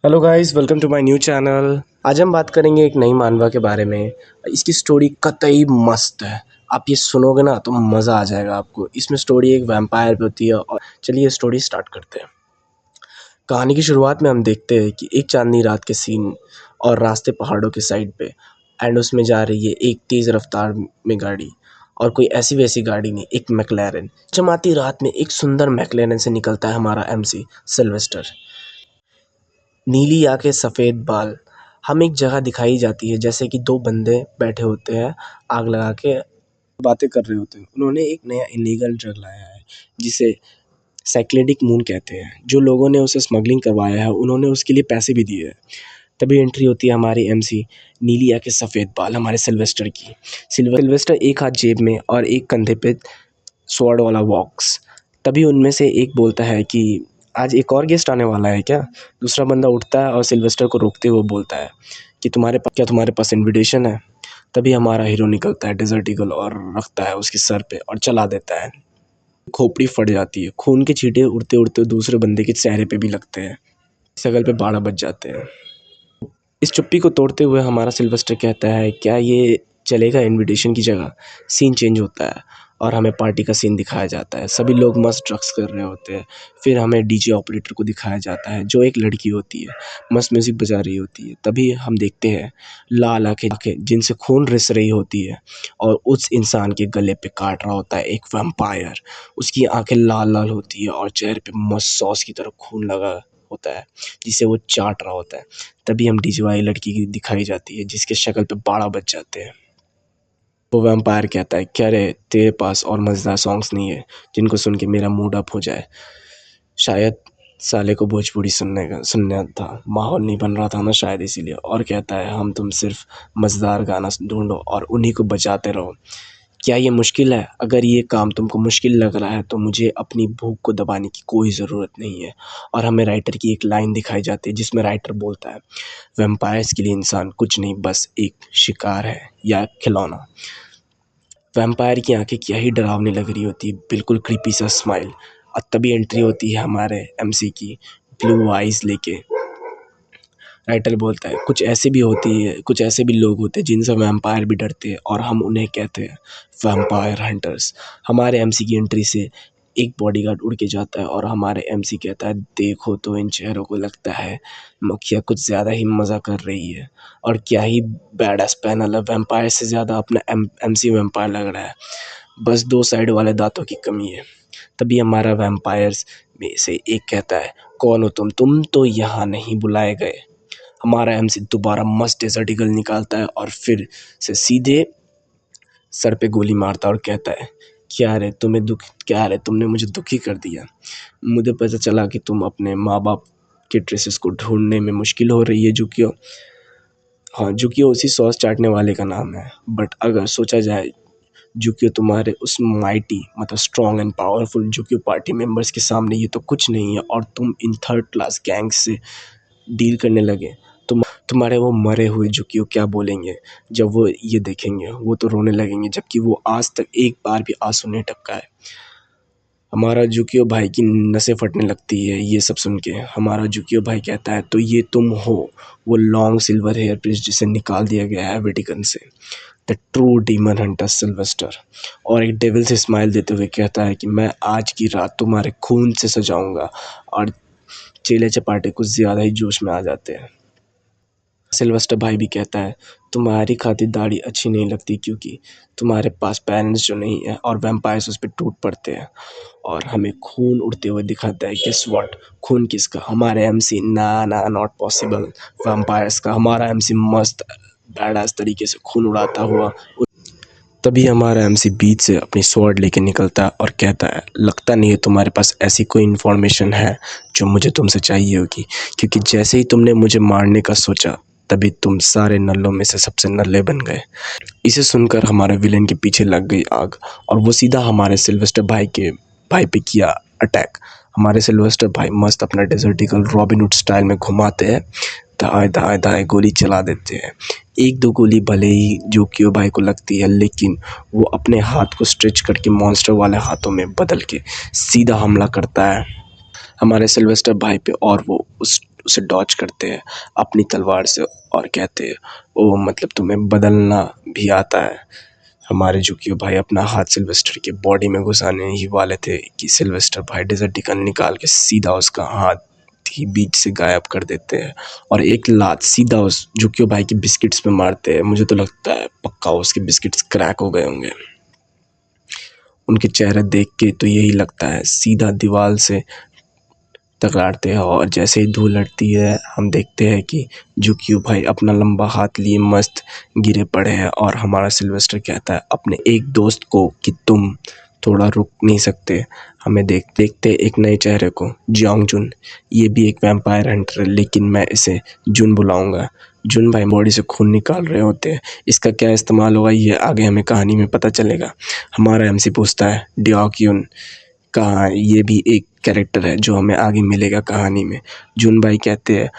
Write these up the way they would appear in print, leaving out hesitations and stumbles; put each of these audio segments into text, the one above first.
Hello guys, welcome to my new channel. आज हम बात करेंगे एक नई मानवा के बारे में। इसकी स्टोरी कतई मस्त है। आप ये सुनोगे ना तो मज़ा आ जाएगा आपको। इसमें स्टोरी एक वैम्पायर पे होती है और चलिए स्टोरी स्टार्ट करते हैं। कहानी की शुरुआत में हम देखते हैं कि एक चांदनी रात के सीन और रास्ते पहाड़ों के साइड पे एंड उसमें जा रही है एक तेज़ रफ्तार में गाड़ी। और कोई ऐसी वैसी गाड़ी नहीं, एक मैकलैरन। चमकती रात में एक सुंदर मैकलैरन से निकलता है हमारा एमसी सिल्वेस्टर। नीली आंखें, सफ़ेद बाल। हम एक जगह दिखाई जाती है जैसे कि दो बंदे बैठे होते हैं, आग लगा के बातें कर रहे होते हैं। उन्होंने एक नया इलीगल ड्रग लाया है जिसे साइक्लिडिक मून कहते हैं। जो लोगों ने उसे स्मगलिंग करवाया है उन्होंने उसके लिए पैसे भी दिए हैं। तभी एंट्री होती है हमारी एमसी, नीली आंखें, सफ़ेद बाल, हमारे सिल्वेस्टर की। सिल्वेस्टर एक हाथ जेब में और एक कंधे पे स्वॉर्ड वाला वॉक्स। तभी उनमें से एक बोलता है कि आज एक और गेस्ट आने वाला है क्या। दूसरा बंदा उठता है और सिल्वेस्टर को रोकते हुए बोलता है कि तुम्हारे पास इनविटेशन है। तभी हमारा हीरो निकलता है डेजर्ट ईगल और रखता है उसके सर पे और चला देता है। खोपड़ी फट जाती है, खून के छींटे उड़ते उड़ते दूसरे बंदे के चेहरे पे भी लगते हैं। शक्ल पे 12 बज जाते हैं। इस चुप्पी को तोड़ते हुए हमारा सिल्वेस्टर कहता है, क्या ये चलेगा इनविटेशन की जगह। सीन चेंज होता है और हमें पार्टी का सीन दिखाया जाता है। सभी लोग मस्त ड्रग्स कर रहे होते हैं। फिर हमें डीजे ऑपरेटर को दिखाया जाता है जो एक लड़की होती है, मस्त म्यूज़िक बजा रही होती है। तभी हम देखते हैं लाल आंखें जिनसे खून रिस रही होती है और उस इंसान के गले पे काट रहा होता है एक वैम्पायर। उसकी आंखें लाल लाल होती है और चेहरे पे मस्त सॉस की तरह खून लगा होता है जिसे वो चाट रहा होता है। तभी हम डीजे वाली लड़की की दिखाई जाती है जिसके शक्ल पे 12 बज जाते हैं। वो वैम्पायर कहता है, क्या रे तेरे पास और मज़ेदार सॉन्ग्स नहीं है जिनको सुन के मेरा मूड अप हो जाए। शायद साले को भोजपुरी सुनना था, माहौल नहीं बन रहा था ना शायद इसीलिए। और कहता है, हम तुम सिर्फ मज़ेदार गाना ढूंढो और उन्हीं को बजाते रहो। क्या ये मुश्किल है? अगर ये काम तुमको मुश्किल लग रहा है तो मुझे अपनी भूख को दबाने की कोई ज़रूरत नहीं है। और हमें राइटर की एक लाइन दिखाई जाती है जिसमें राइटर बोलता है, वैम्पायर्स के लिए इंसान कुछ नहीं, बस एक शिकार है या खिलौना। वैम्पायर की आंखें क्या ही डरावनी लग रही होती है, बिल्कुल क्रीपी सा स्माइल। और तभी एंट्री होती है हमारे एमसी की, ब्लू आइज़ लेके। राइटर बोलता है, कुछ ऐसे भी लोग होते हैं जिनसे वैम्पायर भी डरते हैं और हम उन्हें कहते हैं वैम्पायर हंटर्स। हमारे एमसी की एंट्री से एक बॉडीगार्ड उड़ के जाता है और हमारे एमसी कहता है, देखो तो इन चेहरों को लगता है मक्खियाँ कुछ ज़्यादा ही मज़ा कर रही है। और क्या ही बैड एस पैनल है, वैम्पायर से ज़्यादा अपना एमसी वैम्पायर लग रहा है। बस दो साइड वाले दांतों की कमी है। तभी हमारा वैम्पायर्स में से एक कहता है, कौन हो तुम तो यहाँ नहीं बुलाए गए। हमारा एमसी दोबारा मस्त डेजर्ट ईगल निकालता है और फिर से सीधे सर पे गोली मारता है और कहता है, क्या रे तुमने मुझे दुखी कर दिया। मुझे पता चला कि तुम अपने माँ बाप के ट्रेसेस को ढूंढने में मुश्किल हो रही है जुकियो। हाँ, जुकियो उसी सॉस चाटने वाले का नाम है। बट अगर सोचा जाए जुकियो तुम्हारे उस माइटी मतलब स्ट्रॉन्ग एंड पावरफुल जुकियो पार्टी मेंबर्स के सामने ये तो कुछ नहीं है और तुम इन थर्ड क्लास गैंग्स से डील करने लगे। तुम्हारे वो मरे हुए जुकियो क्या बोलेंगे जब वो ये देखेंगे। वो तो रोने लगेंगे जबकि वो आज तक एक बार भी आंसू नहीं टपका है। हमारा जुकियो भाई की नसें फटने लगती है ये सब सुन के। हमारा जुकियो भाई कहता है, तो ये तुम हो वो लॉन्ग सिल्वर हेयर प्रिंस जिसे निकाल दिया गया है वेटिकन से, the true demon Hunter Sylvester. और एक डेविल से स्माइल देते हुए कहता है कि मैं आज की रात तुम्हारे खून से सजाऊंगा। और चेले चपाटे कुछ ज़्यादा ही जोश में आ जाते हैं। सिल्वेस्टर भाई भी कहता है, तुम्हारी खातिरदारी अच्छी नहीं लगती क्योंकि तुम्हारे पास पेरेंट्स जो नहीं है और वैम्पायर्स उस पर टूट पड़ते हैं। और हमें खून उड़ते हुए दिखाता है। गेस व्हाट, खून किसका? हमारे एमसी, ना नॉट पॉसिबल, वैम्पायर्स का। हमारा एमसी मस्त बैडास तरीके से खून उड़ाता हुआ। तभी हमारा एमसी बीच से अपनी स्वॉर्ड लेके निकलता है और कहता है, लगता नहीं है तुम्हारे पास ऐसी कोई इन्फॉर्मेशन है जो मुझे तुमसे चाहिए होगी, क्योंकि जैसे ही तुमने मुझे मारने का सोचा तभी तुम सारे नल्लों में से सबसे नल्ले बन गए। इसे सुनकर हमारे विलेन के पीछे लग गई आग और वो सीधा हमारे सिल्वेस्टर भाई पे किया अटैक। हमारे सिल्वेस्टर भाई मस्त अपना desert eagle Robin Hood style में घुमाते हैं, दाएं गोली चला देते हैं। एक दो गोली भले ही जोकियो भाई को लगती है लेकिन वो अपने हाथ को स्ट्रेच करके मॉन्स्टर वाले हाथों में बदल के सीधा हमला करता है हमारे सिल्वेस्टर भाई पे। और वो उस उसे डॉज करते हैं अपनी तलवार से और कहते हैं ओ मतलब तुम्हें बदलना भी आता है। हमारे जुकियो भाई अपना हाथ सिल्वेस्टर की बॉडी में घुसाने ही वाले थे कि सिल्वेस्टर भाई डेजर्ट गन निकाल के सीधा उसका हाथ ही बीच से गायब कर देते हैं और एक लात सीधा उस जुकियो भाई की बिस्किट्स पे मारते हैं। मुझे तो लगता है पक्का उसके बिस्किट्स क्रैक हो गए होंगे। उनके चेहरे देख के तो यही लगता है सीधा दीवार से टकराते हैं और जैसे ही धूल हटती है हम देखते हैं कि जुकियो भाई अपना लंबा हाथ लिए मस्त गिरे पड़े हैं और हमारा सिल्वेस्टर कहता है अपने एक दोस्त को कि तुम थोड़ा रुक नहीं सकते। हमें देखते एक नए चेहरे को, जियांग जुन। ये भी एक वैम्पायर हंटर है लेकिन मैं इसे जुन बुलाऊंगा। जुन भाई बॉडी से खून निकाल रहे होते हैं। इसका क्या इस्तेमाल होगा ये आगे हमें कहानी में पता चलेगा। हमारा एमसी पूछता है डियाक्युन का, ये भी एक कैरेक्टर है जो हमें आगे मिलेगा कहानी में। जुन भाई कहते हैं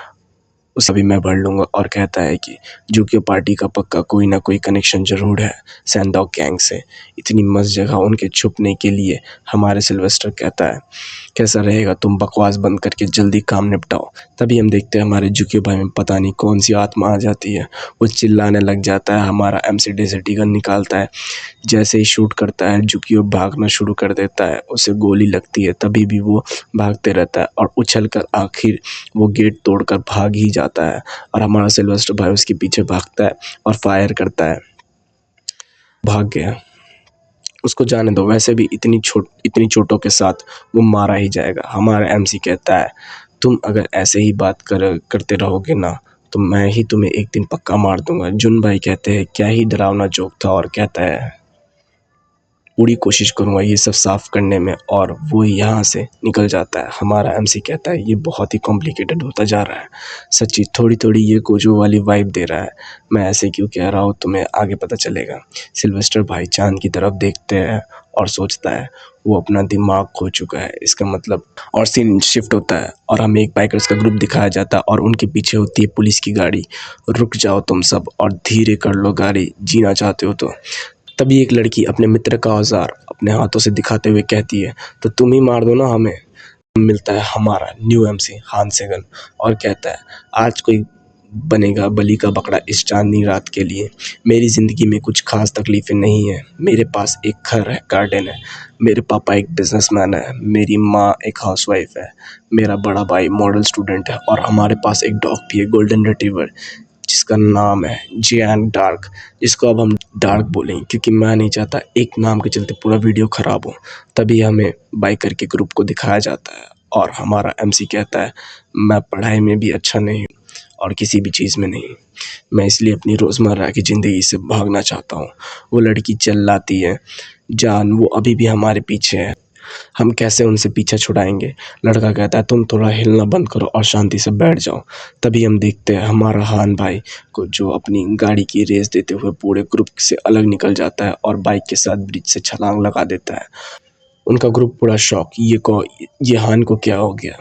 उसे भी मैं भर लूँगा और कहता है कि जुकियो पार्टी का पक्का कोई ना कोई कनेक्शन ज़रूर है सैंडॉग गैंग से। इतनी मस्त जगह उनके छुपने के लिए हमारे सिल्वेस्टर कहता है कैसा रहेगा तुम बकवास बंद करके जल्दी काम निपटाओ। तभी हम देखते हैं हमारे जुकियो भाई में पता नहीं कौन सी आत्मा आ जाती है। वो चिल्लाने लग जाता है। हमारा एमसी डेजर्टी गन निकालता है। जैसे ही शूट करता है जुकियो भागना शुरू कर देता है। उसे गोली लगती है तभी भी वो भागते रहता है और उछल कर आखिर वो गेट तोड़कर भाग ही जाता है और हमारा सिल्वेस्टर भाई उसके पीछे भागता है और फायर करता है। भाग गया, उसको जाने दो, वैसे भी इतनी चोटों के साथ वो मारा ही जाएगा। हमारा एमसी कहता है तुम अगर ऐसे ही बात करते रहोगे ना तो मैं ही तुम्हें एक दिन पक्का मार दूंगा। जुन भाई कहते हैं क्या ही डरावना जोक था और कहता है पूरी कोशिश करूँगा ये सब साफ़ करने में और वो यहाँ से निकल जाता है। हमारा एमसी कहता है ये बहुत ही कॉम्प्लिकेटेड होता जा रहा है, सच्ची थोड़ी थोड़ी ये गोजो वाली वाइब दे रहा है। मैं ऐसे क्यों कह रहा हूँ तुम्हें आगे पता चलेगा। सिल्वेस्टर भाई चांद की तरफ देखते हैं और सोचता है वो अपना दिमाग खो चुका है इसका मतलब। और सीन शिफ्ट होता है और हमें एक बाइकर्स का ग्रुप दिखाया जाता है और उनके पीछे होती है पुलिस की गाड़ी। रुक जाओ तुम सब और धीरे कर लो गाड़ी, जीना चाहते हो तो। तभी एक लड़की अपने मित्र का औजार अपने हाथों से दिखाते हुए कहती है तो तुम ही मार दो ना हमें। मिलता है हमारा न्यू एमसी हान सेगन और कहता है आज कोई बनेगा बलि का बकरा इस चांदनी रात के लिए। मेरी ज़िंदगी में कुछ खास तकलीफ़ें नहीं है। मेरे पास एक घर है, गार्डन है, मेरे पापा एक बिजनेसमैन है, मेरी माँ एक हाउसवाइफ है, मेरा बड़ा भाई मॉडल स्टूडेंट है और हमारे पास एक डॉग भी है, गोल्डन रिट्रीवर, जिसका नाम है जियान डार्क। इसको अब हम डार्क बोलेंगे क्योंकि मैं नहीं चाहता एक नाम के चलते पूरा वीडियो ख़राब हो। तभी हमें बाइकर के ग्रुप को दिखाया जाता है और हमारा एमसी कहता है मैं पढ़ाई में भी अच्छा नहीं हूँ और किसी भी चीज़ में नहीं, मैं इसलिए अपनी रोज़मर्रा की ज़िंदगी से भागना चाहता हूँ। वो लड़की चिल्लाती है जान वो अभी भी हमारे पीछे है, हम कैसे उनसे पीछा छुड़ाएंगे। लड़का कहता है तुम थोड़ा हिलना बंद करो और शांति से बैठ जाओ। तभी हम देखते हैं हमारा हान भाई को जो अपनी गाड़ी की रेस देते हुए पूरे ग्रुप से अलग निकल जाता है और बाइक के साथ ब्रिज से छलांग लगा देता है। उनका ग्रुप पूरा शॉक, ये हान को क्या हो गया।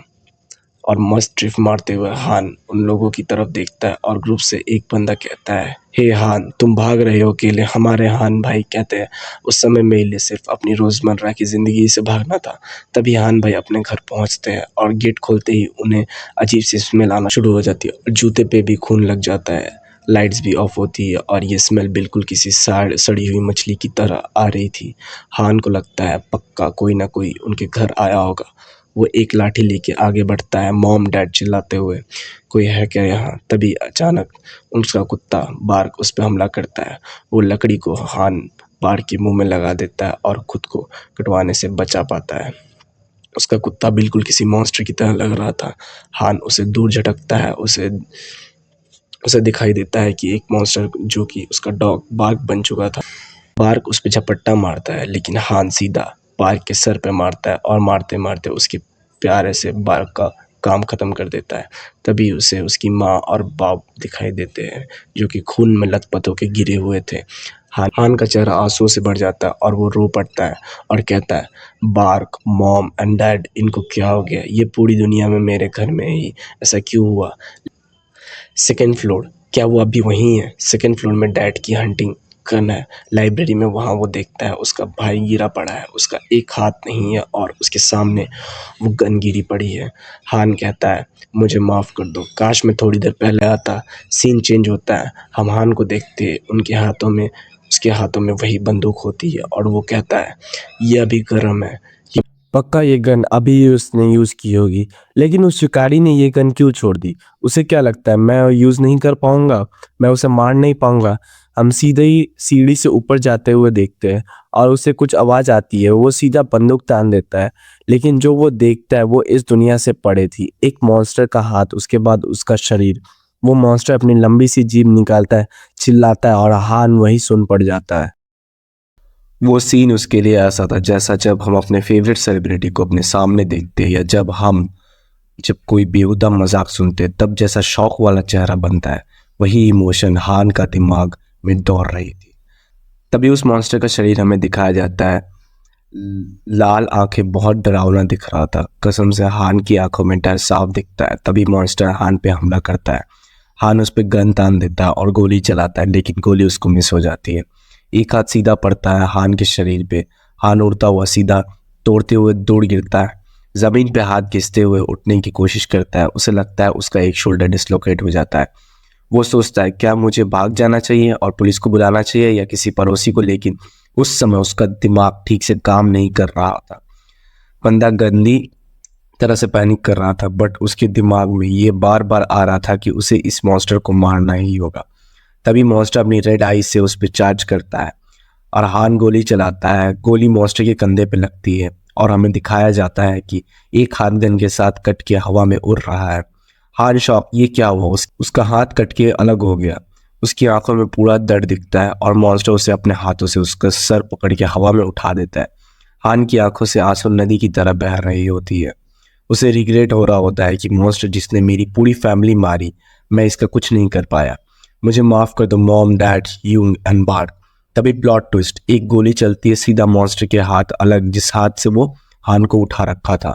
और मस्त ड्रिफ्ट मारते हुए हान उन लोगों की तरफ देखता है और ग्रुप से एक बंदा कहता है हे हान तुम भाग रहे हो अकेले। हमारे हान भाई कहते हैं उस समय मेरे लिए सिर्फ अपनी रोज़मर्रा की ज़िंदगी से भागना था। तभी हान भाई अपने घर पहुंचते हैं और गेट खोलते ही उन्हें अजीब सी स्मेल आना शुरू हो जाती है और जूते पे भी खून लग जाता है। लाइट्स भी ऑफ होती है और ये स्मेल बिल्कुल किसी सड़ी हुई मछली की तरह आ रही थी। हान को लगता है पक्का कोई ना कोई उनके घर आया होगा। वो एक लाठी लेके आगे बढ़ता है मॉम डैड चिल्लाते हुए कोई है क्या यहाँ। तभी अचानक उसका कुत्ता बार्क उस पर हमला करता है। वो लकड़ी को हान बार्क के मुंह में लगा देता है और खुद को कटवाने से बचा पाता है। उसका कुत्ता बिल्कुल किसी मॉन्स्टर की तरह लग रहा था। हान उसे दूर झटकता है, उसे दिखाई देता है कि एक मॉन्स्टर जो कि उसका डॉग बार्क बन चुका था। बार्क उस पे झपट्टा मारता है लेकिन हान सीधा बार्क के सर पे मारता है और मारते मारते उसके प्यारे से बार्क का काम ख़त्म कर देता है। तभी उसे उसकी माँ और बाप दिखाई देते हैं जो कि खून में लथपथ होकर गिरे हुए थे। हान का चेहरा आंसुओं से भर जाता है और वो रो पड़ता है और कहता है बार्क मॉम एंड डैड इनको क्या हो गया, ये पूरी दुनिया में मेरे घर में ही ऐसा क्यों हुआ। सेकेंड फ्लोर, क्या वो अभी वहीं है। सेकेंड फ्लोर में डैड की हंटिंग गन है लाइब्रेरी में, वहाँ वो देखता है उसका भाई गिरा पड़ा है, उसका एक हाथ नहीं है और उसके सामने वो गन गिरी पड़ी है। हान कहता है मुझे माफ़ कर दो, काश मैं थोड़ी देर पहले आता। सीन चेंज होता है, हम हान को देखते, उसके हाथों में वही बंदूक होती है और वो कहता है ये अभी गर्म है। पक्का ये गन अभी उसने यूज़ की होगी, लेकिन उस शिकारी ने ये गन क्यों छोड़ दी? उसे क्या लगता है मैं यूज़ नहीं कर पाऊंगा, मैं उसे मार नहीं पाऊंगा? हम सीधे ही सीढ़ी से ऊपर जाते हुए देखते हैं और उसे कुछ आवाज़ आती है, वो सीधा बंदूक तान देता है। लेकिन जो वो देखता है वो इस दुनिया से परे थी, एक मॉन्स्टर का हाथ, उसके बाद उसका शरीर। वो मॉन्स्टर अपनी लंबी सी जीभ निकालता है, चिल्लाता है और हान वही सुन पड़ जाता है। वो सीन उसके लिए ऐसा था जैसा जब हम अपने फेवरेट सेलिब्रिटी को अपने सामने देखते हैं, या जब कोई बेहुदा मजाक सुनते हैं, तब जैसा शौक वाला चेहरा बनता है। वही इमोशन हान का दिमाग में दौड़ रही थी। तभी उस मॉन्स्टर का शरीर हमें दिखाया जाता है। लाल आंखें, बहुत डरावना दिख रहा था, कसम से हान की आंखों में डर साफ दिखता है। तभी मॉन्स्टर हान पे हमला करता है। हान उस पर गन तान देता है और गोली चलाता है, लेकिन गोली उसको मिस हो जाती है। एक हाथ सीधा पड़ता है हान के शरीर पे। हान उड़ता हुआ सीधा तोड़ते हुए दूर गिरता है, जमीन पे हाथ घिसते हुए उठने की कोशिश करता है। उसे लगता है उसका एक शोल्डर डिसलोकेट हो जाता है। वो सोचता है क्या मुझे भाग जाना चाहिए और पुलिस को बुलाना चाहिए या किसी पड़ोसी को, लेकिन उस समय उसका दिमाग ठीक से काम नहीं कर रहा था। बंदा गंदी तरह से पैनिक कर रहा था, बट उसके दिमाग में ये बार बार आ रहा था कि उसे इस मॉन्स्टर को मारना ही होगा। तभी मॉन्स्टर अपनी रेड आई से उस पर चार्ज करता है और हान गोली चलाता है। गोली मॉन्स्टर के कंधे पे लगती है और हमें दिखाया जाता है कि एक हाथ गन के साथ कट के हवा में उड़ रहा है। हान शॉक, ये क्या हुआ? उसका हाथ कट के अलग हो गया। उसकी आंखों में पूरा दर्द दिखता है और मॉन्स्टर उसे अपने हाथों से उसका सर पकड़ के हवा में उठा देता है। हान की आंखों से आंसू नदी की तरह बह रही होती है। उसे रिग्रेट हो रहा होता है कि मॉन्स्टर जिसने मेरी पूरी फैमिली मारी, मैं इसका कुछ नहीं कर पाया। मुझे माफ कर दो mom, dad, Young and Bart. तभी प्लॉट ट्विस्ट, एक गोली चलती है सीधा मॉन्स्टर के हाथ अलग, जिस हाथ से वो हान को उठा रखा था।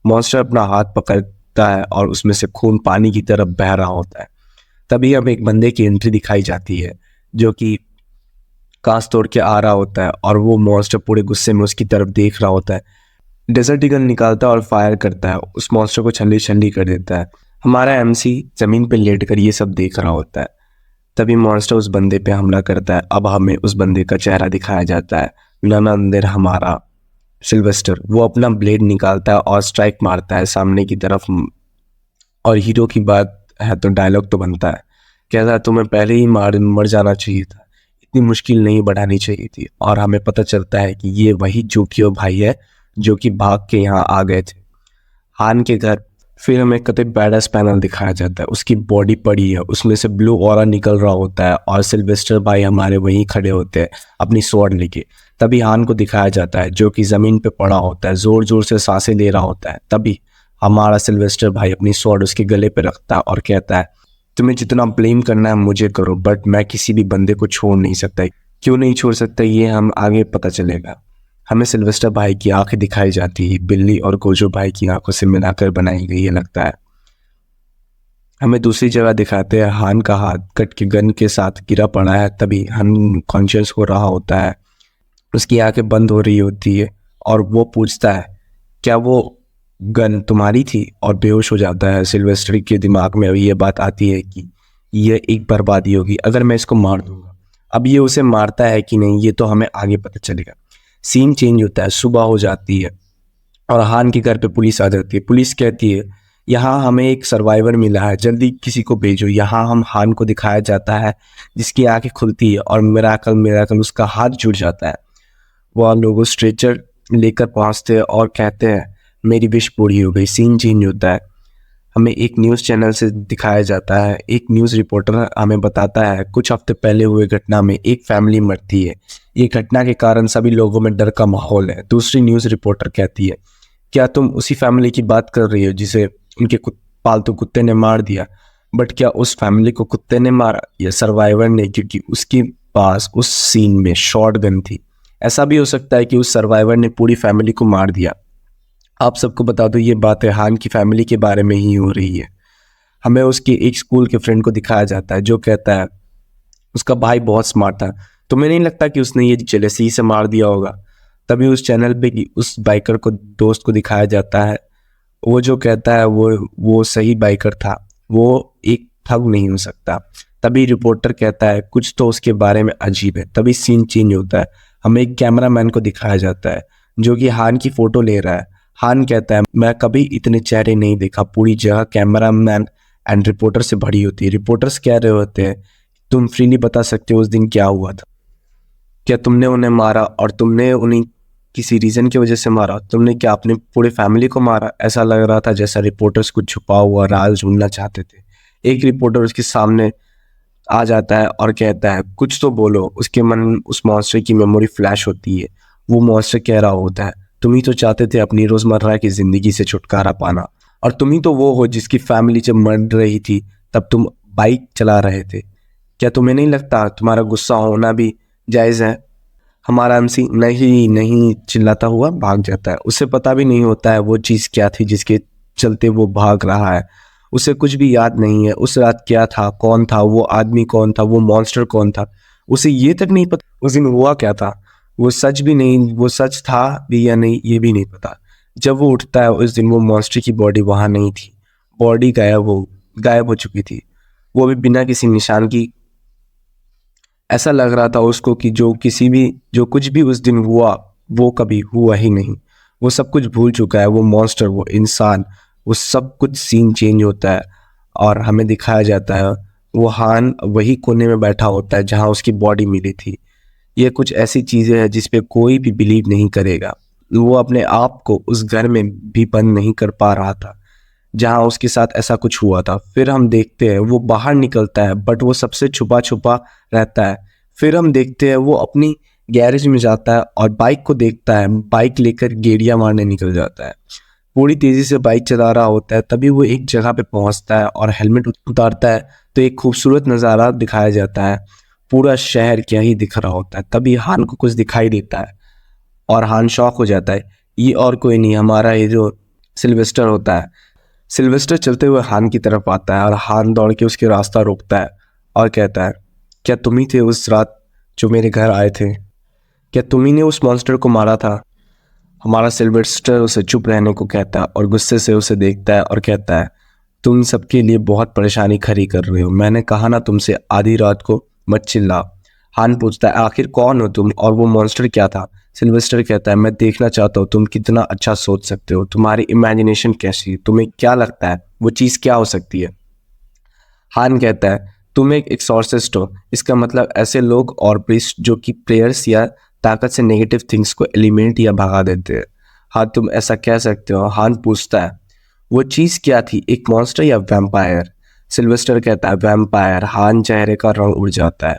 मॉन्स्टर अपना हाथ पकड़ता है और उसमें से खून पानी की तरफ बह रहा होता है। तभी हमें एक बंदे की एंट्री दिखाई जाती है जो कि कांच तोड़ के आ रहा होता है और वो मॉन्स्टर पूरे गुस्से में उसकी तरफ देख रहा होता है। डेजर्ट ईगल निकालता है और फायर करता है, उस मॉन्स्टर को छल्ली छल्ली कर देता है। हमारा एमसी जमीन पे लेट कर ये सब देख रहा होता है। तभी मॉन्स्टर उस बंदे पे हमला करता है। अब हमें उस बंदे का चेहरा दिखाया जाता है, नन अदर हमारा सिल्वेस्टर। वो अपना ब्लेड निकालता है और स्ट्राइक मारता है सामने की तरफ। और हीरो की बात है तो डायलॉग तो बनता है, कहता है तुम्हें पहले ही मर जाना चाहिए था, इतनी मुश्किल नहीं बढ़ानी चाहिए थी। और हमें पता चलता है कि ये वही जूकियो भाई है जो कि भाग के यहाँ आ गए थे हान के घर। फिर हमें कते बैडस पैनल दिखाया जाता है, उसकी बॉडी पड़ी है, उसमें से ब्लू ऑरा निकल रहा होता है और सिल्वेस्टर भाई हमारे वहीं खड़े होते हैं अपनी स्वॉर्ड लेके। तभी हान को दिखाया जाता है जो कि ज़मीन पे पड़ा होता है, ज़ोर ज़ोर से सांसें ले रहा होता है। तभी हमारा सिल्वेस्टर भाई अपनी स्वॉर्ड उसके गले पे रखता है और कहता है तुम्हें जितना ब्लेम करना है मुझे करो, बट मैं किसी भी बंदे को छोड़ नहीं सकता। क्यों नहीं छोड़ सकता ये हम आगे पता चलेगा। हमें सिल्वेस्टर भाई की आंखें दिखाई जाती है, बिल्ली और गोजो भाई की आंखों से मिलाकर बनाई गई है लगता है। हमें दूसरी जगह दिखाते हैं हान का हाथ कट के गन के साथ गिरा पड़ा है। तभी हान कॉन्शियस हो रहा होता है, उसकी आंखें बंद हो रही होती है और वो पूछता है क्या वो गन तुम्हारी थी, और बेहोश हो जाता है। सिल्वेस्टर के दिमाग में अभी ये बात आती है कि ये एक बर्बादी होगी अगर मैं इसको मार दूंगा। अब ये उसे मारता है कि नहीं ये तो हमें आगे पता चलेगा। सीन चेंज होता है, सुबह हो जाती है और हान के घर पे पुलिस आ जाती है। पुलिस कहती है यहाँ हमें एक सर्वाइवर मिला है, जल्दी किसी को भेजो। यहाँ हम हान को दिखाया जाता है जिसकी आंखें खुलती है और मिराकल मिराकल उसका हाथ जुड़ जाता है। वह लोग स्ट्रेचर लेकर पहुँचते हैं और कहते हैं मेरी विश पूरी हो गई। सीन चेंज होता है, हमें एक न्यूज़ चैनल से दिखाया जाता है। एक न्यूज़ रिपोर्टर हमें बताता है कुछ हफ्ते पहले हुए घटना में एक फैमिली मरती है, ये घटना के कारण सभी लोगों में डर का माहौल है। दूसरी न्यूज़ रिपोर्टर कहती है क्या तुम उसी फैमिली की बात कर रही हो जिसे उनके पालतू कुत्ते ने मार दिया? बट क्या उस फैमिली को कुत्ते ने मारा या सर्वाइवर ने, क्योंकि उसके पास उस सीन में शॉर्ट गन थी। ऐसा भी हो सकता है कि उस सर्वाइवर ने पूरी फैमिली को मार दिया। आप सबको बता दो ये बातें हान की फैमिली के बारे में ही हो रही है। हमें उसके एक स्कूल के फ्रेंड को दिखाया जाता है जो कहता है उसका भाई बहुत स्मार्ट था, तुम्हें नहीं लगता कि उसने ये जेलसी से मार दिया होगा? तभी उस चैनल पे उस बाइकर को, दोस्त को दिखाया जाता है, वो जो कहता है वो सही बाइकर था, वो एक ठग नहीं हो सकता। तभी रिपोर्टर कहता है कुछ तो उसके बारे में अजीब है। तभी सीन चेंज होता है, हमें एक कैमरामैन को दिखाया जाता है जो कि हान की फोटो ले रहा है। हान कहता है मैं कभी इतने चेहरे नहीं देखा, पूरी जगह कैमरामैन एंड रिपोर्टर से भरी होती है। रिपोर्टर्स कह रहे होते हैं तुम फ्रीली बता सकते हो उस दिन क्या हुआ था? क्या तुमने उन्हें मारा और तुमने उन्हें किसी रीजन की वजह से मारा? तुमने क्या अपने पूरे फैमिली को मारा? ऐसा लग रहा था जैसा रिपोर्टर्स कुछ छुपा हुआ राज ढूंढना चाहते थे। एक रिपोर्टर उसके सामने आ जाता है और कहता है कुछ तो बोलो। उसके मन उस मॉन्स्टर की मेमोरी फ्लैश होती है। वो मॉन्स्टर कह रहा होता है तुम ही तो चाहते थे अपनी रोजमर्रा की जिंदगी से छुटकारा पाना, और तुम ही तो वो हो जिसकी फैमिली जब मर रही थी तब तुम बाइक चला रहे थे। क्या तुम्हें नहीं लगता तुम्हारा गुस्सा होना भी जायज़ है? हमारा एमसी नहीं नहीं चिल्लाता हुआ भाग जाता है। उसे पता भी नहीं होता है वो चीज़ क्या थी जिसके चलते वो भाग रहा है। उसे कुछ भी याद नहीं है उस रात क्या था, कौन था वो आदमी, कौन था वो मॉन्स्टर, कौन था। उसे ये तक नहीं पता उस दिन हुआ क्या था। वो सच भी नहीं, वो सच था भी या नहीं ये भी नहीं पता। जब वो उठता है उस दिन वो मॉन्स्टर की बॉडी वहाँ नहीं थी। बॉडी गायब हो चुकी थी, वो भी बिना किसी निशान की। ऐसा लग रहा था उसको कि जो कुछ भी उस दिन हुआ वो कभी हुआ ही नहीं। वो सब कुछ भूल चुका है, वो मॉन्स्टर, वो इंसान, वो सब कुछ। सीन चेंज होता है और हमें दिखाया जाता है वो हान वही कोने में बैठा होता है जहां उसकी बॉडी मिली थी। ये कुछ ऐसी चीज़ें हैं जिस पे कोई भी बिलीव नहीं करेगा। वो अपने आप को उस घर में भी बंद नहीं कर पा रहा था जहां उसके साथ ऐसा कुछ हुआ था। फिर हम देखते हैं वो बाहर निकलता है बट वो सबसे छुपा छुपा रहता है। फिर हम देखते हैं वो अपनी गैरेज में जाता है और बाइक को देखता है, बाइक लेकर गेड़ियां मारने निकल जाता है। पूरी तेजी से बाइक चला रहा होता है। तभी वो एक जगह पे पहुंचता है और हेलमेट उतारता है तो एक खूबसूरत नज़ारा दिखाया जाता है। पूरा शहर क्या ही दिख रहा होता है। तभी हान को कुछ दिखाई देता है और हान शॉक हो जाता है। ये और कोई नहीं, हमारा ये जो सिल्वेस्टर होता है। सिल्वेस्टर चलते हुए हान की तरफ आता है और हान दौड़ के उसके रास्ता रोकता है और कहता है क्या तुम ही थे उस रात जो मेरे घर आए थे? क्या तुम ही ने उस मॉन्स्टर को मारा था? हमारा सिल्वेस्टर उसे चुप रहने को कहता है और गुस्से से उसे देखता है और कहता है तुम सबके लिए बहुत परेशानी खड़ी कर रहे हो। मैंने कहा ना तुमसे आधी रात को मत चिल्ला। हान पूछता है आखिर कौन हो तुम और वो मॉन्स्टर क्या था? सिल्वेस्टर कहता है मैं देखना चाहता हूँ तुम कितना अच्छा सोच सकते हो, तुम्हारी इमेजिनेशन कैसी है, तुम्हें क्या लगता है वो चीज़ क्या हो सकती है? हान कहता है तुम एक एक्सॉर्सिस्ट हो, इसका मतलब ऐसे लोग और प्रीस्ट जो कि प्रेयर्स या ताकत से नेगेटिव थिंग्स को एलिमिनेट या भगा देते हैं। हाँ तुम ऐसा कह सकते हो। हान पूछता है वो चीज़ क्या थी, एक मॉन्स्टर या वैम्पायर? सिल्वेस्टर कहता है वैम्पायर। हान चेहरे का रंग उड़ जाता है।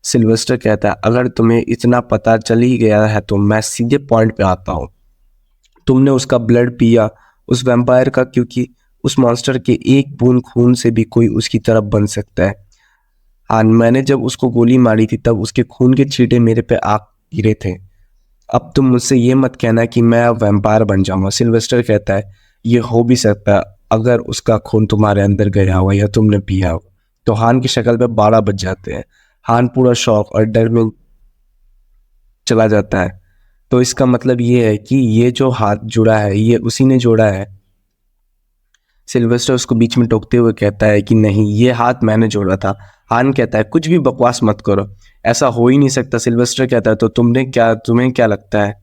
सिल्वेस्टर कहता है अगर तुम्हें इतना पता चल ही गया है तो मैं सीधे पॉइंट पे आता हूँ। तुमने उसका ब्लड पिया उस वैम्पायर का, क्योंकि उस मॉन्स्टर के एक बूंद खून से भी कोई उसकी तरफ बन सकता है। हाँ मैंने जब उसको गोली मारी थी तब उसके खून के छींटे मेरे पे आ गिरे थे। अब तुम मुझसे ये मत कहना कि मैं अब वैम्पायर बन जाऊंगा। सिल्वेस्टर कहता है ये हो भी सकता है अगर उसका खून तुम्हारे अंदर गया हुआ या तुमने पिया हो। तो हान की शक्ल पे 12 बज जाते हैं। हान पूरा शौक और डर में चला जाता है। तो इसका मतलब ये है कि ये जो हाथ जुड़ा है ये उसी ने जोड़ा है। सिल्वेस्टर उसको बीच में टोकते हुए कहता है कि नहीं ये हाथ मैंने जोड़ा था। हान कहता है कुछ भी बकवास मत करो, ऐसा हो ही नहीं सकता। सिल्वेस्टर कहता है तो तुम्हें क्या लगता है,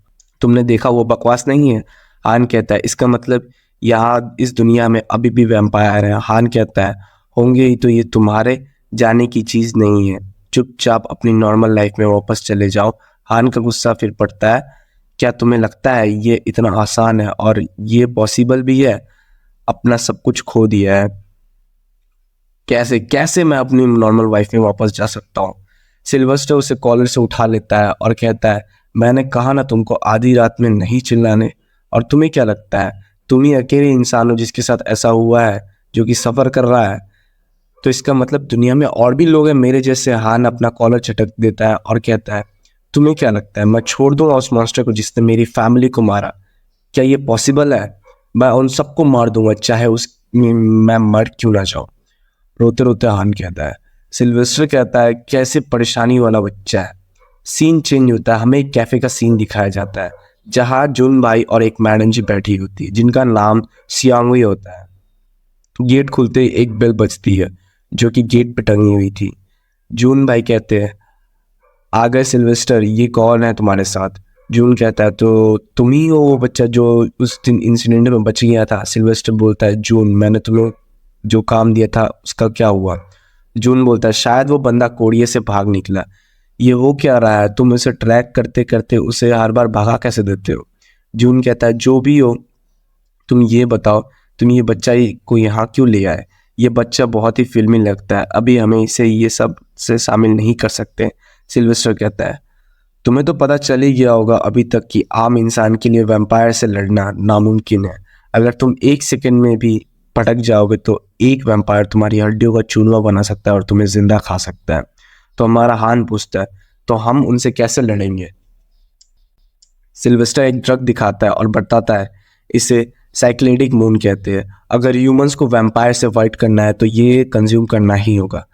तुमने देखा वो बकवास नहीं है? हान कहता है इसका मतलब यहाँ इस दुनिया में अभी भी वैम्पायर है। हान कहता है होंगे ही तो ये तुम्हारे जाने की चीज़ नहीं है, चुपचाप अपनी नॉर्मल लाइफ में वापस चले जाओ। हान का गुस्सा फिर पड़ता है क्या तुम्हें लगता है ये इतना आसान है और ये पॉसिबल भी है? अपना सब कुछ खो दिया है, कैसे कैसे मैं अपनी नॉर्मल लाइफ में वापस जा सकता हूँ? सिल्वेस्टर उसे कॉलर से उठा लेता है और कहता है मैंने कहा ना तुमको आधी रात में नहीं चिल्लाने। और तुम्हें क्या लगता है तुम ही अकेले इंसान हो जिसके साथ ऐसा हुआ है, जो कि सफ़र कर रहा है? तो इसका मतलब दुनिया में और भी लोग हैं मेरे जैसे। हान अपना कॉलर झटक देता है और कहता है तुम्हें क्या लगता है मैं छोड़ दूंगा उस मॉन्स्टर को जिसने मेरी फैमिली को मारा? क्या ये पॉसिबल है? मैं उन सबको मार दूंगा चाहे मैं मर क्यों ना जाऊं। रोते रोते हान कहता है। सिल्वेस्टर कहता है कैसे परेशानी वाला बच्चा है, सीन चेंज होता है, हमें एक कैफ़े का सीन दिखाया जाता है जहाँ जून भाई और एक मैडम जी बैठी होती है जिनका नाम सियांगवी होता है। गेट खुलते ही एक बेल बजती है जो कि गेट पे टंगी हुई थी। जून भाई कहते हैं, आ गए सिल्वेस्टर, ये कौन है तुम्हारे साथ? जून कहता है, तो तुम ही हो वो बच्चा जो उस दिन इंसिडेंट में बच गया था। सिल्वेस्टर बोलता है, जून मैंने तुम्हें जो काम दिया था उसका क्या हुआ? जून बोलता है, शायद वो बंदा कोड़िए से भाग निकला। ये हो क्या रहा है? तुम उसे ट्रैक करते करते उसे हर बार भगा कैसे देते हो? जून कहता है, जो भी हो तुम ये बताओ, तुम ये बच्चा को यहाँ क्यों ले आए? ये बच्चा बहुत ही फिल्मी लगता है, अभी हमें इसे ये सब से शामिल नहीं कर सकते। सिल्वेस्टर कहता है, तुम्हें तो पता चल ही गया होगा अभी तक कि आम इंसान के लिए वैम्पायर से लड़ना नामुमकिन है। अगर तुम एक सेकंड में भी भटक जाओगे तो एक वैम्पायर तुम्हारी हड्डियों का चूरमा बना सकता है और तुम्हें जिंदा खा सकता है। तो हमारा हान पूछता है, तो हम उनसे कैसे लड़ेंगे? सिल्वेस्टर एक ड्रग दिखाता है और बताता है, इसे साइक्लिडिक मून कहते हैं। अगर ह्यूमंस को वैम्पायर से फाइट करना है तो ये कंज्यूम करना ही होगा।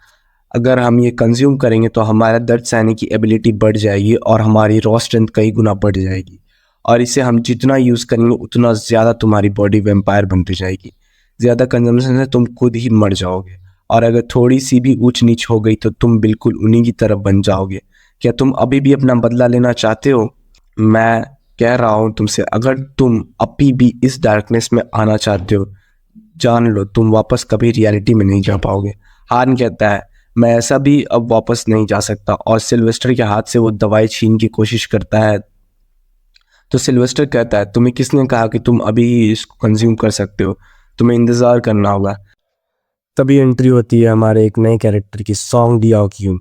अगर हम ये कंज्यूम करेंगे तो हमारा दर्द सहने की एबिलिटी बढ़ जाएगी और हमारी रॉ स्ट्रेंथ कई गुना बढ़ जाएगी। और इसे हम जितना यूज़ करेंगे उतना ज़्यादा तुम्हारी बॉडी वैम्पायर बनती जाएगी। ज़्यादा कंजम्पशन से तुम खुद ही मर जाओगे, और अगर थोड़ी सी भी ऊंच नीच हो गई तो तुम बिल्कुल उन्हीं की तरफ बन जाओगे। क्या तुम अभी भी अपना बदला लेना चाहते हो? मैं कह रहा हूँ तुमसे, अगर तुम अभी भी इस डार्कनेस में आना चाहते हो, जान लो तुम वापस कभी रियलिटी में नहीं जा पाओगे। हान कहता है, मैं ऐसा भी अब वापस नहीं जा सकता, और सिल्वेस्टर के हाथ से वो दवाई छीन की कोशिश करता है। तो सिल्वेस्टर कहता है, तुम्हें किसने कहा कि तुम अभी इसको कंज्यूम कर सकते हो? तुम्हें इंतज़ार करना होगा। तभी एंट्री होती है हमारे एक नए कैरेक्टर की, सॉन्ग डियाओ की।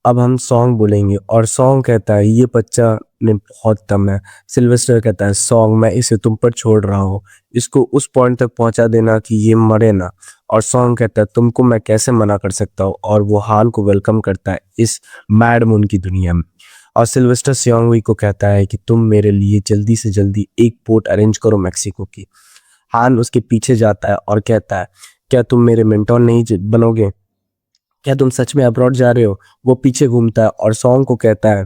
अब हम सॉन्ग बोलेंगे और सॉन्ग कहता है, ये बच्चा में बहुत दम है। सिल्वेस्टर कहता है, सॉन्ग मैं इसे तुम पर छोड़ रहा हूँ, इसको उस पॉइंट तक पहुंचा देना कि ये मरे ना। और सॉन्ग कहता है, तुमको मैं कैसे मना कर सकता हूँ? और वो हान को वेलकम करता है इस मैड मून की दुनिया में। और सिल्वेस्टर सियांगवी को कहता है कि तुम मेरे लिए जल्दी से जल्दी एक बोट अरेंज करो मैक्सिको की। हान उसके पीछे जाता है और कहता है, क्या तुम मेरे मेंटोर नहीं बनोगे? क्या तुम सच में अब्रॉड जा रहे हो? वो पीछे घूमता है और सॉन्ग को कहता है,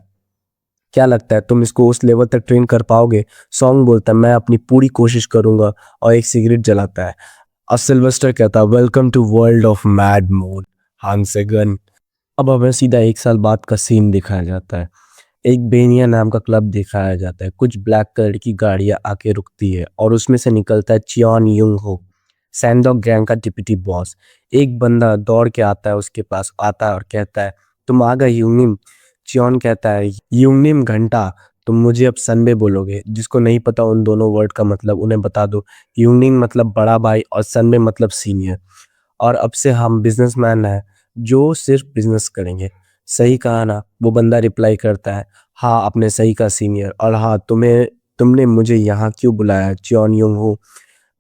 क्या लगता है तुम इसको उस लेवल तक ट्रेन कर पाओगे? सॉन्ग बोलता है, मैं अपनी पूरी कोशिश करूंगा, और एक सिगरेट जलाता है। और सिल्वेस्टर कहता है, welcome to world of mad moon, हान से गन। अब हमें सीधा 1 साल बाद का सीन दिखाया जाता है। एक बेनिया नाम का क्लब दिखाया जाता है। कुछ ब्लैक कलर की गाड़ियां आके रुकती है और उसमें से निकलता है चियन युंग हो, सैंडॉग गैंग का डिप्टी बॉस। एक बंदा दौड़ के आता है, उसके पास आता है और कहता है, तुम आ गए यूनिम। चियन कहता है, यूनिम घंटा, तुम मुझे अब सनबे बोलोगे। जिसको नहीं पता उन दोनों वर्ड का मतलब उन्हें बता दो। यूनिम मतलब बड़ा भाई और सनबे मतलब सीनियर। और अब से हम बिजनेसमैन हैं जो सिर्फ बिजनेस करेंगे। सही कहा ना? वो बंदा रिप्लाई करता है, हाँ आपने सही कहा सीनियर, और हाँ तुमने मुझे यहाँ क्यों बुलाया? चियन युंग हो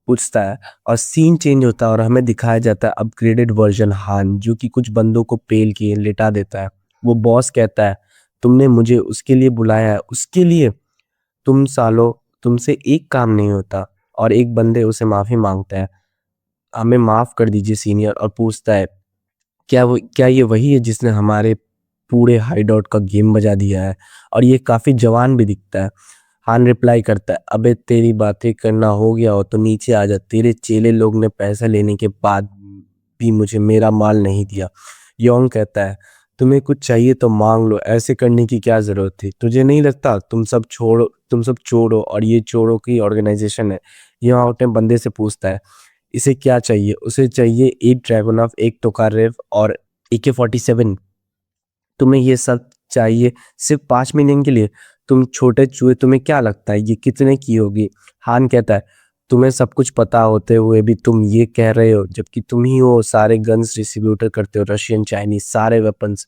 पूछता है। और सीन चेंज होता है और हमें दिखाया जाता है अपग्रेडेड वर्जन हान, जो कि कुछ बंदों को पेल किए लेटा देता है। वो बॉस कहता है, तुमने मुझे उसके लिए बुलाया है? उसके लिए? तुम सालो, तुमसे एक काम नहीं होता। और एक बंदे उसे माफी मांगता है, हमें माफ कर दीजिए सीनियर, और पूछता है, क्या ये वही है जिसने हमारे पूरे हाइडआउट का गेम बजा दिया है? और ये काफी जवान भी दिखता है। हान रिप्लाई करता है, अबे तेरी बातें करना हो गया हो तो नीचे आ जा, तेरे चेले लोग ने पैसा लेने के बाद भी मुझे मेरा माल नहीं दिया। योंग कहता है, तुम्हें कुछ चाहिए तो मांग लो, ऐसे करने की क्या जरूरत थी? तुझे नहीं लगता तुम सब चोर हो और ये चोरों की ऑर्गेनाइजेशन है? यहाँ अपने बंदे से पूछता है, इसे क्या चाहिए? उसे चाहिए 8 ड्रैगन ऑफ, एक टोकारेव और AK-47। तुम्हें ये सब चाहिए सिर्फ 5 मिलियन के लिए? तुम छोटे चूहे, तुम्हें क्या लगता है ये कितने की होगी? हान कहता है, तुम्हें सब कुछ पता होते हुए भी तुम ये कह रहे हो, जबकि तुम ही हो सारे गन्स डिस्ट्रीब्यूटर करते हो, रशियन चाइनीज सारे वेपन्स।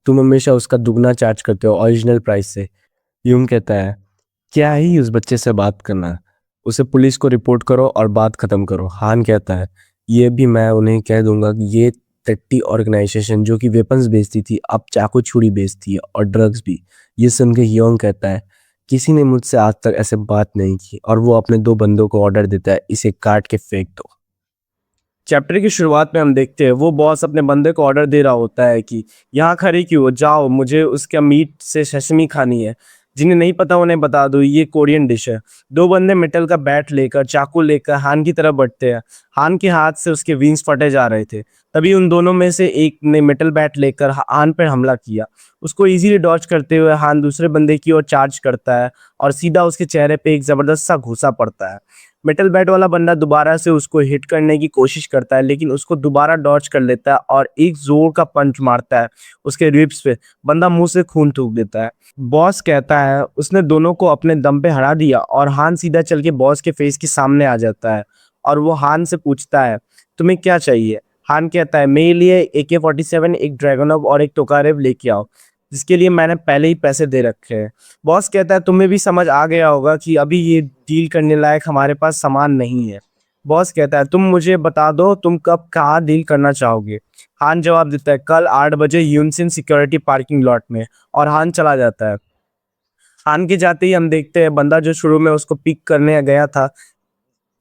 तुम हमेशा उसका दुगना चार्ज करते हो ओरिजिनल प्राइस से। यूं कहता है, क्या ही उस बच्चे से बात करना, उसे पुलिस को रिपोर्ट करो और बात खत्म करो। हान कहता है, ये भी मैं उन्हें कह दूंगा कि ये टट्टी ऑर्गेनाइजेशन जो कि वेपन्स बेचती थी अब चाकू छुरी बेचती है, और ड्रग्स भी। ये सुन के योंग कहता है, किसी ने मुझसे आज तक ऐसे बात नहीं की। और वो अपने 2 बंदों को ऑर्डर देता है, इसे काट के फेंक दो। चैप्टर की शुरुआत में हम देखते हैं वो बॉस अपने बंदे को ऑर्डर दे रहा होता है कि यहाँ खड़े क्यों हो, जाओ मुझे उसका मीट से सेसमी खानी है। जिन्हें नहीं पता उन्हें बता दो, ये कोरियन डिश है। दो बंदे मेटल का बैट लेकर चाकू लेकर हान की तरफ बढ़ते हैं। हान के हाथ से उसके विंग्स फटे जा रहे थे। तभी उन दोनों में से एक ने मेटल बैट लेकर हान पर हमला किया। उसको इजीली डॉज करते हुए हान दूसरे बंदे की ओर चार्ज करता है और सीधा उसके चेहरे पे एक जबरदस्त सा घूंसा पड़ता है। मेटल बैट वाला बंदा दोबारा से उसको हिट करने की कोशिश करता है, लेकिन उसको दोबारा डॉज कर लेता है और एक जोर का पंच मारता है उसके रिब्स पे। बंदा मुंह से खून थूक देता है। बॉस कहता है उसने दोनों को अपने दम पे हरा दिया और हान सीधा चल के बॉस के फेस के सामने आ जाता है और वो हान से पूछता है तुम्हें क्या चाहिए। हान कहता है मेरे लिए AK-47, एक ड्रैगनोव और एक टोकारेव लेके आओ, जिसके लिए मैंने पहले ही पैसे दे रखे हैं। बॉस कहता है तुम्हें भी समझ आ गया होगा कि अभी ये डील करने लायक हमारे पास सामान नहीं है। बॉस कहता है तुम मुझे बता दो तुम कब कहाँ डील करना चाहोगे। हान जवाब देता है कल 8 बजे यूनसिन सिक्योरिटी पार्किंग लॉट में, और हान चला जाता है। हान के जाते ही हम देखते हैं बंदा जो शुरू में उसको पिक करने गया था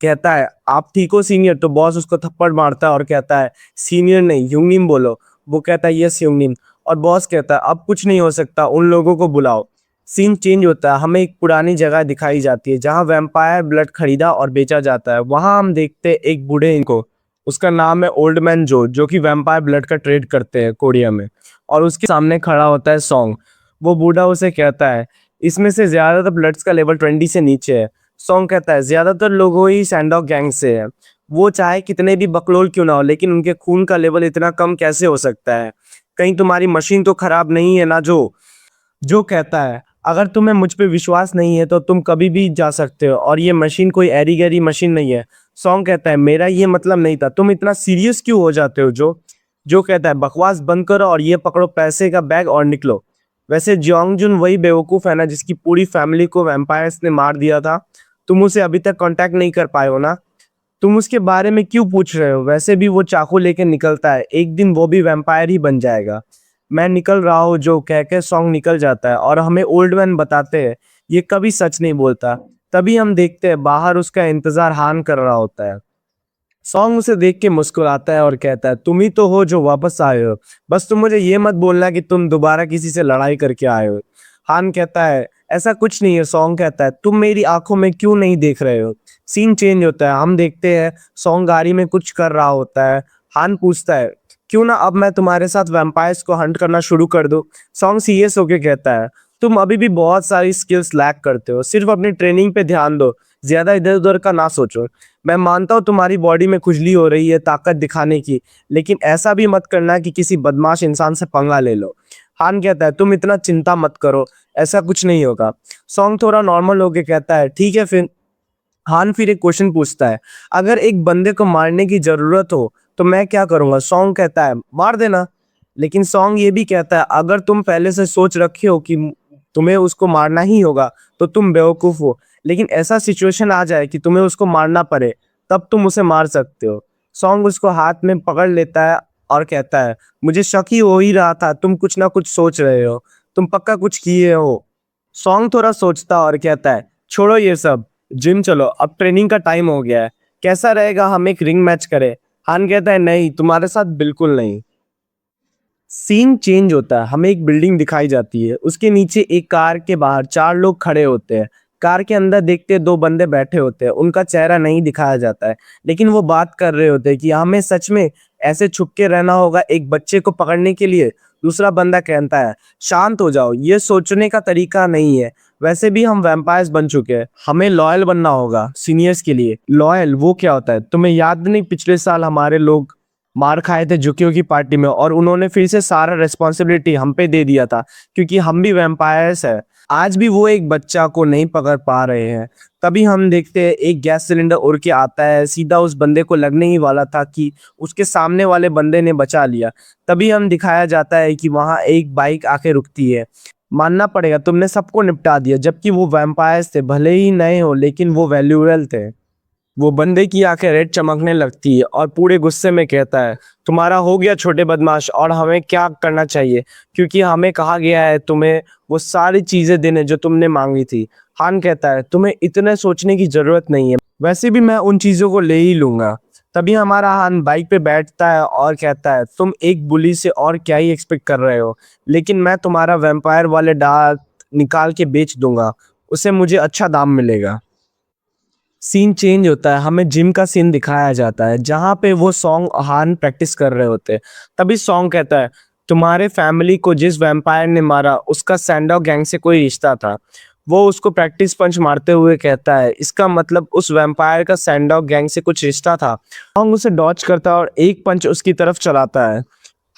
कहता है आप ठीक हो सीनियर। तो बॉस उसको थप्पड़ मारता है और कहता है सीनियर नहीं यूंगनिम बोलो। वो कहता है यस यूंगनिम। और बॉस कहता है अब कुछ नहीं हो सकता, उन लोगों को बुलाओ। सीन चेंज होता है, हमें एक पुरानी जगह दिखाई जाती है जहां वैम्पायर ब्लड खरीदा और बेचा जाता है। वहां हम देखते हैं एक बूढ़े इनको, उसका नाम है ओल्ड मैन जो कि वैम्पायर ब्लड का ट्रेड करते हैं कोरिया में। और उसके सामने खड़ा होता है सॉन्ग। वो बूढ़ा उसे कहता है इसमें से ज्यादातर ब्लड्स का लेवल 20 से नीचे है। सॉन्ग कहता है ज्यादातर लोगों ही सैंडॉग गैंग से है। वो चाहे कितने भी बकलोल क्यों ना हो, लेकिन उनके खून का लेवल इतना कम कैसे हो सकता है। कहीं तुम्हारी मशीन तो खराब नहीं है ना। जो कहता है अगर तुम्हें मुझ पे विश्वास नहीं है तो तुम कभी भी जा सकते हो, और ये मशीन कोई एरी गैरी मशीन नहीं है। सॉन्ग कहता है मेरा ये मतलब नहीं था, तुम इतना सीरियस क्यों हो जाते हो। जो कहता है बकवास बंद करो और ये पकड़ो पैसे का बैग और निकलो। वैसे जियोंगजुन वही बेवकूफ है ना जिसकी पूरी फैमिली को वैम्पायर्स ने मार दिया था। तुम उसे अभी तक कांटेक्ट नहीं कर पाए हो ना। तुम उसके बारे में क्यों पूछ रहे हो। वैसे भी वो चाकू लेके निकलता है, एक दिन वो भी वैम्पायर ही बन जाएगा। मैं निकल रहा हूँ जो कह के सॉन्ग निकल जाता है और हमें ओल्ड मैन बताते हैं ये कभी सच नहीं बोलता। तभी हम देखते हैं बाहर उसका इंतजार हान कर रहा होता है। सॉन्ग उसे देख के मुस्कुराता है और कहता है तुम ही तो हो जो वापस आए हो, बस तुम मुझे ये मत बोलना कि तुम दोबारा किसी से लड़ाई करके आए हो। हान कहता है ऐसा कुछ नहीं है। सॉन्ग कहता है तुम मेरी आंखों में क्यों नहीं देख रहे हो। सीन चेंज होता है, हम देखते हैं सॉन्ग गाड़ी में कुछ कर रहा होता है। हान पूछता है क्यों ना अब मैं तुम्हारे साथ वैम्पायर्स को हंट करना शुरू कर दूं। सॉन्ग सीरियस होके कहता है तुम अभी भी बहुत सारी स्किल्स लैक करते हो, सिर्फ अपनी ट्रेनिंग पे ध्यान दो, ज्यादा इधर उधर का ना सोचो। मैं मानता हूँ तुम्हारी बॉडी में खुजली हो रही है ताकत दिखाने की, लेकिन ऐसा भी मत करना कि किसी बदमाश इंसान से पंगा ले लो। हान कहता है तुम इतना चिंता मत करो, ऐसा कुछ नहीं होगा। सॉन्ग थोड़ा नॉर्मल होके कहता है ठीक है फिर। हान फिर एक क्वेश्चन पूछता है अगर एक बंदे को मारने की जरूरत हो तो मैं क्या करूंगा। सॉन्ग कहता है मार देना। लेकिन सॉन्ग ये भी कहता है अगर तुम पहले से सोच रखे हो कि तुम्हें उसको मारना ही होगा तो तुम बेवकूफ हो, लेकिन ऐसा सिचुएशन आ जाए कि तुम्हें उसको मारना पड़े तब तुम उसे मार सकते हो। सॉन्ग उसको हाथ में पकड़ लेता है और कहता है मुझे शक ही हो ही रहा था, तुम कुछ ना कुछ सोच रहे हो, तुम पक्का कुछ किए हो। सॉन्ग थोड़ा सोचता और कहता है छोड़ो ये सब, जिम चलो, अब ट्रेनिंग का टाइम हो गया है। कैसा रहेगा हम एक रिंग मैच करें। हान कहता है नहीं, तुम्हारे साथ बिल्कुल नहीं। सीन चेंज होता है, हमें एक बिल्डिंग दिखाई जाती है, उसके नीचे एक कार के बाहर 4 लोग खड़े होते हैं। कार के अंदर देखते 2 बंदे बैठे होते हैं, उनका चेहरा नहीं दिखाया जाता है, लेकिन वो बात कर रहे होते हैं कि हमें सच में ऐसे छुप के रहना होगा एक बच्चे को पकड़ने के लिए। दूसरा बंदा कहता है शांत हो जाओ, ये सोचने का तरीका नहीं है, वैसे भी हम वैम्पायर्स बन चुके हैं, हमें लॉयल बनना होगा सीनियर्स के लिए। लॉयल वो क्या होता है तुम्हें याद नहीं, पिछले साल हमारे लोग मार खाए थे जुकियो की पार्टी में और उन्होंने फिर से सारा रिस्पॉन्सिबिलिटी हम पे दे दिया था क्योंकि हम भी वैम्पायर्स है। आज भी वो एक बच्चा को नहीं पकड़ पा रहे हैं। तभी हम देखते हैं एक गैस सिलेंडर उड़ के आता है, सीधा उस बंदे को लगने ही वाला था कि उसके सामने वाले बंदे ने बचा लिया। तभी हम दिखाया जाता है कि वहां एक बाइक आके रुकती है। मानना पड़ेगा तुमने सबको निपटा दिया, जबकि वो वैम्पायर्स थे, भले ही नए हो लेकिन वो वैल्यूएबल थे। वो बंदे की आंखें रेड चमकने लगती है और पूरे गुस्से में कहता है तुम्हारा हो गया छोटे बदमाश, और हमें क्या करना चाहिए, क्योंकि हमें कहा गया है तुम्हें वो सारी चीजें देने जो तुमने मांगी थी। हान कहता है तुम्हें इतने सोचने की जरूरत नहीं है, वैसे भी मैं उन चीजों को ले ही लूंगा। तभी हमारा हान बाइक पे बैठता है और कहता है, तुम एक बुली से और क्या ही एक्सपेक्ट कर रहे हो, लेकिन मैं तुम्हारा वैम्पायर वाले दांत निकाल के बेच दूंगा, उसे मुझे अच्छा दाम मिलेगा। सीन चेंज होता है, हमें जिम का सीन दिखाया जाता है जहाँ पे वो सॉन्ग हान प्रैक्टिस कर रहे होते हैं। तभी सॉन्ग कहता है, तुम्हारे फैमिली को जिस वैम्पायर ने मारा उसका सैंडॉग गैंग से कोई रिश्ता था। वो उसको प्रैक्टिस पंच मारते हुए कहता है, इसका मतलब उस वैम्पायर का सैंडॉग गैंग से कुछ रिश्ता था। सॉन्ग उसे डॉच करता है और एक पंच उसकी तरफ चलाता है।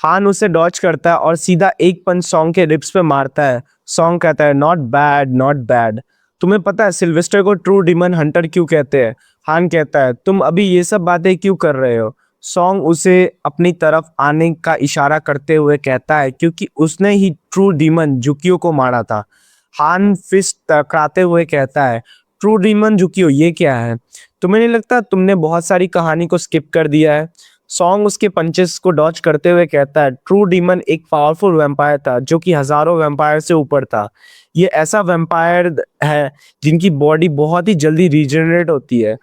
हान उसे डॉच करता है और सीधा एक पंच सॉन्ग के रिब्स पे मारता है। सॉन्ग कहता है, नॉट बैड नॉट बैड। तुम्हें पता है सिल्वेस्टर को ट्रू डीमन हंटर क्यों कहते हैं? हान कहता है, तुम अभी ये सब बातें क्यों कर रहे हो? सॉन्ग उसे अपनी तरफ आने का इशारा करते हुए कहता है, क्योंकि उसने ही ट्रू डीमन जुकियो को मारा था। हान फिस्ट टकराते हुए कहता है, ट्रू डीमन जुकियो ये क्या है? तुम्हें नहीं लगता तुमने बहुत सारी कहानी को स्किप कर दिया है? सॉन्ग उसके पंचेस को डॉच करते हुए कहता है, ट्रू डीमन एक पावरफुल वैम्पायर था जो कि हजारों वैम्पायर से ऊपर था। ये ऐसा वैम्पायर है जिनकी बॉडी बहुत ही जल्दी रीजनरेट होती है।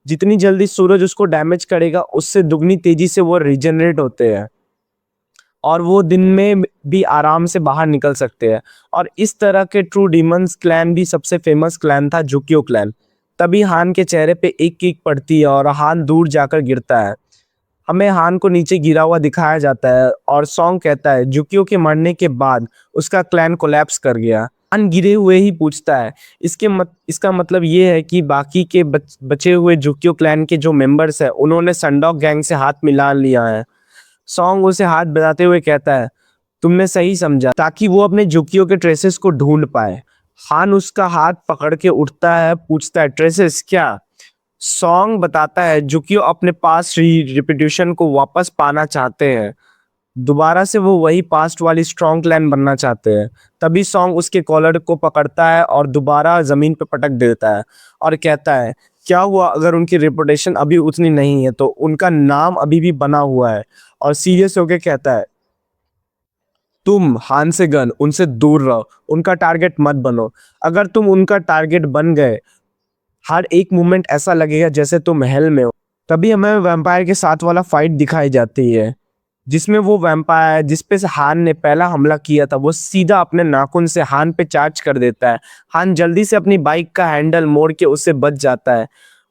जितनी जल्दी सूरज उसको डैमेज करेगा उससे दुगनी तेजी से वो रीजनरेट होते हैं और वो दिन में भी आराम से बाहर निकल सकते हैं। और इस तरह के ट्रू डीमंस क्लैन भी सबसे फेमस क्लैन था, जुकियो क्लैन। तभी हान के चेहरे पे एक किक पड़ती है और हान दूर जाकर गिरता है। हमें हान को नीचे गिरा हुआ दिखाया जाता है और सॉन्ग कहता है, जुकियो के मरने के बाद उसका क्लैन कोलैप्स कर गया। हान गिरे हुए ही पूछता है, इसका मतलब ये है कि बाकी के बचे हुए जुकियो क्लैन के जो मेंबर्स हैं उन्होंने सनडॉग गैंग से हाथ मिला लिया है। सॉन्ग उसे हाथ बताते हुए कहता है, तुमने सही समझा, ताकि वो अपने जुकियो के ट्रेसेस को ढूंढ पाए। हान उसका हाथ पकड़ के उठता है, पूछता है, ट्रेसेस क्या? सॉन्ग बताता है, जुकियो अपने पास रिपिट्यूशन को वापस पाना चाहते हैं। दोबारा से वो वही पास्ट वाली स्ट्रॉन्ग क्लैन बनना चाहते हैं। तभी सॉन्ग उसके कॉलर को पकड़ता है और दोबारा जमीन पे पटक देता है और कहता है, क्या हुआ अगर उनकी रेपुटेशन अभी उतनी नहीं है तो उनका नाम अभी भी बना हुआ है। और सीरियस होके कहता है, तुम हान से गन उनसे दूर रहो, उनका टारगेट मत बनो। अगर तुम उनका टारगेट बन गए, हर एक मूवमेंट ऐसा लगेगा जैसे तुम महल में हो। तभी हमें वैम्पायर के साथ वाला फाइट दिखाई जाती है जिसमें वो वैम्पायर जिस पे से हान ने पहला हमला किया था वो सीधा अपने नाखून से हान पे चार्ज कर देता है। हान जल्दी से अपनी बाइक का हैंडल मोड़ के उससे बच जाता है।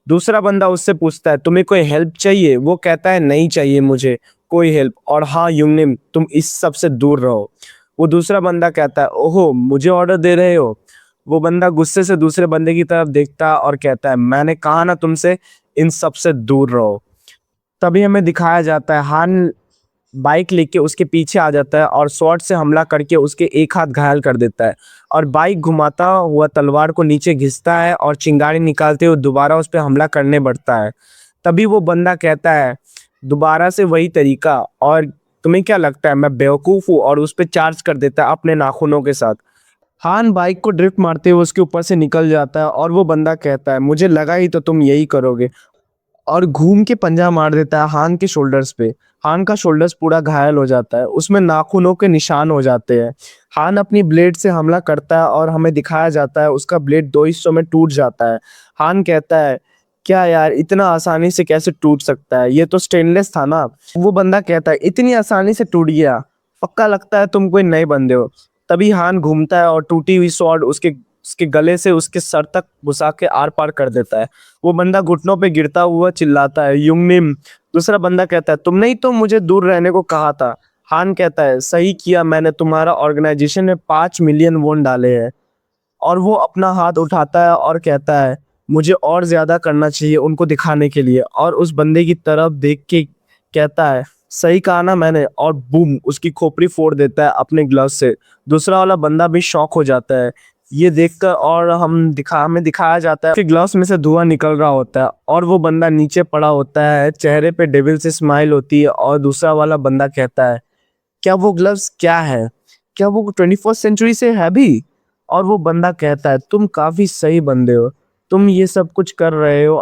दूसरा बंदा उससे पूछता है, तुम्हें कोई हेल्प चाहिए? वो कहता है, नहीं चाहिए मुझे कोई हेल्प, और हाँ युंगनिम, तुम इस सब से दूर रहो। वो दूसरा बंदा कहता है, ओहो मुझे ऑर्डर दे रहे हो? वो बंदा गुस्से से दूसरे बंदे की तरफ देखता है और कहता है, मैंने कहा ना तुमसे इन सब से दूर रहो। तभी हमें दिखाया जाता है हान बाइक लेके उसके पीछे आ जाता है और स्वॉर्ड से हमला करके उसके एक हाथ घायल कर देता है और बाइक घुमाता हुआ तलवार को नीचे घिसता है और चिंगारी निकालते हुए दोबारा उस पर हमला करने बढ़ता है। तभी वो बंदा कहता है, दोबारा से वही तरीका, और तुम्हें क्या लगता है मैं बेवकूफ़ हूँ? और उस पर चार्ज कर देता है अपने नाखूनों के साथ। हान बाइक को ड्रिफ्ट मारते हुए उसके ऊपर से निकल जाता है और वो बंदा कहता है, मुझे लगा ही तो तुम यही करोगे, और घूम के पंजा मार देता है हान के शोल्डर्स पे। हान का शोल्डर्स पूरा घायल हो जाता है, उसमें नाखूनों के निशान हो जाते हैं। हान अपनी ब्लेड से हमला करता है और हमें दिखाया जाता है उसका ब्लेड दो हिस्सों में टूट जाता है। हान कहता है, क्या यार इतना आसानी से कैसे टूट सकता है, ये तो स्टेनलेस था ना। वो बंदा कहता है, इतनी आसानी से टूट गया? पक्का लगता है तुम कोई नए बंदे हो। तभी हान घूमता है और टूटी हुई स्वॉर्ड उसके उसके गले से उसके सर तक घुसा के आर पार कर देता है। वो बंदा घुटनों पे गिरता हुआ चिल्लाता है, युंगनिम। दूसरा बंदा कहता है, तुमने ही तो मुझे दूर रहने को कहा था। हान कहता है, सही किया मैंने, तुम्हारा ऑर्गेनाइजेशन में 5 मिलियन वोन डाले हैं। और वो अपना हाथ उठाता है और कहता है, मुझे और ज्यादा करना चाहिए उनको दिखाने के लिए, और उस बंदे की तरफ देख के कहता है, सही कहा ना मैंने, और बूम उसकी खोपड़ी फोड़ देता है अपने ग्लव से। दूसरा वाला बंदा भी शॉक हो जाता है ये देखकर, और हमें दिखाया जाता है कि ग्लव्स में से धुआं निकल रहा होता है और वो बंदा नीचे पड़ा होता है, चेहरे पे डेविल से स्माइल होती है। और दूसरा वाला बंदा कहता है, क्या वो ग्लव्स क्या है? क्या वो 21st सेंचुरी से है भी? और वो बंदा कहता है, तुम काफी सही बंदे हो, तुम ये सब कुछ कर रहे हो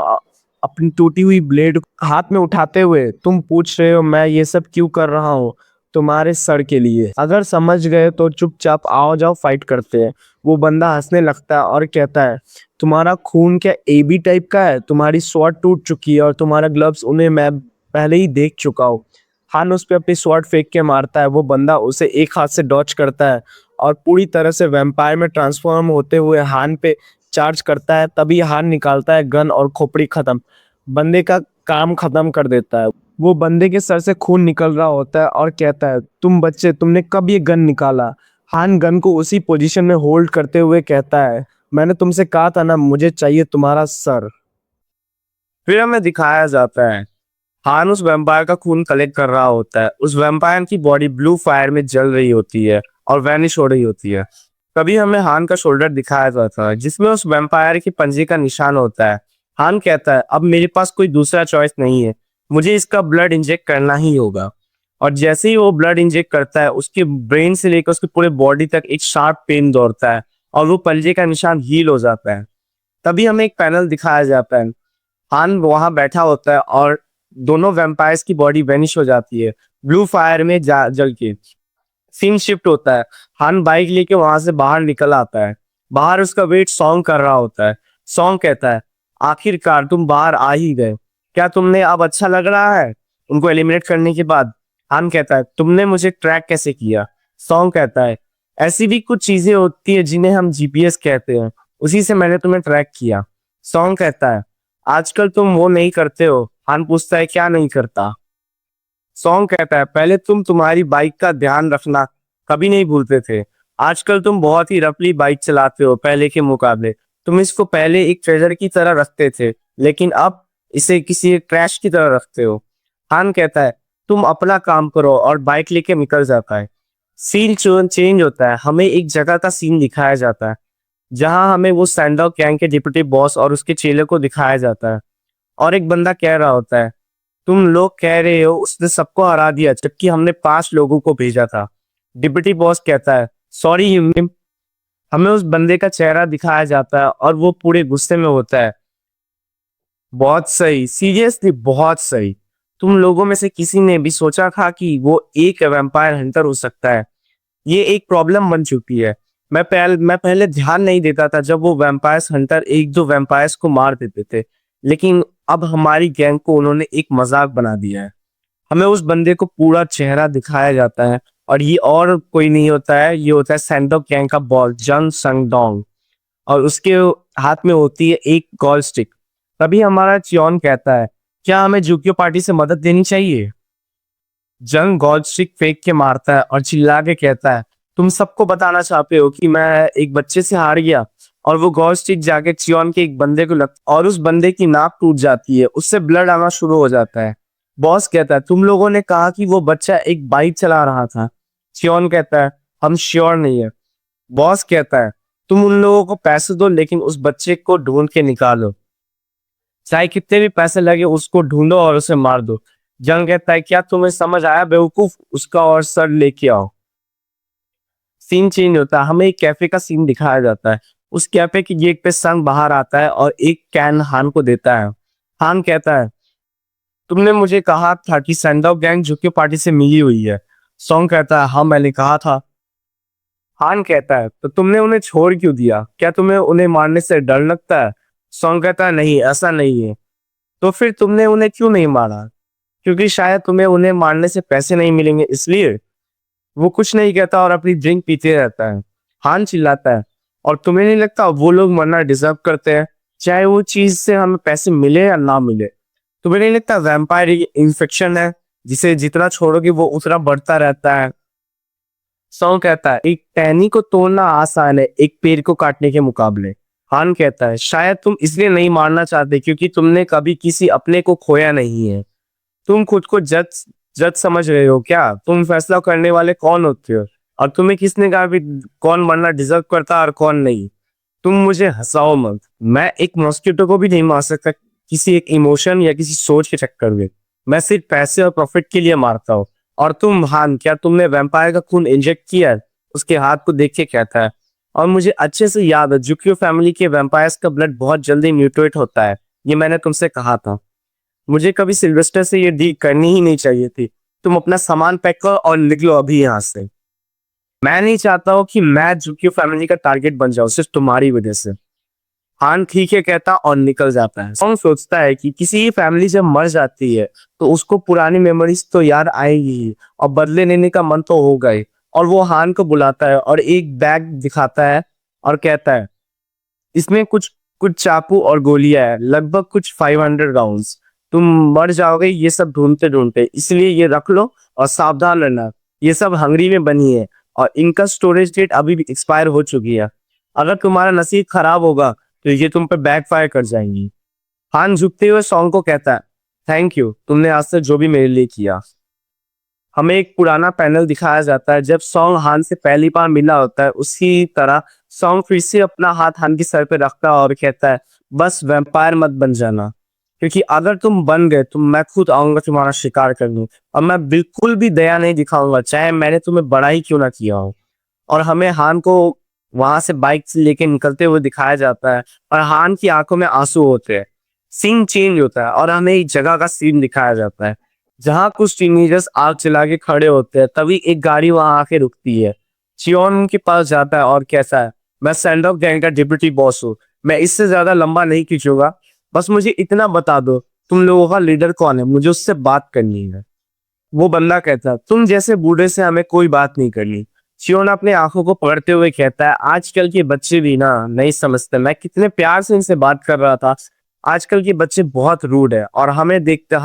अपनी टूटी हुई ब्लेड हाथ में उठाते हुए तुम पूछ रहे हो मैं ये सब क्यों कर रहा हूँ? तुम्हारे सर के लिए। अगर समझ गए तो चुपचाप आओ जाओ फाइट करते हैं। वो बंदा हंसने लगता है और कहता है, तुम्हारा खून क्या AB टाइप का है? तुम्हारी स्वॉर्ड टूट चुकी है और तुम्हारा ग्लव्स उन्हें मैं पहले ही देख चुका हूँ। हान उस पे अपनी स्वॉर्ड फेंक के मारता है। वो बंदा उसे एक हाथ से डॉच करता है और पूरी तरह से वैम्पायर में ट्रांसफॉर्म होते हुए हान पे चार्ज करता है। तभी हान निकालता है गन और खोपड़ी खत्म, बंदे का काम खत्म कर देता है। वो बंदे के सर से खून निकल रहा होता है और कहता है, तुम बच्चे, तुमने कब ये गन निकाला? हान गन को उसी पोजीशन में होल्ड करते हुए कहता है, मैंने तुमसे कहा था ना, मुझे चाहिए तुम्हारा सर। फिर हमें दिखाया जाता है हान उस वैम्पायर का खून कलेक्ट कर रहा होता है। उस वैम्पायर की बॉडी ब्लू फायर में जल रही होती है और वैनिश हो रही होती है। तभी हमें हान का शोल्डर दिखाया जाता है जिसमें उस वैम्पायर के पंजे का निशान होता है। हान कहता है, अब मेरे पास कोई दूसरा चॉइस नहीं है, मुझे इसका ब्लड इंजेक्ट करना ही होगा। और जैसे ही वो ब्लड इंजेक्ट करता है उसके ब्रेन से लेकर उसके पूरे बॉडी तक एक शार्प पेन दौड़ता है और वो पंजे का निशान हील हो जाता है। तभी हमें एक पैनल दिखाया जाता है। हान वहां बैठा होता है और दोनों वैम्पायर्स की बॉडी वेनिश हो जाती है ब्लू फायर में जल के। सीन शिफ्ट होता है। हान बाइक लेके वहां से बाहर निकल आता है। बाहर उसका वेट सॉन्ग कर रहा होता है। सॉन्ग कहता है, आखिरकार तुम बाहर आ ही गए, क्या तुमने अब अच्छा लग रहा है उनको एलिमिनेट करने के बाद? हान कहता है, तुमने मुझे ट्रैक कैसे किया? सॉन्ग कहता है, ऐसी भी कुछ चीजें होती है जिन्हें हम GPS कहते हैं, उसी से मैंने तुम्हें ट्रैक किया। सॉन्ग कहता है, आजकल तुम वो नहीं करते हो। हान पूछता है, क्या नहीं करता? सॉन्ग कहता है, पहले तुम तुम्हारी बाइक का ध्यान रखना कभी नहीं भूलते थे, आजकल तुम बहुत ही रफली बाइक चलाते हो पहले के मुकाबले। तुम इसको पहले एक ट्रेजर की तरह रखते थे लेकिन अब इसे किसी एक ट्रैश की तरह रखते हो। हान कहता है, तुम अपना काम करो और बाइक लेके निकल जाता है। सीन चेंज होता है। हमें एक जगह का सीन दिखाया जाता है जहां हमें वो सैंडॉग गैंग के डिप्टी बॉस और उसके चेले को दिखाया जाता है। और एक बंदा कह रहा होता है, तुम लोग कह रहे हो उसने सबको हरा दिया जबकि हमने 5 लोगों को भेजा था। डिप्टी बॉस कहता है, सॉरी ह्यूमन। हमें उस बंदे का चेहरा दिखाया जाता है और वो पूरे गुस्से में होता है। बहुत सही, सीरियसली बहुत सही। तुम लोगों में से किसी ने भी सोचा था कि वो एक वैम्पायर हंटर हो सकता है? ये एक प्रॉब्लम बन चुकी है। मैं पहले ध्यान नहीं देता था जब वो वैम्पायर्स हंटर एक दो वैम्पायर्स को मार देते थे, लेकिन अब हमारी गैंग को उन्होंने एक मजाक बना दिया है। हमें उस बंदे को पूरा चेहरा दिखाया जाता है और ये और कोई नहीं होता है, ये होता है सैंडोक गैंग का बॉस जंग संगडोंग और उसके हाथ में होती है एक गोल स्टिक। तभी हमारा चियोन कहता है, क्या हमें जुकियो पार्टी से मदद लेनी चाहिए? जंग गोल स्टिक फेंक के मारता है और चिल्ला के कहता है, तुम सबको बताना चाहते हो कि मैं एक बच्चे से हार गया? और वो गोल स्टिक जाके चियोन के एक बंदे को लग और उस बंदे की नाक टूट जाती है, उससे ब्लड आना शुरू हो जाता है। बॉस कहता है, तुम लोगों ने कहा कि वो बच्चा एक बाइक चला रहा था। चियोन कहता है, हम श्योर नहीं है। बॉस कहता है, तुम उन लोगों को पैसे दो लेकिन उस बच्चे को ढूंढ के निकालो, चाहे कितने भी पैसे लगे उसको ढूंढो और उसे मार दो। जंग कहता है, क्या तुम्हें समझ आया बेवकूफ, उसका और सर लेके आओ। सीन चेंज होता है। हमें एक कैफे का सीन दिखाया जाता है। उस कैफे की गेट पे संग बाहर आता है और एक कैन हान को देता है। हान कहता है, तुमने मुझे कहा था कि सैंडॉग गैंग जुके पार्टी से मिली हुई है। सॉन्ग कहता है, हाँ मैंने कहा था। हान कहता है, तो तुमने उन्हें छोड़ क्यों दिया? क्या तुम्हें उन्हें मारने से डर लगता है? सॉन्ग कहता है, नहीं ऐसा नहीं है। तो फिर तुमने उन्हें क्यों नहीं मारा? क्योंकि शायद तुम्हें उन्हें मारने से पैसे नहीं मिलेंगे इसलिए। वो कुछ नहीं कहता और अपनी ड्रिंक पीते रहता है। हान चिल्लाता है, और तुम्हें नहीं लगता वो लोग मरना डिजर्व करते हैं, चाहे वो चीज से हमें पैसे मिले या ना मिले? तुम्हें नहीं लगता वैम्पायर इन्फेक्शन है जिसे जितना छोड़ोगे वो उतना बढ़ता रहता है? सॉन्ग कहता है, एक टहनी को तोड़ना आसान है एक पेड़ को काटने के मुकाबले। हान कहता है, शायद तुम इसलिए नहीं मारना चाहते क्योंकि तुमने कभी किसी अपने को खोया नहीं है। तुम खुद को जज जज समझ रहे हो क्या? तुम फैसला करने वाले कौन होते हो? और तुम्हें किसने कहा भी कौन मरना डिजर्व करता और कौन नहीं? तुम मुझे हंसाओ मत। मैं एक मॉस्किटो को भी नहीं मार सकता किसी एक इमोशन या किसी सोच के चक्कर में। मैं सिर्फ पैसे और प्रॉफिट के लिए मारता हूँ। और तुम हान, क्या तुमने वैम्पायर का खून इंजेक्ट किया है? उसके हाथ को देख के कहता है, और मुझे अच्छे से याद है जुकियो फैमिली के वैम्पायर्स का ब्लड बहुत जल्दी म्यूटेट होता है, ये मैंने तुमसे कहा था। मुझे कभी सिल्वेस्टर से ये डील करनी ही नहीं चाहिए थी, तुम अपना सामान पैक करो और निकलो अभी यहाँ से। मैं नहीं चाहता हूँ कि मैं जुकियो फैमिली का टारगेट बन जाऊँ सिर्फ तुम्हारी वजह से। हान ठीक है कहता और निकल जाता है। सॉन्ग सोचता है कि किसी फैमिली जब मर जाती है तो उसको पुरानी मेमोरीज तो याद आएगी ही और बदले लेने का मन तो होगा ही। और वो हान को बुलाता है और एक बैग दिखाता है और कहता है इसमें कुछ कुछ चाकू और गोलियां है, लगभग कुछ 500 राउंड्स। तुम मर जाओगे ये सब ढूंढते ढूंढते, इसलिए ये रख लो और सावधान रहना। ये सब हंगरी में बनी है और इनका स्टोरेज डेट अभी भी एक्सपायर हो चुकी है। अगर तुम्हारा नसीब खराब होगा तो ये तुम पे बैकफायर कर जाएंगी। हान झुकते हुए सॉन्ग को कहता है थैंक यू, तुमने आज तक जो भी मेरे लिए किया। हमें एक पुराना पैनल दिखाया जाता है जब सॉन्ग हान से पहली बार मिला होता है। उसी तरह सॉन्ग फिर से अपना हाथ हान के सर पे रखता है और कहता है बस वैम्पायर मत बन जाना, क्योंकि अगर तुम बन गए तो मैं खुद आऊंगा तुम्हारा शिकार करने और मैं बिल्कुल भी दया नहीं दिखाऊंगा, चाहे मैंने तुम्हें बड़ा ही क्यों ना किया हो। और हमें हान को वहां से बाइक से लेके निकलते हुए दिखाया जाता है और हान की आंखों में आंसू होते हैं। सीन चेंज होता है और हमें एक जगह का सीन दिखाया जाता है जहां कुछ टीनेजर्स आग जला के खड़े होते हैं। तभी एक गाड़ी वहां आके रुकती है। चियोन उनके पास जाता है और कैसा है, मैं सैंडॉक गैंग का डिप्टी बॉस हूँ, मैं इससे ज्यादा लंबा नहीं खींचूंगा, बस मुझे इतना बता दो तुम लोगों का लीडर कौन है, मुझे उससे बात करनी है। वो बंदा कहता है तुम जैसे बूढ़े से हमें कोई बात नहीं करनी। चियोन अपने आंखों को पकड़ते हुए कहता है आजकल के बच्चे भी ना नहीं समझते, मैं कितने प्यार से इनसे बात कर रहा था। आजकल के बच्चे बहुत रूड है और हम देखते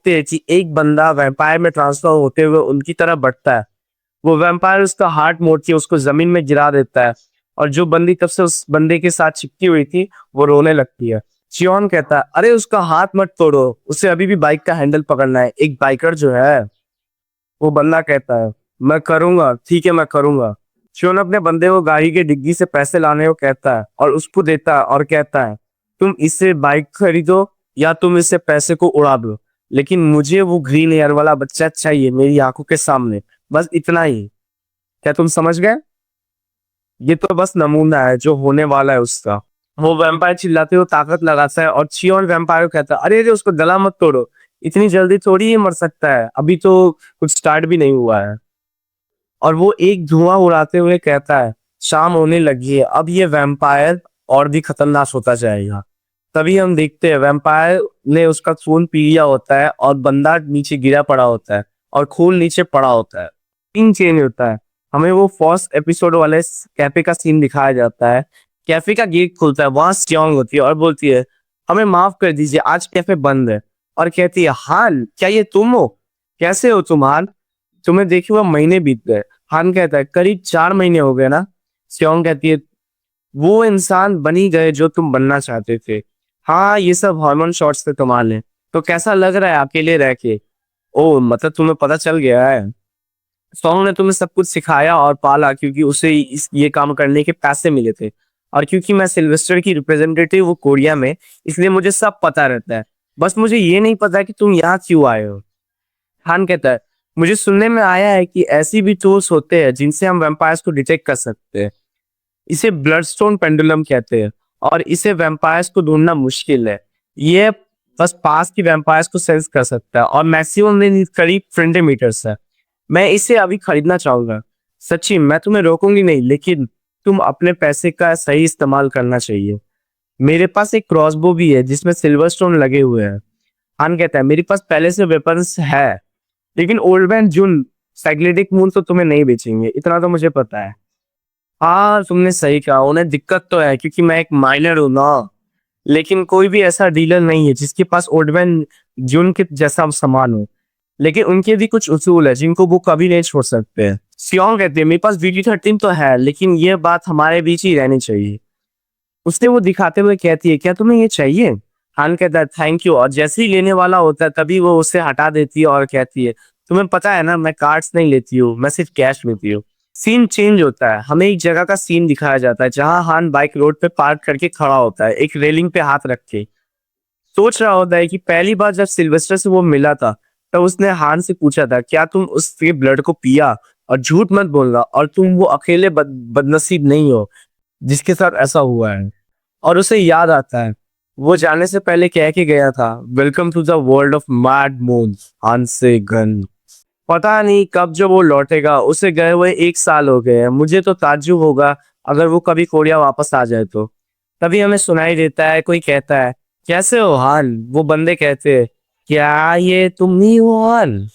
हैं कि एक बंदा वैम्पायर में ट्रांसफर होते हुए उनकी तरफ बढ़ता है। वो वैम्पायर उसका हार्ट मोड़ के उसको जमीन में गिरा देता है और जो बंदी तब से उस बंदे के साथ चिपकी हुई थी वो रोने लगती है। चियोन कहता है अरे उसका हाथ मत तोड़ो, उसे अभी भी बाइक का हैंडल पकड़ना है, एक बाइकर जो है। वो बंदा कहता है मैं करूंगा, ठीक है मैं करूंगा। चियोन अपने बंदे को गाड़ी के डिग्गी से पैसे लाने को कहता है और उसको देता है और कहता है तुम इससे बाइक खरीदो या तुम इससे पैसे को उड़ा दो, लेकिन मुझे वो ग्रीन एयर वाला बच्चा चाहिए मेरी आंखों के सामने, बस इतना ही। क्या तुम समझ गए? ये तो बस नमूना है जो होने वाला है उसका। वो वैम्पायर चिल्लाते हुए ताकत लगाता है और चियोन वैम्पायर को कहता है अरे अरे उसको गला मत तोड़ो, इतनी जल्दी थोड़ी ही मर सकता है, अभी तो कुछ स्टार्ट भी नहीं हुआ है। और वो एक धुआं उड़ाते हुए कहता है शाम होने लगी है, अब ये वैम्पायर और भी खतरनाक होता जाएगा। तभी हम देखते हैं वैम्पायर ने उसका खून पी लिया होता है और बंदा नीचे गिरा पड़ा होता है और खून नीचे पड़ा होता है। सीन चेंज होता है, हमें वो फर्स्ट एपिसोड वाले कैफे का सीन दिखाया जाता है। कैफे का गेट खुलता है, वहां स्ट्रॉन्ग होती है और बोलती है हमें माफ कर दीजिए आज कैफे बंद है। और कहती है हान क्या ये तुम हो, कैसे हो तुम हान, तुम्हें देखे हुए महीने बीत गए। हान कहता है करीब 4 महीने हो गए ना। स्योंग कहती है वो इंसान बनी गए जो तुम बनना चाहते थे। हाँ ये सब हार्मोन शॉट्स थे तुम्हारे, तो कैसा लग रहा है अकेले रह के? ओ मतलब तुम्हें पता चल गया है, सॉन्ग ने तुम्हें सब कुछ सिखाया और पाला क्योंकि उसे इस ये काम करने के पैसे मिले थे। और क्योंकि मैं सिल्वेस्टर की रिप्रेजेंटेटिव हूँ कोरिया में, इसलिए मुझे सब पता रहता है, बस मुझे ये नहीं पता कि तुम यहाँ क्यों आए हो। हान कहता है मुझे सुनने में आया है कि ऐसी भी टूल्स होते हैं जिनसे हम वैम्पायर्स को डिटेक्ट कर सकते हैं। इसे ब्लडस्टोन पेंडुलम कहते हैं और इसे वैम्पायर्स को ढूंढना मुश्किल है। ये बस पास की वैम्पायर्स को सेंस कर सकता है और मैक्सिमम रेंज करीब 20 मीटर्स है। मैं इसे अभी खरीदना चाहूंगा। सच्ची मैं तुम्हें रोकूंगी नहीं, लेकिन तुम अपने पैसे का सही इस्तेमाल करना चाहिए। मेरे पास एक क्रॉसबो भी है जिसमें सिल्वर स्टोन लगे हुए हैं। हान कहता है मेरे पास पहले से वेपन्स है, लेकिन ओल्ड मैन जुन साइक्लेटिक मून तो तुम्हें नहीं बेचेंगे, इतना तो मुझे पता है। हाँ तुमने सही कहा, उन्हें दिक्कत तो है क्योंकि मैं एक माइनर हूं ना, लेकिन कोई भी ऐसा डीलर नहीं है जिसके पास ओल्ड मैन जुन के जैसा सामान हो। लेकिन उनके भी कुछ उसूल है जिनको वो कभी नहीं छोड़ सकते हैं। सियोंग कहते हैं मेरे पास VD-13 तो है, लेकिन ये बात हमारे बीच ही रहनी चाहिए। उसने वो दिखाते हुए कहती है क्या तुम्हें ये चाहिए? हान कहता है थैंक यू, और जैसे ही लेने वाला होता है तभी वो उसे हटा देती है और कहती है तुम्हें पता है ना मैं कार्ड्स नहीं लेती हूँ, मैं सिर्फ कैश लेती हूँ। सीन चेंज होता है, हमें एक जगह का सीन दिखाया जाता है जहां हान बाइक रोड पे पार्क करके खड़ा होता है, एक रेलिंग पे हाथ रख के सोच रहा होता है कि पहली बार जब सिल्वेस्टर से वो मिला था तब उसने हान से पूछा था क्या तुम उसके ब्लड को पिया, और झूठ मत बोलना, और तुम वो अकेले बदनसीब नहीं हो जिसके साथ ऐसा हुआ है। और उसे याद आता है वो जाने से पहले कह के गया था welcome to the world of mad moon हान से गन। पता नहीं कब जो वो लौटेगा, उसे गए हुए 1 साल हो गए हैं। मुझे तो ताज्जुब होगा अगर वो कभी कोरिया वापस आ जाए तो। तभी हमें सुनाई देता है, कोई कहता है, कैसे हो हान? वो बंदे कहते हैं, क्या ये तुम ही हो हान?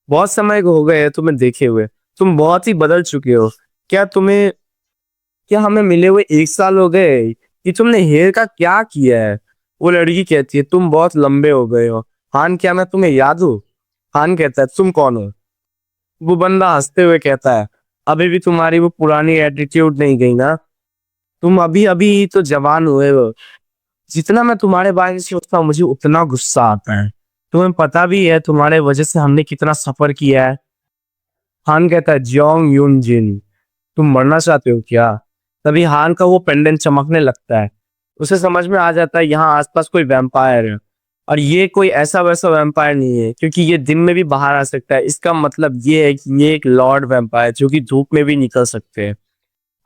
बहुत समय हो गए हैं तुम्हें देखे हुए, तुम बहुत ही बदल चुके हो। क्या तुम्हें क्या हमें मिले हुए 1 साल हो गए कि तुमने हेयर का क्या किया है? वो लड़की कहती है, तुम बहुत लंबे हो गए हो। हान, क्या मैं तुम्हें याद हूँ? हान कहता है, तुम कौन हो? वो बंदा हंसते हुए कहता है, अभी भी तुम्हारी वो पुरानी एटीट्यूड नहीं गई ना? तुम अभी अभी तो जवान हुए हो। जितना मैं तुम्हारे बारे में सोचता हूँ मुझे उतना गुस्सा आता है। तुम्हें पता भी है तुम्हारे वजह से हमने कितना सफर किया है। हान कहता है, जियोंग यून जिन, तुम मरना चाहते हो क्या? तभी हान का वो पेंडेंट चमकने लगता है। उसे समझ में आ जाता है यहाँ आसपास कोई वैम्पायर है। और ये कोई ऐसा वैसा वैम्पायर नहीं है, क्योंकि ये दिन में भी बाहर आ सकता है। इसका मतलब ये है कि ये एक लॉर्ड वैम्पायर जो कि धूप में भी निकल सकते हैं।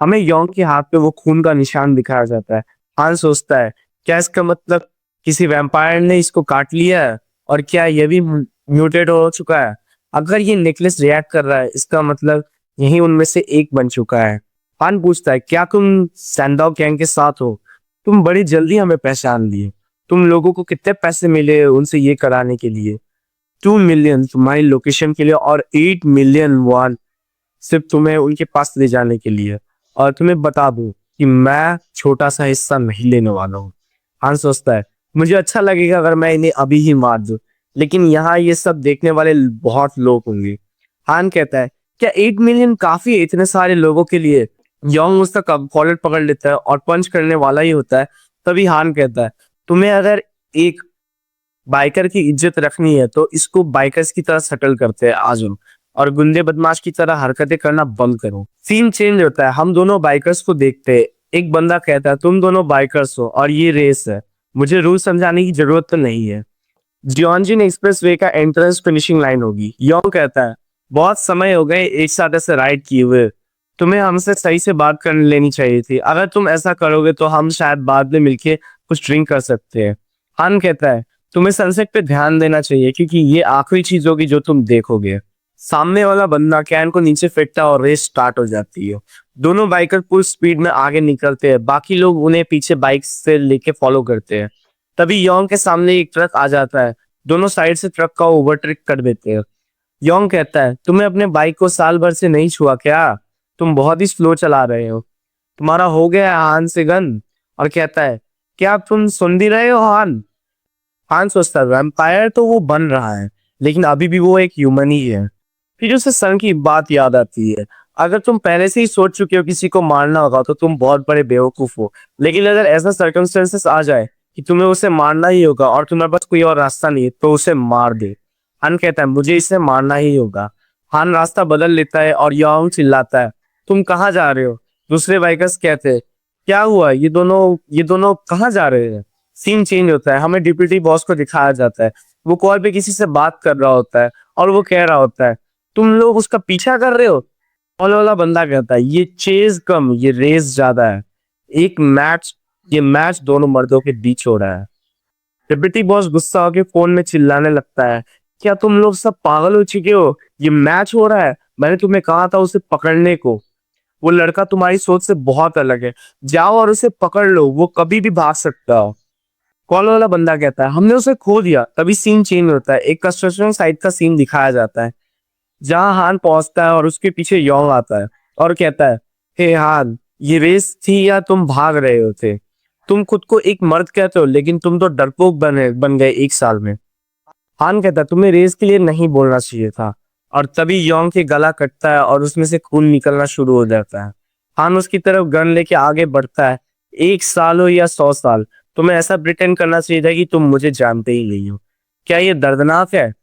हमें योंग के हाथ पे वो खून का निशान दिखाया जाता है। हान सोचता है, क्या इसका मतलब किसी वैम्पायर ने इसको काट लिया है? और क्या ये भी म्यूटेट हो चुका है? अगर ये नेकलेस रिएक्ट कर रहा है, इसका मतलब यही उनमें से एक बन चुका है। हान पूछता है, क्या तुम सैंडॉग गैंग के साथ हो? तुम बड़ी जल्दी हमें पहचान लिए। तुम लोगों को कितने पैसे मिले उनसे ये कराने के लिए? 2 मिलियन तुम्हारी लोकेशन के लिए और 8 मिलियन सिर्फ तुम्हें उनके पास ले जाने के लिए। और तुम्हें बता दूं कि मैं छोटा सा हिस्सा नहीं लेने वाला हूँ। हान सोचता है, मुझे अच्छा लगेगा अगर मैं इन्हें अभी ही मार दूं, लेकिन यहाँ ये सब देखने वाले बहुत लोग होंगे। हान कहता है, क्या 8 मिलियन काफी है इतने सारे लोगों के लिए? योंग उसका कॉलर पकड़ लेता है और पंच करने वाला ही होता है। तभी हान कहता है, तुम्हें अगर एक बाइकर की इज्जत रखनी है तो इसको बाइकर्स की तरह सेटल करते हैं आज हम, और गुंडे बदमाश की तरह हरकतें करना बंद करो। सीन चेंज होता है, हम दोनों बाइकर्स को देखते हैं। एक बंदा कहता है, तुम दोनों बाइकर्स हो और ये रेस है, मुझे रूल समझाने की जरूरत तो नहीं है। जियोंजिन एक्सप्रेस वे का एंट्रेंस फिनिशिंग लाइन होगी। योंग कहता है, बहुत समय हो गए एक साथ ऐसे राइड किए हुए, तुम्हें हमसे सही से बात कर लेनी चाहिए थी। अगर तुम ऐसा करोगे तो हम शायद बाद में मिलके कुछ ड्रिंक कर सकते हैं। हान कहता है, तुम्हें सनसेट पे ध्यान देना चाहिए क्योंकि ये आखिरी चीज होगी जो तुम देखोगे। सामने वाला बंदा कैन को नीचे फेंकता है और रेस स्टार्ट हो जाती है। दोनों बाइकर फुल स्पीड में आगे निकलते हैं, बाकी लोग उन्हें पीछे बाइक से लेके फॉलो करते हैं। तभी योंग के सामने एक ट्रक आ जाता है। दोनों साइड से ट्रक का ओवरटेक कर देते हैं। योंग कहता है, तुम्हें अपने बाइक को साल भर से नहीं छुआ क्या? तुम बहुत ही स्लो चला रहे हो। तुम्हारा हो गया है हान से गन? और कहता है, क्या तुम सुन भी रहे हो हान? हान सोचता है, वैम्पायर तो वो बन रहा है, लेकिन अभी भी वो एक ह्यूमन ही है। फिर उसे सन की बात याद आती है, अगर तुम पहले से ही सोच चुके हो किसी को मारना होगा तो तुम बहुत बड़े बेवकूफ हो। लेकिन अगर ऐसा सर्कमस्टेंसेस आ जाए कि तुम्हें उसे मारना ही होगा और तुम्हारे पास कोई और रास्ता नहीं है, तो उसे मार दे। हान कहता है, मुझे इसे मारना ही होगा। हान रास्ता बदल लेता है और योंग चिल्लाता है, तुम कहाँ जा रहे हो? दूसरे बाइकर्स कहते हैं, क्या हुआ, ये दोनों कहाँ जा रहे हैं? सीन चेंज होता है, हमें डिप्टी बॉस को दिखाया जाता है। वो कॉल पे किसी से बात कर रहा होता है और वो कह रहा होता है, तुम लोग उसका पीछा कर रहे हो? कॉल वाला बंदा कहता है, ये चेज कम, ये रेस ज्यादा है। एक मैच ये मैच दोनों मर्दों के बीच हो रहा है। डिप्टी बॉस गुस्सा होकर फोन में चिल्लाने लगता है, क्या तुम लोग सब पागल हो चुके हो? ये मैच हो रहा है, मैंने तुम्हें कहा था उसे पकड़ने को। वो लड़का तुम्हारी सोच से बहुत अलग है, जाओ और उसे पकड़ लो, वो कभी भी भाग सकता हो। कॉल वाला बंदा कहता है, हमने उसे खो दिया। तभी सीन चेंज होता है, एक कंस्ट्रक्शन साइट का सीन दिखाया जाता है जहां हान पहुंचता है और उसके पीछे योंग आता है और कहता है, हे हान, ये रेस थी या तुम भाग रहे हो थे? तुम खुद को एक मर्द कहते हो, लेकिन तुम तो डरपोक बन गए 1 साल में। हान कहता है, तुम्हें रेस के लिए नहीं बोलना चाहिए था। और तभी योंग के गला कटता है और उसमें से खून निकलना शुरू हो जाता है। हान उसकी तरफ गन लेके आगे बढ़ता है। 1 साल हो या 100 साल, तुम्हें ऐसा प्रिटेंड करना चाहिए था कि तुम मुझे जानते ही नहीं हो। क्या ये दर्दनाक है?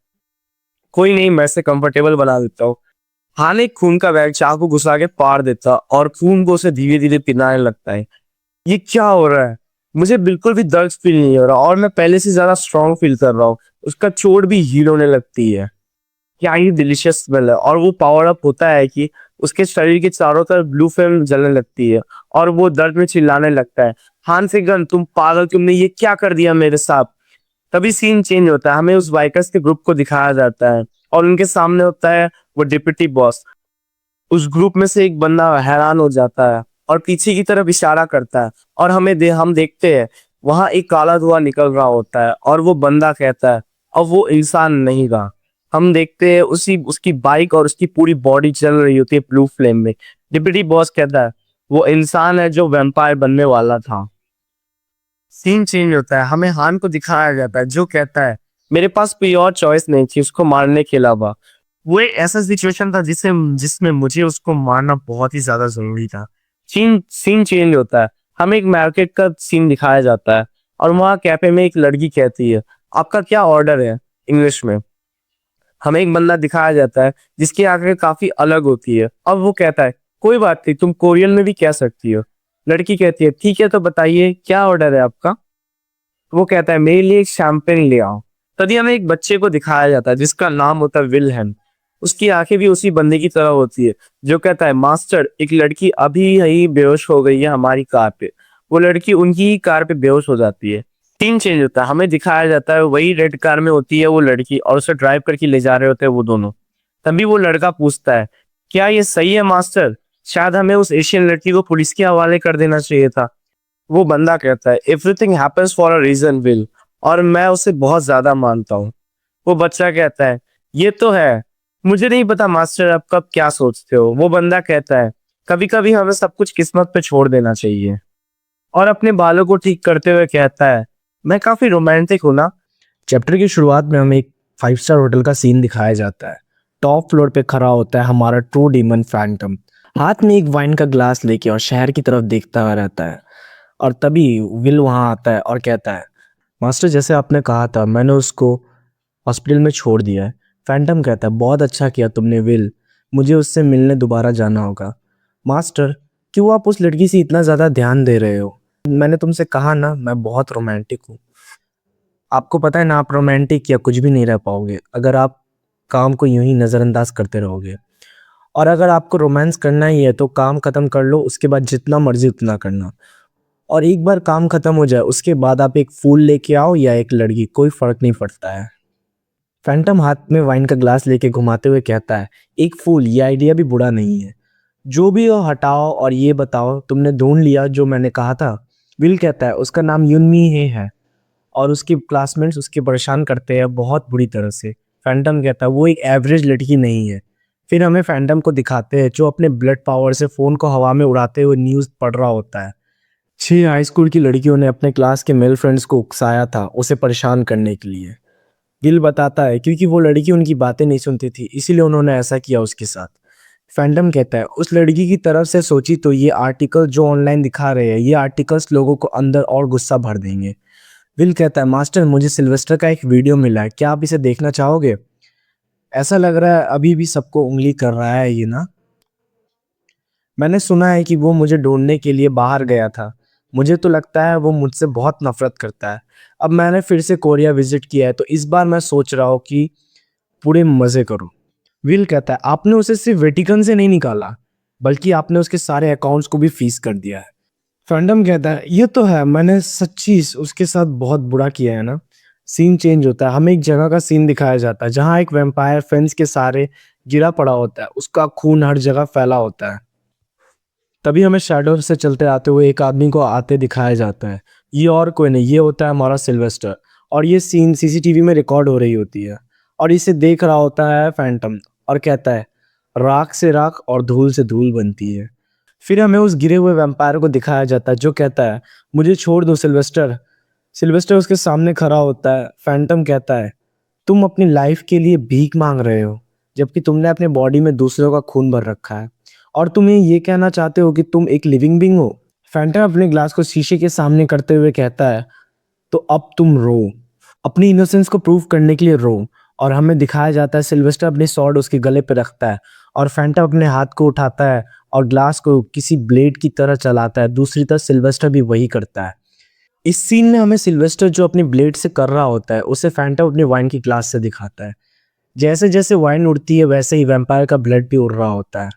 कोई नहीं, मैं इसे कंफर्टेबल बना देता हूँ। हान एक खून का बैग चाकू घुसा के पार देता और खून को उसे धीरे धीरे पिलाने लगता है। ये क्या हो रहा है? मुझे बिल्कुल भी दर्द फील नहीं हो रहा और मैं पहले से ज्यादा स्ट्रांग फील कर रहा हूँ। उसका चोट भी हील होने लगती है। क्या ही डिलीशियस स्मेल है। और वो पावर अप होता है कि उसके शरीर के चारों तरफ ब्लू फ्लेम जलने लगती है और वो दर्द में चिल्लाने लगता है, हान से गन, तुम पागल, तुमने ये क्या कर दिया मेरे साथ? तभी सीन चेंज होता है, हमें उस बाइकर्स के ग्रुप को दिखाया जाता है। और उनके सामने होता है वो डिप्टी बॉस। उस ग्रुप में से एक बंदा हैरान हो जाता है और पीछे की तरफ इशारा करता है, और हम देखते हैं वहां एक काला धुआं निकल रहा होता है, और वो बंदा कहता है अब वो इंसान नहीं रहा। हम देखते हैं उसी उसकी बाइक और उसकी पूरी बॉडी चल रही होती है ब्लू फ्लेम में। डिप्टी बॉस कहता है वो इंसान है जो वैम्पायर बनने वाला था। सीन चेंज होता है, हमें हान को दिखाया जाता है जो कहता है मेरे पास कोई और चॉइस नहीं थी उसको मारने के अलावा। वो एक ऐसा सिचुएशन था जिसमें मुझे उसको मारना बहुत ही ज्यादा जरूरी था। सीन सीन चेंज होता है, हमें एक मार्केट का सीन दिखाया जाता है, और वहाँ कैफे में एक लड़की कहती है आपका क्या ऑर्डर है, इंग्लिश में। हमें एक बंदा दिखाया जाता है जिसकी आंखें काफी अलग होती है। अब वो कहता है कोई बात नहीं, तुम कोरियन में भी कह सकती हो। लड़की कहती है ठीक है तो बताइए क्या ऑर्डर है आपका। वो कहता है मेरे लिए एक शैंपेन ले आओ। तभी हमें एक बच्चे को दिखाया जाता है जिसका नाम होता है विलहेम। उसकी आंखें भी उसी बंदे की तरह होती है जो कहता है मास्टर एक लड़की अभी यही बेहोश हो गई है हमारी कार पे। वो लड़की उनकी ही कार पे बेहोश हो जाती है। सीन चेंज होता है, हमें दिखाया जाता है वही रेड कार में होती है वो लड़की, और उसे ड्राइव करके ले जा रहे होते हैं वो दोनों। तभी वो लड़का पूछता है क्या ये सही है मास्टर, शायद हमें उस एशियन लड़की को पुलिस के हवाले कर देना चाहिए था। वो बंदा कहता है everything happens for a reason will, और मैं उसे बहुत ज्यादा मानता हूँ। वो बच्चा कहता है ये तो है, मुझे नहीं पता मास्टर आप कब क्या सोचते हो। वो बंदा कहता है कभी कभी हमें सब कुछ किस्मत पे छोड़ देना चाहिए, और अपने बालों को ठीक करते हुए कहता है मैं काफी रोमांटिक हूँ ना। चैप्टर की शुरुआत में हमें एक 5 स्टार होटल का सीन दिखाया जाता है। टॉप फ्लोर पे खड़ा होता है हमारा ट्रू डीमन फैंटम, हाथ में एक वाइन का ग्लास लेके और शहर की तरफ देखता हुआ रहता है। और तभी विल वहां आता है और कहता है मास्टर जैसे आपने कहा था मैंने उसको हॉस्पिटल में छोड़ दिया है। फैंटम कहता है बहुत अच्छा किया तुमने विल, मुझे उससे मिलने दोबारा जाना होगा। मास्टर क्यों आप उस लड़की से इतना ज़्यादा ध्यान दे रहे हो, मैंने तुमसे कहा ना मैं बहुत रोमांटिक हूँ। आपको पता है ना आप रोमांटिक या कुछ भी नहीं रह पाओगे अगर आप काम को यूं ही नज़रअंदाज करते रहोगे। और अगर आपको रोमांस करना ही है तो काम खत्म कर लो, उसके बाद जितना मर्जी उतना करना। और एक बार काम खत्म हो जाए उसके बाद आप एक फूल लेके आओ या एक लड़की, कोई फर्क नहीं पड़ता है। फैंटम हाथ में वाइन का ग्लास लेके घुमाते हुए कहता है एक फूल, ये आइडिया भी बुरा नहीं है। जो भी हो हटाओ और ये बताओ तुमने ढूंढ लिया जो मैंने कहा था। विल कहता है उसका नाम युनमी हे है, और उसके क्लासमेट्स उसके परेशान करते हैं बहुत बुरी तरह से। फैंटम कहता है वो एक एवरेज लड़की नहीं है। फिर हमें फैंटम को दिखाते हैं जो अपने ब्लड पावर से फ़ोन को हवा में उड़ाते हुए न्यूज़ पढ़ रहा होता है। 6 हाई स्कूल की लड़कियों ने अपने क्लास के मेल फ्रेंड्स को उकसाया था उसे परेशान करने के लिए। गिल बताता है क्योंकि वो लड़की उनकी बातें नहीं सुनती थी इसीलिए उन्होंने ऐसा किया उसके साथ। फैंटम कहता है उस लड़की की तरफ से सोची तो ये आर्टिकल जो ऑनलाइन दिखा रहे हैं ये आर्टिकल्स लोगों को अंदर और गुस्सा भर देंगे। विल कहता है मास्टर मुझे सिल्वेस्टर का एक वीडियो मिला है, क्या आप इसे देखना चाहोगे। ऐसा लग रहा है अभी भी सबको उंगली कर रहा है ये ना। मैंने सुना है कि वो मुझे ढूंढने के लिए बाहर गया था, मुझे तो लगता है वो मुझसे बहुत नफरत करता है। अब मैंने फिर से कोरिया विजिट किया है तो इस बार मैं सोच रहा हूँ कि पूरे मज़े करूँ। विल कहता है आपने उसे सिर्फ वेटिकन से नहीं निकाला बल्कि आपने उसके सारे अकाउंट्स को भी फीस कर दिया है। फैंडम कहता है ये तो है, मैंने सच्ची उसके साथ बहुत बुरा किया है ना। सीन चेंज होता है, हमें एक जगह का सीन दिखाया जाता है जहाँ एक वैम्पायर फेंस के सारे गिरा पड़ा होता है, उसका खून हर जगह फैला होता है। तभी हमें शैडो से चलते आते हुए एक आदमी को आते दिखाया जाता है। ये और कोई नहीं, ये होता है हमारा सिल्वेस्टर, और ये सीन सीसीटीवी में रिकॉर्ड हो रही होती है, और इसे देख रहा होता है फैंटम और कहता है राख से राख और धूल से धूल बनती है। फिर हमें उस गिरे हुए वैम्पायर को दिखाया जाता है जो कहता है मुझे छोड़ दो सिल्वेस्टर। सिल्वेस्टर उसके सामने खड़ा होता है। फैंटम कहता है तुम अपनी लाइफ के लिए भीख मांग रहे हो जबकि तुमने अपने बॉडी में दूसरों का खून भर रखा है, और तुम ये कहना चाहते हो कि तुम एक लिविंग बीइंग हो। फैंटम अपने ग्लास को शीशे के सामने करते हुए कहता है तो अब तुम रो, अपनी इनोसेंस को प्रूव करने के लिए रो। और हमें दिखाया जाता है सिल्वेस्टर अपनी स्वॉर्ड उसके गले पे रखता है और फैंटम अपने हाथ को उठाता है और ग्लास को किसी ब्लेड की तरह चलाता है। दूसरी तरफ सिल्वेस्टर भी वही करता है। इस सीन में हमें सिल्वेस्टर जो अपनी ब्लेड से कर रहा होता है उसे फैंटम अपनी वाइन की ग्लास से दिखाता है। जैसे जैसे वाइन उड़ती है वैसे ही वैम्पायर का ब्लड भी उड़ रहा होता है।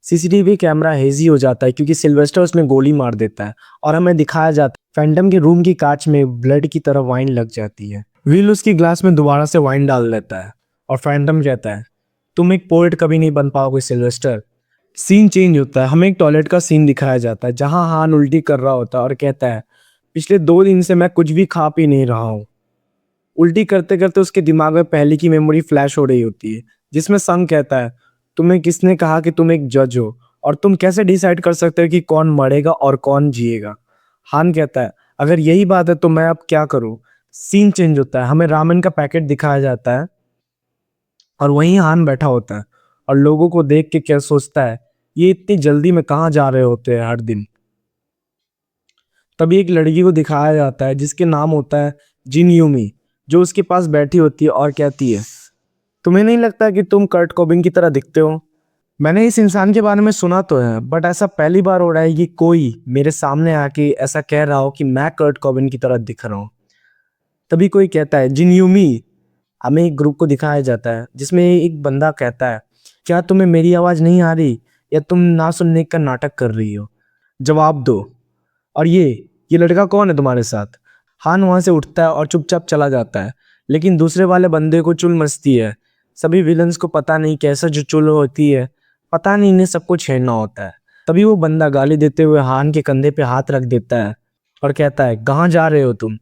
सीसीटीवी कैमरा हेजी हो जाता है क्योंकि सिल्वेस्टर उसमें गोली मार देता है, और हमें दिखाया जाता है फैंटम के रूम की कांच में ब्लड की तरह वाइन लग जाती है। विल उसकी ग्लास में दोबारा से वाइन डाल देता है और फैंटम कहता है तुम एक पोएट कभी नहीं बन पाओगे सिल्वेस्टर। सीन चेंज होता है, हमें एक टॉयलेट का सीन दिखाया जाता है जहां हान उल्टी कर रहा होता है और कहता है पिछले 2 दिन से मैं कुछ भी खा पी नहीं रहा हूँ। उल्टी करते करते उसके दिमाग में पहले की मेमोरी फ्लैश हो रही होती है जिसमें संग कहता है तुम्हें किसने कहा कि तुम एक जज हो और तुम कैसे डिसाइड कर सकते हो कि कौन मरेगा और कौन जिएगा। हान कहता है अगर यही बात है तो मैं अब क्या करूं। सीन चेंज होता है, हमें रामेन का पैकेट दिखाया जाता है और वहीं हान बैठा होता है और लोगों को देख के क्या सोचता है ये इतनी जल्दी में कहाँ जा रहे होते हैं हर दिन। तभी एक लड़की को दिखाया जाता है जिसके नाम होता है जिन यूमी, जो उसके पास बैठी होती है और कहती है तुम्हें नहीं लगता कि तुम कर्ट कोबिन की तरह दिखते हो। मैंने इस इंसान के बारे में सुना तो है बट ऐसा पहली बार हो रहा है कि कोई मेरे सामने आके ऐसा कह रहा हो कि मैं कर्ट कोबिन की तरह दिख रहा हूँ। तभी कोई कहता है जिन यूमी। हमें एक ग्रुप को दिखाया जाता है जिसमें एक बंदा कहता है क्या तुम्हें मेरी आवाज नहीं आ रही या तुम ना सुनने का नाटक कर रही हो, जवाब दो। और ये लड़का कौन है तुम्हारे साथ। हान वहां से उठता है और चुपचाप चला जाता है लेकिन दूसरे वाले बंदे को चुल मचती है। सभी विलन्स को पता नहीं कैसा जो चुल होती है, पता नहीं इन्हें सबको छेड़ना होता है। तभी वो बंदा गाली देते हुए हान के कंधे पे हाथ रख देता है और कहता है कहाँ जा रहे हो तुम।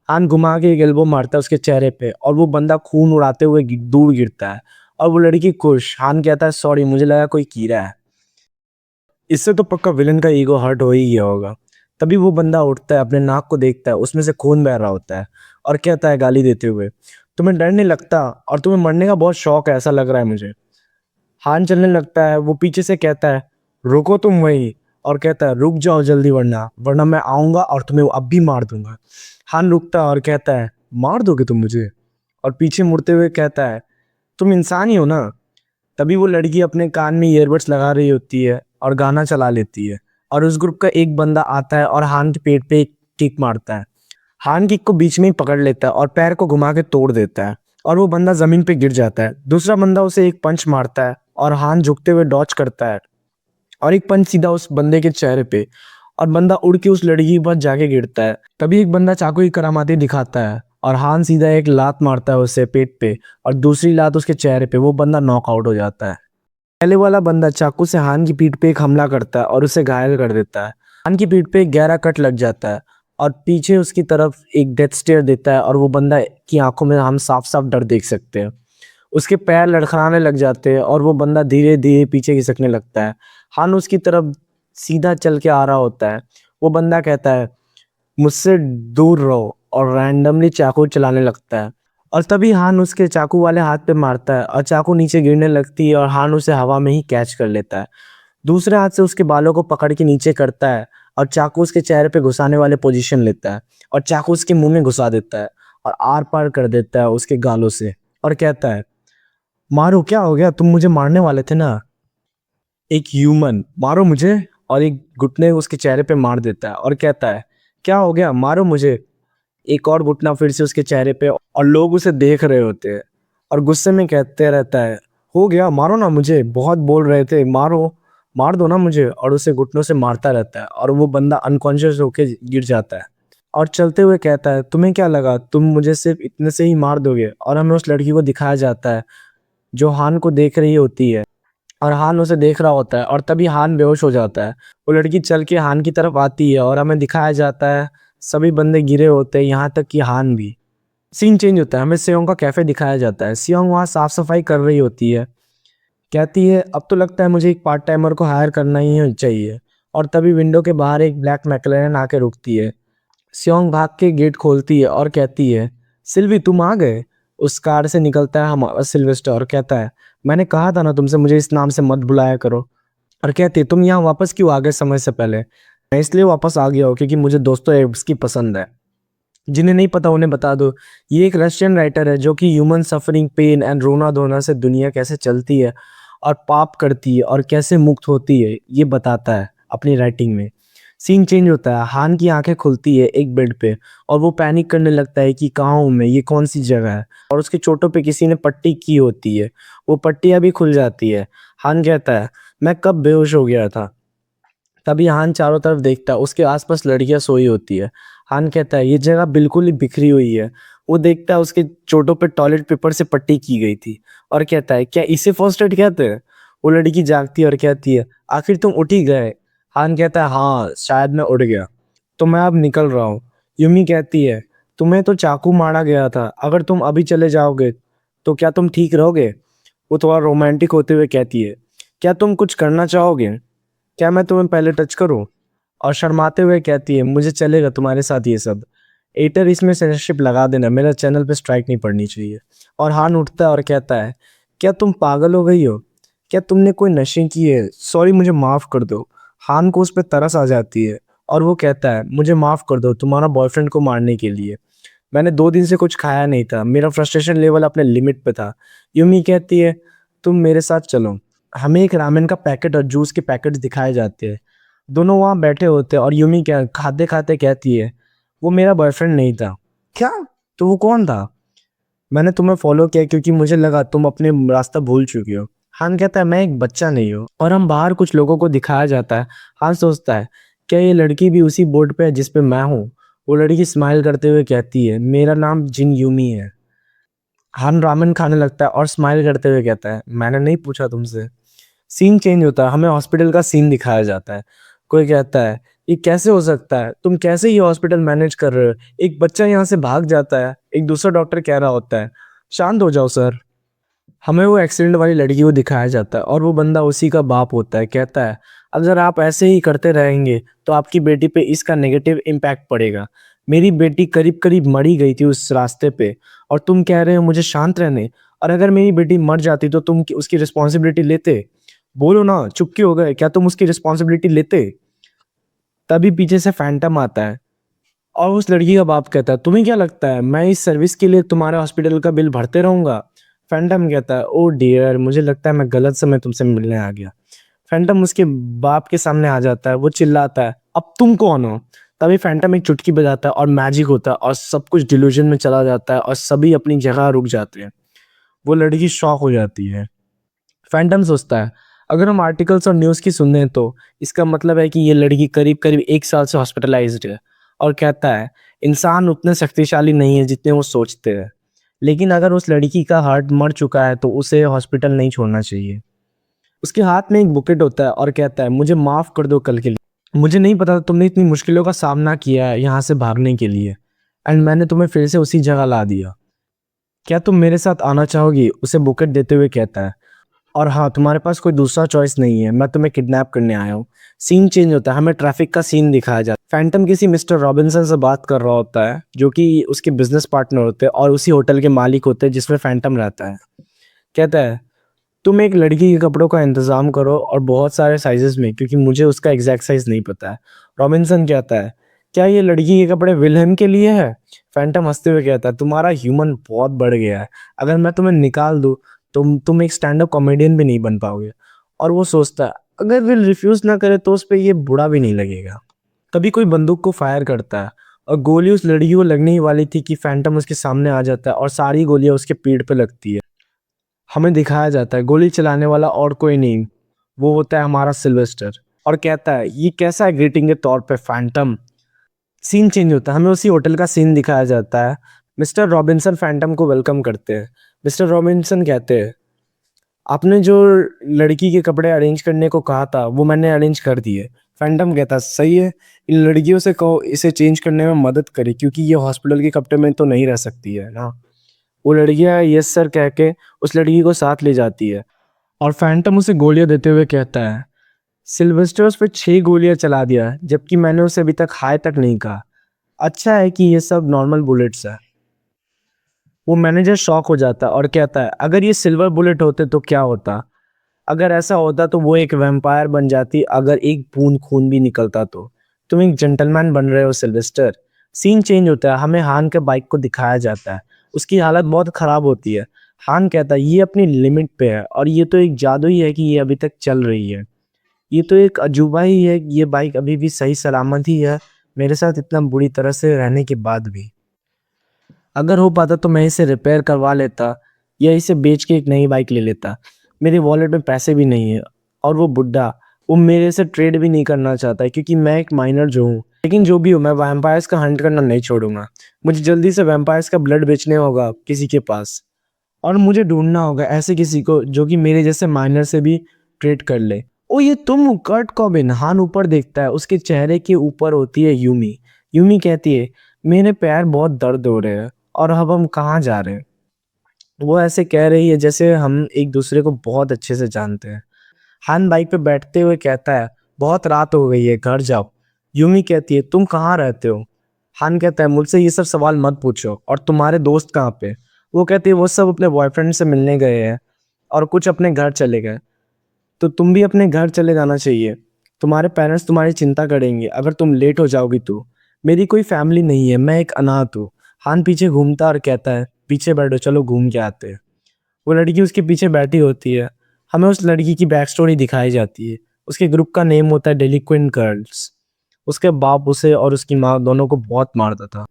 हान घुमा के एक एल्बो मारता है उसके चेहरे पे और वो बंदा खून उड़ाते हुए दूर गिरता है और वो लड़की खुश। हान कहता है सॉरी मुझे लगा कोई कीड़ा है। इससे तो पक्का विलन का ईगो हर्ट हो ही गया होगा। तभी वो बंदा उठता है, अपने नाक को देखता है, उसमें से खून बह रहा होता है और कहता है गाली देते हुए तुम्हें डर नहीं लगता और तुम्हें मरने का बहुत शौक है ऐसा लग रहा है मुझे। हान चलने लगता है, वो पीछे से कहता है रुको तुम वहीं, और कहता है रुक जाओ जल्दी वरना वरना मैं आऊंगा और तुम्हें अब भी मार दूंगा। हान रुकता है और कहता है मार दोगे तुम मुझे, और पीछे मुड़ते हुए कहता है तुम इंसान ही हो ना। तभी वो लड़की अपने कान में ईयरबड्स लगा रही होती है और गाना चला लेती है और उस ग्रुप का एक बंदा आता है और हान के पेट पे एक किक मारता है। हान किक को बीच में ही पकड़ लेता है और पैर को घुमा के तोड़ देता है और वो बंदा जमीन पे गिर जाता है। दूसरा बंदा उसे एक पंच मारता है और हान झुकते हुए डॉच करता है और एक पंच सीधा उस बंदे के चेहरे पे, और बंदा उड़ के उस लड़की के पास जाके गिरता है। तभी एक बंदा चाकू की करामाती दिखाता है और हान सीधा एक लात मारता है उसे पेट पे और दूसरी लात उसके चेहरे पे, वो बंदा नॉकआउट हो जाता है। पहले वाला बंदा चाकू से हान की पीठ पे एक हमला करता है और उसे घायल कर देता है। हान की पीठ पे एक गहरा कट लग जाता है और पीछे उसकी तरफ एक डेथ स्टेयर देता है और वो बंदा की आंखों में हम साफ साफ डर देख सकते हैं। उसके पैर लड़खड़ाने लग जाते हैं और वो बंदा धीरे धीरे पीछे खिसकने लगता है। हान उसकी तरफ सीधा चल के आ रहा होता है। वो बंदा कहता है मुझसे दूर रहो और रैंडमली चाकू चलाने लगता है और तभी हान उसके चाकू वाले हाथ पे मारता है और चाकू नीचे गिरने लगती है और हान उसे हवा में ही कैच कर लेता है। दूसरे हाथ से उसके बालों को पकड़ के नीचे करता है और चाकू उसके चेहरे पे घुसाने वाले पोजीशन लेता है और चाकू उसके मुंह में घुसा देता है और आर पार कर देता है उसके गालों से और कहता है मारो, क्या हो गया, तुम मुझे मारने वाले थे ना, एक ह्यूमन, मारो मुझे। और एक घुटने उसके चेहरे पे मार देता है और कहता है क्या हो गया, मारो मुझे। एक और घुटना फिर से उसके चेहरे पे और लोग उसे देख रहे होते हैं और गुस्से में कहते रहता है हो गया, मारो ना मुझे, बहुत बोल रहे थे, मारो, मार दो ना मुझे, और उसे घुटनों से मारता रहता है और वो बंदा अनकॉन्शियस होके गिर जाता है और चलते हुए कहता है तुम्हें क्या लगा तुम मुझे सिर्फ इतने से ही मार दोगे। और हमें उस लड़की को दिखाया जाता है जो हान को देख रही होती है और हान उसे देख रहा होता है और तभी हान बेहोश हो जाता है। वो लड़की चल के हान की तरफ आती है और हमें दिखाया जाता है सभी बंदे गिरे होते हैं यहाँ तक कि हान भी। सीन चेंज होता है, हमें सियोंग का कैफे दिखाया जाता है। सियोंग वहाँ साफ सफाई कर रही होती है, कहती है अब तो लगता है मुझे एक पार्ट टाइमर को हायर करना ही चाहिए। और तभी विंडो के बाहर एक ब्लैक मैकलेरन आके रुकती है। सियोंग भाग के गेट खोलती है और कहती है सिल्वी तुम आ गए। उस कार से निकलता है हमारा सिल्वेस्टर और कहता है मैंने कहा था ना तुमसे मुझे इस नाम से मत बुलाया करो। और कहती है तुम यहाँ वापस क्यों आ गए समय से पहले। मैं इसलिए वापस आ गया हूँ क्योंकि मुझे दोस्तों की पसंद है। जिन्हें नहीं पता उन्हें बता दो, ये एक रशियन राइटर है जो कि ह्यूमन सफरिंग, पेन एंड रोना धोना से दुनिया कैसे चलती है और पाप करती है और कैसे मुक्त होती है ये बताता है अपनी राइटिंग में। सीन चेंज होता है, हान की आंखें खुलती है एक बेड पे और वो पैनिक करने लगता है कि कहाँ हूँ मैं, ये कौन सी जगह है, और उसके चोटों पे किसी ने पट्टी की होती है। वो पट्टियाँ भी खुल जाती है। हान कहता है मैं कब बेहोश हो गया था। तभी हान चारों तरफ देखता है, उसके आसपास लड़कियां सोई होती है। हान कहता है ये जगह बिल्कुल ही बिखरी हुई है, वो देखता है उसके चोटों पे टॉयलेट पेपर से पट्टी की गई थी और कहता है क्या इसे फर्स्ट एड कहते हैं। वो लड़की जागती है और कहती है आखिर तुम उठ ही गए। हान कहता है हाँ शायद मैं उठ गया, तो मैं अब निकल रहा हूँ। यूमी कहती है तुम्हें तो चाकू मारा गया था, अगर तुम अभी चले जाओगे तो क्या तुम ठीक रहोगे। वो थोड़ा रोमांटिक होते हुए कहती है क्या तुम कुछ करना चाहोगे, क्या मैं तुम्हें पहले टच करूं। और शर्माते हुए कहती है मुझे चलेगा तुम्हारे साथ ये सब, एटर इसमें सेंसरशिप लगा देना, मेरा चैनल पे स्ट्राइक नहीं पड़नी चाहिए। और हान उठता है और कहता है क्या तुम पागल हो गई हो, क्या तुमने कोई नशे की है, सॉरी मुझे माफ़ कर दो। हान को उस पर तरस आ जाती है और वो कहता है मुझे माफ़ कर दो तुम्हारा बॉयफ्रेंड को मारने के लिए, मैंने 2 दिन से कुछ खाया नहीं था, मेरा फ्रस्ट्रेशन लेवल अपने लिमिट पे था। यूमी कहती है तुम मेरे साथ चलो। हमें एक रामेन का पैकेट और जूस के पैकेट दिखाए जाते हैं। दोनों वहाँ बैठे होते हैं और यूमी क्या खाते खाते कहती है वो मेरा बॉयफ्रेंड नहीं था। क्या, तो वो कौन था। मैंने तुम्हें फॉलो किया क्योंकि मुझे लगा तुम अपने रास्ता भूल चुकी हो। हान कहता है मैं एक बच्चा नहीं हूँ। और हम बाहर कुछ लोगों को दिखाया जाता है। हान सोचता है क्या ये लड़की भी उसी बोर्ड पे है जिस पे मैं हूँ। वो लड़की स्माइल करते हुए कहती है मेरा नाम जिन यूमी है। हान रामेन खाने लगता है और स्माइल करते हुए कहता है मैंने नहीं पूछा तुमसे। सीन चेंज होता है, हमें हॉस्पिटल का सीन दिखाया जाता है। कोई कहता है ये कैसे हो सकता है, तुम कैसे ये हॉस्पिटल मैनेज कर रहे हो, एक बच्चा यहाँ से भाग जाता है। एक दूसरा डॉक्टर कह रहा होता है शांत हो जाओ सर। हमें वो एक्सीडेंट वाली लड़की को दिखाया जाता है और वो बंदा उसी का बाप होता है। कहता है अगर आप ऐसे ही करते रहेंगे तो आपकी बेटी पे इसका नेगेटिव इम्पैक्ट पड़ेगा। मेरी बेटी करीब करीब मरी गई थी उस रास्ते पे और तुम कह रहे हो मुझे शांत रहने। और अगर मेरी बेटी मर जाती तो तुम उसकी रिस्पॉन्सिबिलिटी लेते। बोलो ना, चुप क्यों हो गए, क्या तुम उसकी रिस्पॉन्सिबिलिटी लेते। तभी पीछे से फैंटम आता है और उस लड़की का बाप कहता है तुम्हें क्या लगता है मैं इस सर्विस के लिए तुम्हारे हॉस्पिटल का बिल भरते रहूंगा। फैंटम कहता है ओ डियर मुझे लगता है मैं गलत समय तुमसे मिलने आ गया। फैंटम उसके बाप के सामने आ जाता है, वो चिल्लाता है अब तुम कौन हो। तभी फैंटम एक चुटकी बजाता है और मैजिक होता है और सब कुछ डिल्यूजन में चला जाता है और सभी अपनी जगह रुक जाते हैं। वो लड़की शॉक हो जाती है। फैंटम सोचता है अगर हम आर्टिकल्स और न्यूज़ की सुन लें तो इसका मतलब है कि ये लड़की करीब करीब 1 साल से हॉस्पिटलाइज्ड है। और कहता है इंसान उतने शक्तिशाली नहीं है जितने वो सोचते हैं, लेकिन अगर उस लड़की का हार्ट मर चुका है तो उसे हॉस्पिटल नहीं छोड़ना चाहिए। उसके हाथ में एक बुकेट होता है और कहता है मुझे माफ़ कर दो कल के लिए, मुझे नहीं पता था तुमने इतनी मुश्किलों का सामना किया है यहाँ से भागने के लिए, एंड मैंने तुम्हें फिर से उसी जगह ला दिया। क्या तुम मेरे साथ आना चाहोगी, उसे बुकेट देते हुए कहता है। और हाँ तुम्हारे पास कोई दूसरा चॉइस नहीं है, मैं तुम्हें किडनैप करने आया हूँ। सीन चेंज होता है, हमें ट्रैफिक का सीन दिखाया जाता है। फैंटम किसी मिस्टर रॉबिन्सन से बात कर रहा होता है जो कि उसके बिजनेस पार्टनर होते हैं और उसी होटल के मालिक होते हैं जिसमें फैंटम रहता है। कहता है तुम एक लड़की के कपड़ों का इंतज़ाम करो और बहुत सारे साइजेस में, क्योंकि मुझे उसका एग्जैक्ट साइज नहीं पता है। रॉबिन्सन कहता है क्या ये लड़की के कपड़े विलहेम के लिए है। फैंटम हंसते हुए कहता है तुम्हारा ह्यूमन बहुत बढ़ गया है, अगर मैं तुम्हें निकाल दूँ तुम एक स्टैंड अप कॉमेडियन भी नहीं बन पाओगे। और वो सोचता है अगर विल रिफ्यूज ना करे तो उस पर ये बुरा भी नहीं लगेगा। तभी कोई बंदूक को फायर करता है और गोली उस लड़की को लगने ही वाली थी कि फैंटम उसके सामने आ जाता है और सारी गोलियां उसके पीठ पे लगती है। हमें दिखाया जाता है गोली चलाने वाला और कोई नहीं, वो होता है हमारा सिल्वेस्टर। और कहता है ये कैसा है ग्रीटिंग के तौर पे फैंटम। सीन चेंज होता है, हमें उसी होटल का सीन दिखाया जाता है। मिस्टर रॉबिन्सन फैंटम को वेलकम करते हैं। मिस्टर रॉबिन्सन कहते हैं आपने जो लड़की के कपड़े अरेंज करने को कहा था वो मैंने अरेंज कर दिए। फैंटम कहता सही है, इन लड़कियों से कहो इसे चेंज करने में मदद करे क्योंकि ये हॉस्पिटल के कपड़े में तो नहीं रह सकती है ना। वो लड़कियां यस सर कह के उस लड़की को साथ ले जाती है और फैंटम उसे गोलियां देते हुए कहता है सिल्वेस्टर उस पर 6 गोलियां चला दिया जबकि मैंने उसे अभी तक हाय तक नहीं कहा। अच्छा है कि ये सब नॉर्मल बुलेट्स है। वो मैनेजर शॉक हो जाता है और कहता है अगर ये सिल्वर बुलेट होते तो क्या होता, अगर ऐसा होता तो वो एक वैम्पायर बन जाती, अगर एक बूंद खून भी निकलता तो। तुम एक जेंटलमैन बन रहे हो सिल्वेस्टर। सीन चेंज होता है, हमें हान के बाइक को दिखाया जाता है। उसकी हालत बहुत ख़राब होती है। हान कहता है ये अपनी लिमिट पे है और ये तो एक जादू ही है कि ये अभी तक चल रही है। ये तो एक अजूबा ही है, ये बाइक अभी भी सही सलामत ही है मेरे साथ इतना बुरी तरह से रहने के बाद भी। अगर हो पाता तो मैं इसे रिपेयर करवा लेता या इसे बेच के एक नई बाइक ले लेता। मेरे वॉलेट में पैसे भी नहीं है और वो बुड्ढा वो मेरे से ट्रेड भी नहीं करना चाहता है क्योंकि मैं एक माइनर जो हूँ लेकिन जो भी हो मैं वैम्पायर्स का हंट करना नहीं छोड़ूंगा। मुझे जल्दी से वैम्पायर्स का ब्लड बेचने होगा किसी के पास, और मुझे ढूंढना होगा ऐसे किसी को जो कि मेरे जैसे माइनर से भी ट्रेड कर ले। ओ ये तुम हो, कर्ट कॉबिन। हान ऊपर देखता है, उसके चेहरे के ऊपर होती है यूमी। यूमी कहती है मेरे पैर बहुत दर्द हो रहे हैं और अब हम कहाँ जा रहे हैं। वो ऐसे कह रही है जैसे हम एक दूसरे को बहुत अच्छे से जानते हैं। हान बाइक पे बैठते हुए कहता है बहुत रात हो गई है, घर जाओ। यूमी कहती है तुम कहाँ रहते हो। हान कहता है मुझसे ये सब सवाल मत पूछो, और तुम्हारे दोस्त कहाँ पे। वो कहती है वो सब अपने बॉयफ्रेंड से मिलने गए हैं और कुछ अपने घर चले गए। तो तुम भी अपने घर चले जाना चाहिए, तुम्हारे पेरेंट्स तुम्हारी चिंता करेंगे अगर तुम लेट हो जाओगी तो। मेरी कोई फैमिली नहीं है, मैं एक अनाथ हूँ। हान पीछे घूमता और कहता है पीछे बैठो, चलो घूम के आते हैं। वो लड़की उसके पीछे बैठी होती है। हमें उस लड़की की बैक स्टोरी दिखाई जाती है। उसके ग्रुप का नेम होता है डेलिक्वेंट गर्ल्स। उसके बाप उसे और उसकी माँ दोनों को बहुत मारता था।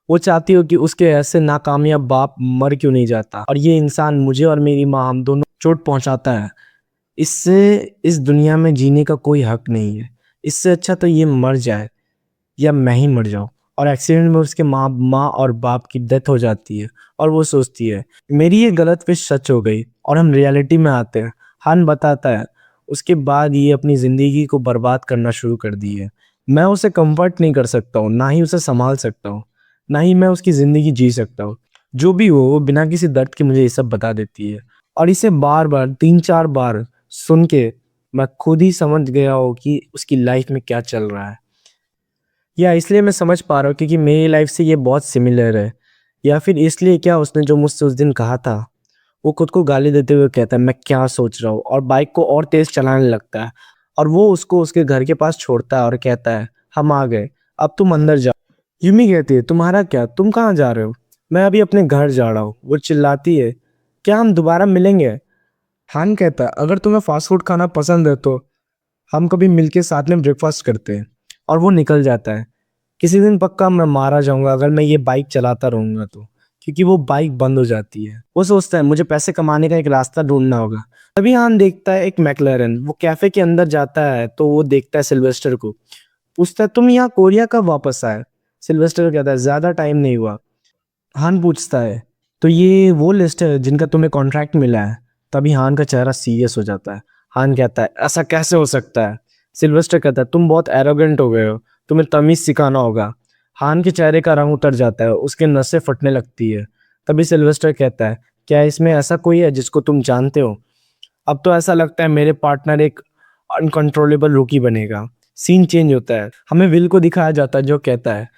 वो चाहती हो कि उसके ऐसे नाकामयाब बाप मर क्यों नहीं जाता, और ये इंसान मुझे और मेरी माँ हम दोनों चोट पहुंचाता है। इससे इस दुनिया में जीने का कोई हक नहीं है। इससे अच्छा तो ये मर जाए या मैं ही मर जाऊं। और एक्सीडेंट में उसके माँ माँ और बाप की डेथ हो जाती है। और वो सोचती है मेरी ये गलत फिश सच हो गई, और हम रियलिटी में आते हैं। हान बताता है उसके बाद ये अपनी ज़िंदगी को बर्बाद करना शुरू कर दी है। मैं उसे कंफर्ट नहीं कर सकता हूँ, ना ही उसे संभाल सकता हूँ, ना ही मैं उसकी ज़िंदगी जी सकता हूँ। जो भी हो वो बिना किसी दर्द के मुझे ये सब बता देती है। और इसे बार बार 3-4 बार सुन के मैं खुद ही समझ गया हूँ कि उसकी लाइफ में क्या चल रहा है। या इसलिए मैं समझ पा रहा हूँ क्योंकि मेरी लाइफ से ये बहुत सिमिलर है, या फिर इसलिए क्या उसने जो मुझसे उस दिन कहा था। वो खुद को गाली देते हुए कहता है मैं क्या सोच रहा हूँ, और बाइक को और तेज चलाने लगता है। और वो उसको उसके घर के पास छोड़ता है और कहता है हम आ गए, अब तुम अंदर जाओ। यूमी कहती है तुम्हारा क्या, तुम कहाँ जा रहे हो। मैं अभी अपने घर जा रहा हूँ। वो चिल्लाती है क्या हम दोबारा मिलेंगे। हान कहता है अगर तुम्हें फास्ट फूड खाना पसंद है तो हम कभी मिलके साथ में ब्रेकफास्ट करते हैं। और वो निकल जाता है। किसी दिन पक्का मैं मारा जाऊंगा अगर मैं ये बाइक चलाता रहूंगा तो, क्योंकि वो बाइक बंद हो जाती है। वो सोचता है मुझे पैसे कमाने का एक रास्ता ढूंढना होगा। तभी हान देखता है एक मैकलैरन। वो कैफे के अंदर जाता है तो वो देखता है सिल्वेस्टर को। पूछता है तुम यहाँ कोरिया कब वापस आए। सिल्वेस्टर कहता है ज्यादा टाइम नहीं हुआ। हान पूछता है तो ये वो लिस्ट है जिनका तुम्हें कॉन्ट्रैक्ट मिला है। तभी हान का चेहरा सीरियस हो जाता है। हान कहता है ऐसा कैसे हो सकता है। सिल्वेस्टर कहता है तुम बहुत एरोगेंट हो गए हो, तुम्हें तमीज सिखाना होगा। हान के चेहरे का रंग उतर जाता है, उसके नसें फटने लगती है। तभी सिल्वेस्टर कहता है क्या इसमें ऐसा कोई है जिसको तुम जानते हो। अब तो ऐसा लगता है मेरे पार्टनर एक अनकंट्रोलेबल रूकी बनेगा। सीन चेंज होता है, हमें विल को दिखाया जाता है जो कहता है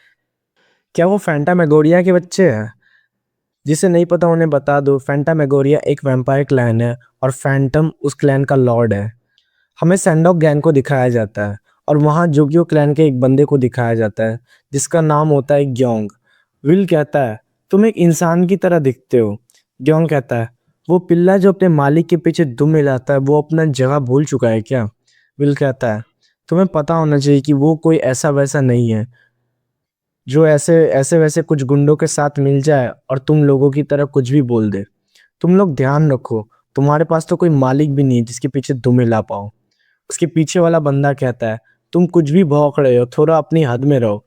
क्या वो फैंटामेगोरिया के बच्चे हैं। जिसे नहीं पता उन्हें बता दो, फैंटामेगोरिया एक वैम्पायर क्लैन है और फैंटम उस क्लैन का लॉर्ड है। हमें सैंडॉक गैंग को दिखाया जाता है, और वहाँ जोगियो क्लैन के एक बंदे को दिखाया जाता है जिसका नाम होता है ग्योंग। विल कहता है तुम एक इंसान की तरह दिखते हो। ग्योंग कहता है वो पिल्ला जो अपने मालिक के पीछे दुम मिलाता है वो अपना जगह भूल चुका है क्या। विल कहता है तुम्हें पता होना चाहिए कि वो कोई ऐसा वैसा नहीं है जो ऐसे ऐसे वैसे कुछ गुंडों के साथ मिल जाए और तुम लोगों की तरह कुछ भी बोल दे। तुम लोग ध्यान रखो, तुम्हारे पास तो कोई मालिक भी नहीं है जिसके पीछे तुम हिला पाओ। उसके पीछे वाला बंदा कहता है तुम कुछ भी भौंक रहे हो, थोड़ा अपनी हद में रहो।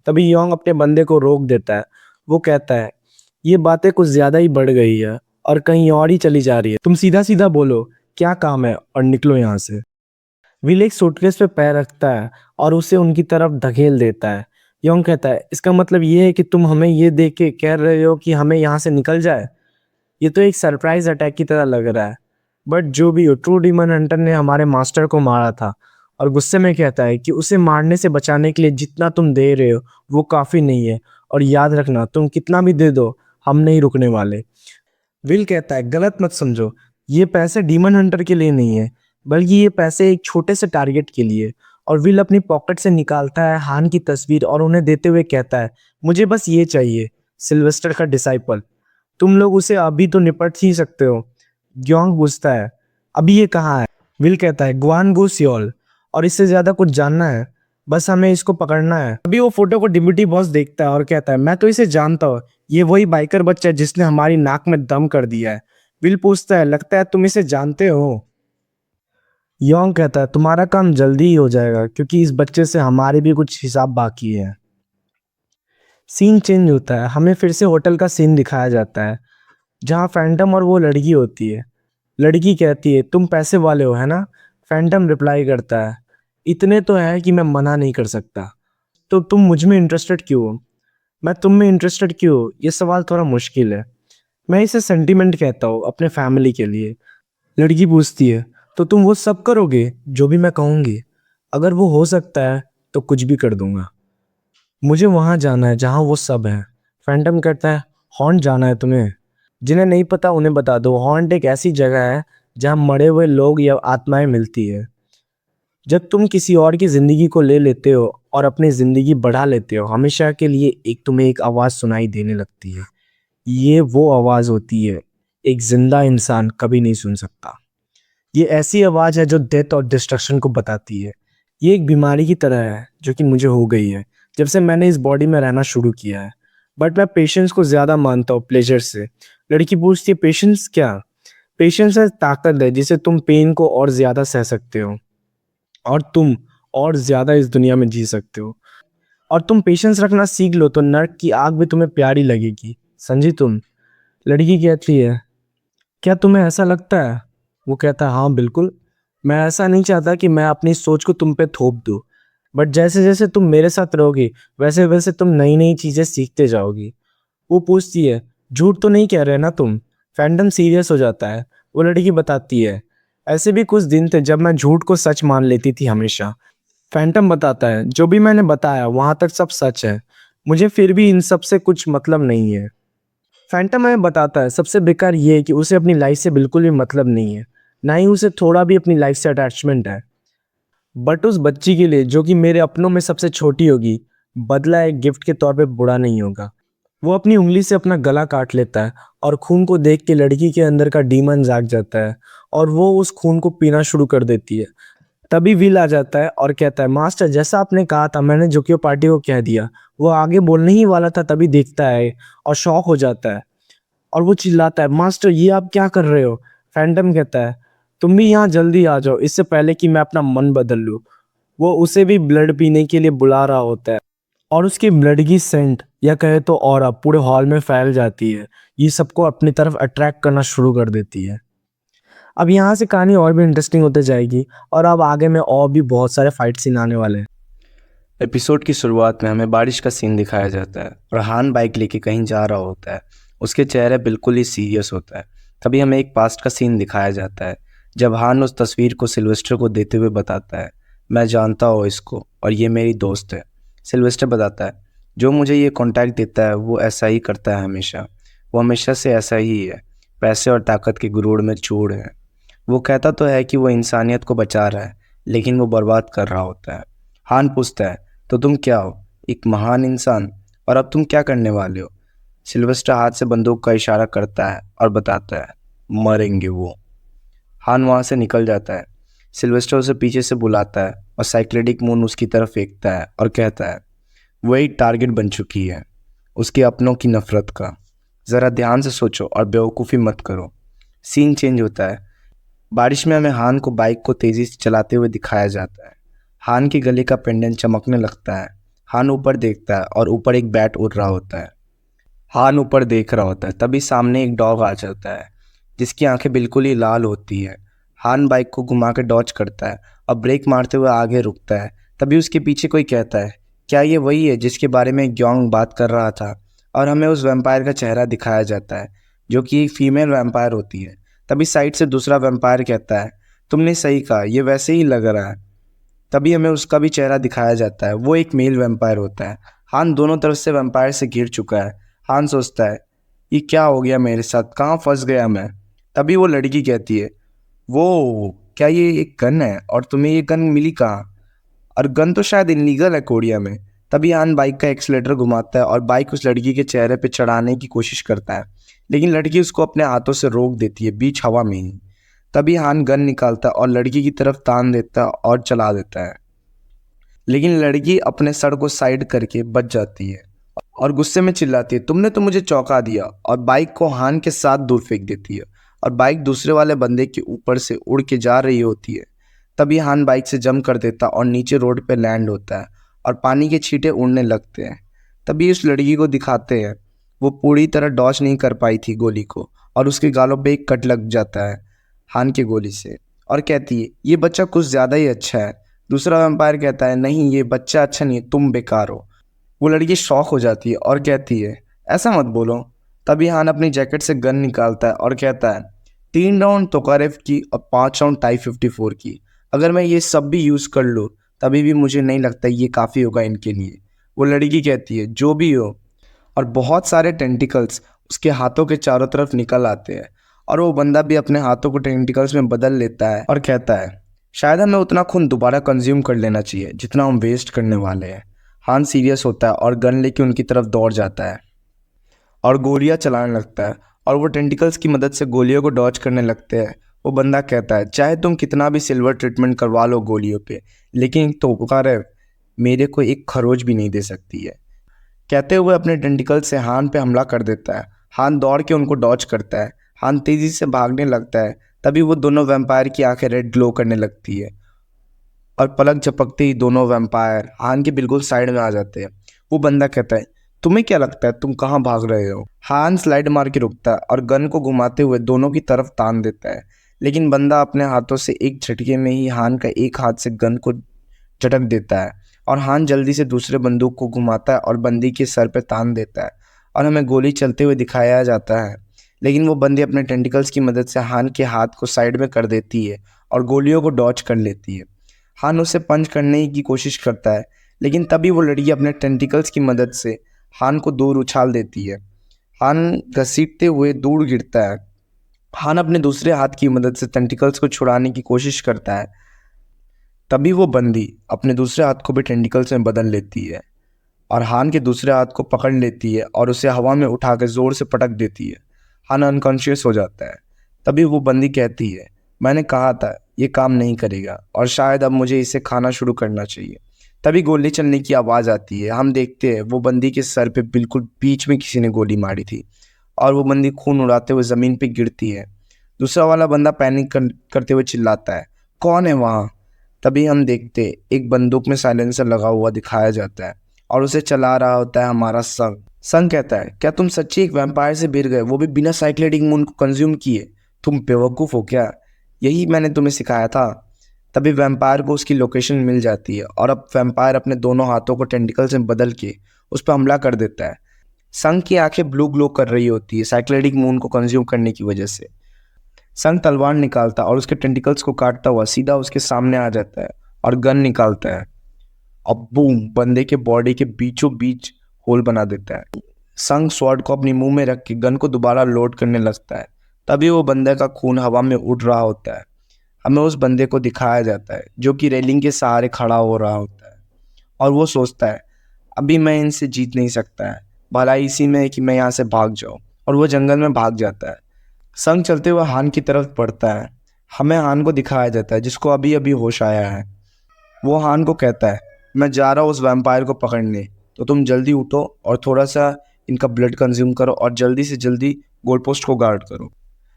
तभी योंग अपने बंदे को रोक देता है। वो कहता है ये बातें कुछ ज्यादा ही बढ़ गई है और कहीं और ही चली जा रही है। तुम सीधा सीधा बोलो क्या काम है और निकलो यहाँ से। विल एक सूटकेस पे पैर रखता है और उसे उनकी तरफ धकेल देता है। योंग कहता है इसका मतलब ये है कि तुम हमें ये देख के कह रहे हो कि हमें यहाँ से निकल जाए। ये तो एक सरप्राइज अटैक की तरह लग रहा है। बट जो भी हो, ट्रू डीमन हंटर ने हमारे मास्टर को मारा था, और गुस्से में कहता है कि उसे मारने से बचाने के लिए जितना तुम दे रहे हो वो काफ़ी नहीं है, और याद रखना तुम कितना भी दे दो हम नहीं रुकने वाले। विल कहता है गलत मत समझो, ये पैसे डीमन हंटर के लिए नहीं है, बल्कि ये पैसे एक छोटे से टारगेट के लिए। और विल अपनी पॉकेट से निकालता है हान की तस्वीर और उन्हें देते हुए कहता है मुझे बस ये चाहिए, सिल्वेस्टर का डिसाइपल। तुम लोग उसे अभी तो निपट ही सकते हो। ग्योंग पूछता है अभी ये कहाँ है। विल कहता है गुआन गो सियोल, और इससे ज्यादा कुछ जानना है, बस हमें इसको पकड़ना है। अभी वो फोटो को डिम्यूटी बॉस देखता है और कहता है मैं तो इसे जानता हूँ, ये वही बाइकर बच्चा है जिसने हमारी नाक में दम कर दिया है। विल पूछता है लगता है तुम इसे जानते हो। योंग कहता है तुम्हारा काम जल्दी ही हो जाएगा क्योंकि इस बच्चे से हमारे भी कुछ हिसाब बाकी है। सीन चेंज होता है, हमें फिर से होटल का सीन दिखाया जाता है जहाँ फैंटम और वो लड़की होती है। लड़की कहती है तुम पैसे वाले हो है ना। फैंटम रिप्लाई करता है इतने तो है कि मैं मना नहीं कर सकता। तो तुम मुझ में इंटरेस्टेड क्यों हो? मैं तुम में इंटरेस्टेड क्यों हूँ? ये सवाल थोड़ा मुश्किल है। मैं इसे सेंटिमेंट कहता हूँ अपने फैमिली के लिए। लड़की पूछती है तो तुम वो सब करोगे जो भी मैं कहूँगी? अगर वो हो सकता है तो कुछ भी कर दूंगा। मुझे वहाँ जाना है जहाँ वो सब है। फैंटम कहता है हॉन्ट जाना है तुम्हें? जिन्हें नहीं पता उन्हें बता दो, हॉन्ट एक ऐसी जगह है जहाँ मरे हुए लोग या आत्माएं मिलती है। जब तुम किसी और की जिंदगी को ले लेते हो और अपनी जिंदगी बढ़ा लेते हो, हमेशा के लिए एक तुम्हें एक आवाज सुनाई देने लगती है। ये वो आवाज होती है एक जिंदा इंसान कभी नहीं सुन सकता। ये ऐसी आवाज है जो डेथ और डिस्ट्रक्शन को बताती है। ये एक बीमारी की तरह है जो कि मुझे हो गई है जब से मैंने इस बॉडी में रहना शुरू किया है। बट मैं पेशेंस को ज्यादा मानता हूँ प्लेजर से। लड़की पूछती है पेशेंस क्या? पेशेंस है ताकत है जिसे तुम पेन को और ज्यादा सह सकते हो और तुम और ज्यादा इस दुनिया में जी सकते हो। और तुम पेशेंस रखना सीख लो तो नर्क की आग भी तुम्हें प्यारी लगेगी। समझी तुम? लड़की कहती है क्या तुम्हें ऐसा लगता है? वो कहता है हाँ बिल्कुल। मैं ऐसा नहीं चाहता कि मैं अपनी सोच को तुम पे थोप दूँ, बट जैसे जैसे तुम मेरे साथ रहोगी वैसे वैसे तुम नई नई चीजें सीखते जाओगी। वो पूछती है झूठ तो नहीं कह रहे ना तुम? फैंटम सीरियस हो जाता है। वो लड़की बताती है ऐसे भी कुछ दिन थे जब मैं झूठ को सच मान लेती थी हमेशा। फैंटम बताता है जो भी मैंने बताया वहां तक सब सच है, मुझे फिर भी इन सब से कुछ मतलब नहीं है। फैंटम हमें बताता है सबसे बेकार ये है कि उसे अपनी लाइफ से बिल्कुल भी मतलब नहीं है, ना ही उसे थोड़ा भी अपनी लाइफ से अटैचमेंट है। बट उस बच्ची के लिए जो कि मेरे अपनों में सबसे छोटी होगी, बदला एक गिफ्ट के तौर पे बुरा नहीं होगा। वो अपनी उंगली से अपना गला काट लेता है और खून को देख के लड़की के अंदर का डीमन जाग जाता है और वो उस खून को पीना शुरू कर देती है। तभी विल आ जाता है और कहता है मास्टर जैसा आपने कहा था मैंने जोकियो पार्टी को कह दिया। वो आगे बोलने ही वाला था तभी देखता है और शॉक हो जाता है और वो चिल्लाता है मास्टर ये आप क्या कर रहे हो? फैंटम कहता है तुम भी यहाँ जल्दी आ जाओ इससे पहले कि मैं अपना मन बदल लूँ। वो उसे भी ब्लड पीने के लिए बुला रहा होता है और उसकी ब्लड की सेंट या कहे तो ऑरा पूरे हॉल में फैल जाती है। ये सबको अपनी तरफ अट्रैक्ट करना शुरू कर देती है। अब यहाँ से कहानी और भी इंटरेस्टिंग होते जाएगी और अब आगे में और भी बहुत सारे फाइट सीन आने वाले हैं। एपिसोड की शुरुआत में हमें बारिश का सीन दिखाया जाता है और हान बाइक लेके कहीं जा रहा होता है। उसके चेहरे बिल्कुल ही सीरियस होता है। तभी हमें एक पास्ट का सीन दिखाया जाता है जब हान उस तस्वीर को सिल्वेस्टर को देते हुए बताता है मैं जानता हूँ इसको और ये मेरी दोस्त है। सिल्वेस्टर बताता है जो मुझे ये कॉन्टैक्ट देता है वो ऐसा ही करता है हमेशा। वो हमेशा से ऐसा ही है, पैसे और ताकत के गुरूर में चूर है। वो कहता तो है कि वो इंसानियत को बचा रहा है लेकिन वो बर्बाद कर रहा होता है। हान पूछता है तो तुम क्या हो? एक महान इंसान, और अब तुम क्या करने वाले हो? सिल्वेस्टर हाथ से बंदूक का इशारा करता है और बताता है मरेंगे वो। हान वहाँ से निकल जाता है। सिल्वेस्टर उसे पीछे से बुलाता है और साइक्लेटिक मून उसकी तरफ फेंकता है और कहता है वो एक टारगेट बन चुकी है उसके अपनों की नफरत का। ज़रा ध्यान से सोचो और बेवकूफ़ी मत करो। सीन चेंज होता है। बारिश में हमें हान को बाइक को तेज़ी से चलाते हुए दिखाया जाता है। हान के गले का पेंडेंट चमकने लगता है। हान ऊपर देखता है और ऊपर एक बैट उड़ रहा होता है। हान ऊपर देख रहा होता है तभी सामने एक डॉग आ जाता है जिसकी आंखें बिल्कुल ही लाल होती है। हान बाइक को घुमा के डॉज करता है और ब्रेक मारते हुए आगे रुकता है। तभी उसके पीछे कोई कहता है क्या ये वही है जिसके बारे में ग्योंग बात कर रहा था? और हमें उस वैम्पायर का चेहरा दिखाया जाता है जो कि एक फीमेल वैम्पायर होती है। तभी साइड से दूसरा वैम्पायर कहता है तुमने सही कहा, ये वैसे ही लग रहा है। तभी हमें उसका भी चेहरा दिखाया जाता है, वो एक मेल वैम्पायर होता है। हान दोनों तरफ से वैम्पायर से घिर चुका है। हान सोचता है ये क्या हो गया मेरे साथ, कहाँ फंस गया मैं। तभी वो लड़की कहती है वो क्या ये एक गन है और तुम्हें ये गन मिली कहाँ? और गन तो शायद इनलीगल है कोरिया में। तभी हान बाइक का एक्सीलेटर घुमाता है और बाइक उस लड़की के चेहरे पे चढ़ाने की कोशिश करता है लेकिन लड़की उसको अपने हाथों से रोक देती है बीच हवा में ही। तभी हान गन निकालता है और लड़की की तरफ तान देता है और चला देता है लेकिन लड़की अपने सर को साइड करके बच जाती है और गुस्से में चिल्लाती है तुमने तो मुझे चौंका दिया, और बाइक को हान के साथ दूर फेंक देती है और बाइक दूसरे वाले बंदे के ऊपर से उड़ के जा रही होती है। तभी हान बाइक से जंप कर देता और नीचे रोड पे लैंड होता है और पानी के छींटे उड़ने लगते हैं। तभी उस लड़की को दिखाते हैं वो पूरी तरह डॉज नहीं कर पाई थी गोली को और उसके गालों पे एक कट लग जाता है हान के गोली से और कहती है ये बच्चा कुछ ज़्यादा ही अच्छा है। दूसरा वैम्पायर कहता है नहीं ये बच्चा अच्छा नहीं है, तुम बेकार हो। वो लड़की शॉक हो जाती है और कहती है ऐसा मत बोलो। तभी हान अपनी जैकेट से गन निकालता है और कहता है 3 राउंड तोकारेव की और 5 राउंड टाई 54 की। अगर मैं ये सब भी यूज़ कर लूँ तभी भी मुझे नहीं लगता ये काफ़ी होगा इनके लिए। वो लड़की कहती है जो भी हो, और बहुत सारे टेंटिकल्स उसके हाथों के चारों तरफ निकल आते हैं और वो बंदा भी अपने हाथों को टेंटिकल्स में बदल लेता है और कहता है शायद हमें उतना खून दोबारा कंज्यूम कर लेना चाहिए जितना हम वेस्ट करने वाले हैं। हान सीरियस होता है और गन लेके उनकी तरफ दौड़ जाता है और गोलियां चलाने लगता है और वो टेंटिकल्स की मदद से गोलियों को डॉज करने लगते हैं। वो बंदा कहता है चाहे तुम कितना भी सिल्वर ट्रीटमेंट करवा लो गोलियों पे, लेकिन तोकारेव मेरे को एक खरोच भी नहीं दे सकती है। कहते हुए अपने टेंटिकल से हान पे हमला कर देता है। हान दौड़ के उनको डॉज करता है। हान तेजी से भागने लगता है। तभी वो दोनों वैम्पायर की आंखें रेड ग्लो करने लगती है और पलक झपकते ही दोनों वैम्पायर हान के बिल्कुल साइड में आ जाते हैं। वो बंदा कहता है तुम्हें क्या लगता है तुम कहाँ भाग रहे हो। हान स्लाइड मार के रुकता है और गन को घुमाते हुए दोनों की तरफ तान देता है, लेकिन बंदा अपने हाथों से एक झटके में ही हान का एक हाथ से गन को झटक देता है और हान जल्दी से दूसरे बंदूक को घुमाता है और बंदी के सर पे तान देता है और हमें गोली चलते हुए दिखाया जाता है। लेकिन वो बंदी अपने टेंटिकल्स की मदद से हान के हाथ को साइड में कर देती है और गोलियों को डॉच कर लेती है। हान उसे पंच करने की कोशिश करता है, लेकिन तभी वो लड़की अपने टेंटिकल्स की मदद से हान को दूर उछाल देती है। हान घसीटते हुए दूर गिरता है। हान अपने दूसरे हाथ की मदद से टेंटिकल्स को छुड़ाने की कोशिश करता है। तभी वो बंदी अपने दूसरे हाथ को भी टेंटिकल्स में बदल लेती है और हान के दूसरे हाथ को पकड़ लेती है और उसे हवा में उठाकर जोर से पटक देती है। हान अनकॉन्शियस हो जाता है। तभी वो बंदी कहती है मैंने कहा था ये काम नहीं करेगा और शायद अब मुझे इसे खाना शुरू करना चाहिए। तभी गोली चलने की आवाज़ आती है। हम देखते हैं वो बंदी के सर पे बिल्कुल बीच में किसी ने गोली मारी थी और वो बंदी खून उड़ाते हुए ज़मीन पे गिरती है। दूसरा वाला बंदा पैनिक करते हुए चिल्लाता है कौन है वहाँ। तभी हम देखते एक बंदूक में साइलेंसर लगा हुआ दिखाया जाता है और उसे चला रहा होता है हमारा संग। संग कहता है क्या तुम सच्ची एक वैम्पायर से भिड़ गए, वो भी बिना साइक्लेटिक मून को कंज्यूम किए। तुम बेवकूफ़ हो क्या, यही मैंने तुम्हें सिखाया था। तभी वैम्पायर को उसकी लोकेशन मिल जाती है और अब वैम्पायर अपने दोनों हाथों को टेंटिकल्स में बदल के उस पर हमला कर देता है। संग की आंखें ब्लू ग्लो कर रही होती है साइक्लेटिक मून को कंज्यूम करने की वजह से। संग तलवार निकालता और उसके टेंटिकल्स को काटता हुआ सीधा उसके सामने आ जाता है और गन निकालता है और बूम बंदे के बॉडी के बीचों बीच होल बना देता है। संग स्वॉर्ड को अपनी मुंह में रख के गन को दोबारा लोड करने लगता है। तभी वो बंदे का खून हवा में उड़ रहा होता है। हमें उस बंदे को दिखाया जाता है जो कि रेलिंग के सहारे खड़ा हो रहा होता है और वो सोचता है अभी मैं इनसे जीत नहीं सकता है, भलाई इसी में है कि मैं यहाँ से भाग जाऊँ, और वो जंगल में भाग जाता है। संग चलते हुए हान की तरफ बढ़ता है। हमें हान को दिखाया जाता है जिसको अभी अभी होश आया है। वो हान को कहता है मैं जा रहा हूँ उस वैम्पायर को पकड़ने, तो तुम जल्दी उठो और थोड़ा सा इनका ब्लड कंज्यूम करो और जल्दी से जल्दी गोल पोस्ट को गार्ड करो।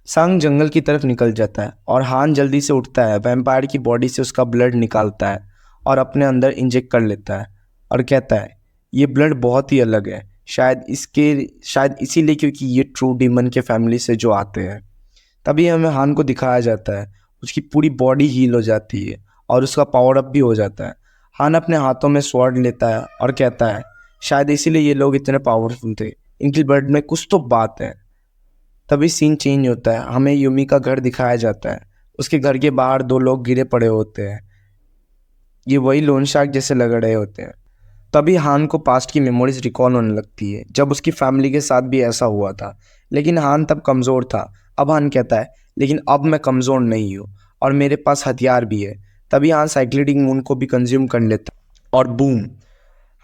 संग जंगल की तरफ निकल जाता है और हान जल्दी से उठता है, वैम्पायर की बॉडी से उसका ब्लड निकालता है और अपने अंदर इंजेक्ट कर लेता है और कहता है ये ब्लड बहुत ही अलग है, शायद इसीलिए क्योंकि ये ट्रू डीमन के फैमिली से जो आते हैं। तभी हमें हान को दिखाया जाता है उसकी पूरी बॉडी हील हो जाती है और उसका पावर अप भी हो जाता है। हान अपने हाथों में स्वॉर्ड लेता है और कहता है शायद इसीलिए ये लोग इतने पावरफुल थे, इनकी ब्लड में कुछ तो बात है। तभी सीन चेंज होता है। हमें यूमी का घर दिखाया जाता है। उसके घर के बाहर 2 लोग गिरे पड़े होते हैं। ये वही लोन शार्क जैसे लग रहे होते हैं। तभी हान को पास्ट की मेमोरीज रिकॉल होने लगती है जब उसकी फैमिली के साथ भी ऐसा हुआ था, लेकिन हान तब कमज़ोर था। अब हान कहता है लेकिन अब मैं कमज़ोर नहीं हूँ और मेरे पास हथियार भी है। तभी हान साइक्लेटिक मून को भी कंज्यूम कर लेता और बूम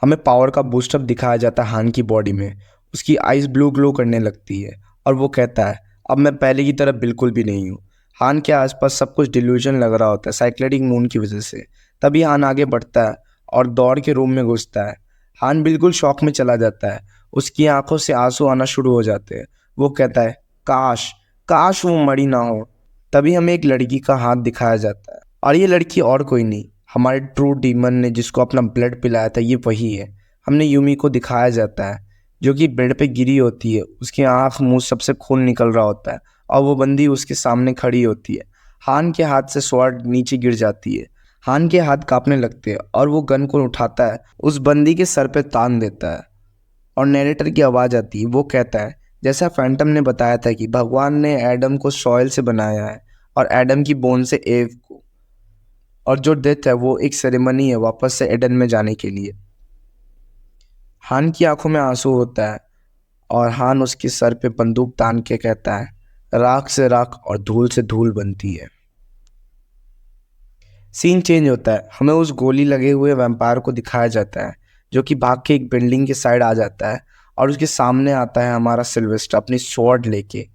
हमें पावर का बूस्टअप दिखाया जाता है। हान की बॉडी में उसकी आइज़ ब्लू ग्लो करने लगती है और वो कहता है अब मैं पहले की तरह बिल्कुल भी नहीं हूँ। हान के आसपास सब कुछ डिल्यूजन लग रहा होता है साइक्लेटिक मून की वजह से। तभी हान आगे बढ़ता है और दौड़ के रूम में घुसता है। हान बिल्कुल शॉक में चला जाता है। उसकी आंखों से आंसू आना शुरू हो जाते हैं। वो कहता है काश काश वो मरी ना हो। तभी हमें एक लड़की का हाथ दिखाया जाता है और ये लड़की और कोई नहीं, हमारे ट्रू डीमन ने जिसको अपना ब्लड पिलाया था ये वही है। हमने यूमी को दिखाया जाता है जो कि बेड पे गिरी होती है, उसकी आंख मुंह सबसे खून निकल रहा होता है और वो बंदी उसके सामने खड़ी होती है। हान के हाथ से स्वॉर्ड नीचे गिर जाती है, हान के हाथ कांपने लगते हैं और वो गन को उठाता है, उस बंदी के सर पे तान देता है और नैरेटर की आवाज़ आती है। वो कहता है जैसा फैंटम ने बताया था कि भगवान ने एडम को सॉइल से बनाया है और एडम की बोन से एव को, और जो डेथ है वो एक सेरेमनी है वापस से एडन में जाने के लिए। हान की आंखों में आंसू होता है और हान उसके सर पे बंदूक तान के कहता है राख से राख और धूल से धूल बनती है। सीन चेंज होता है, हमें उस गोली लगे हुए वैम्पायर को दिखाया जाता है जो कि भाग के एक बिल्डिंग के साइड आ जाता है और उसके सामने आता है हमारा सिल्वेस्टर अपनी स्वॉर्ड लेके।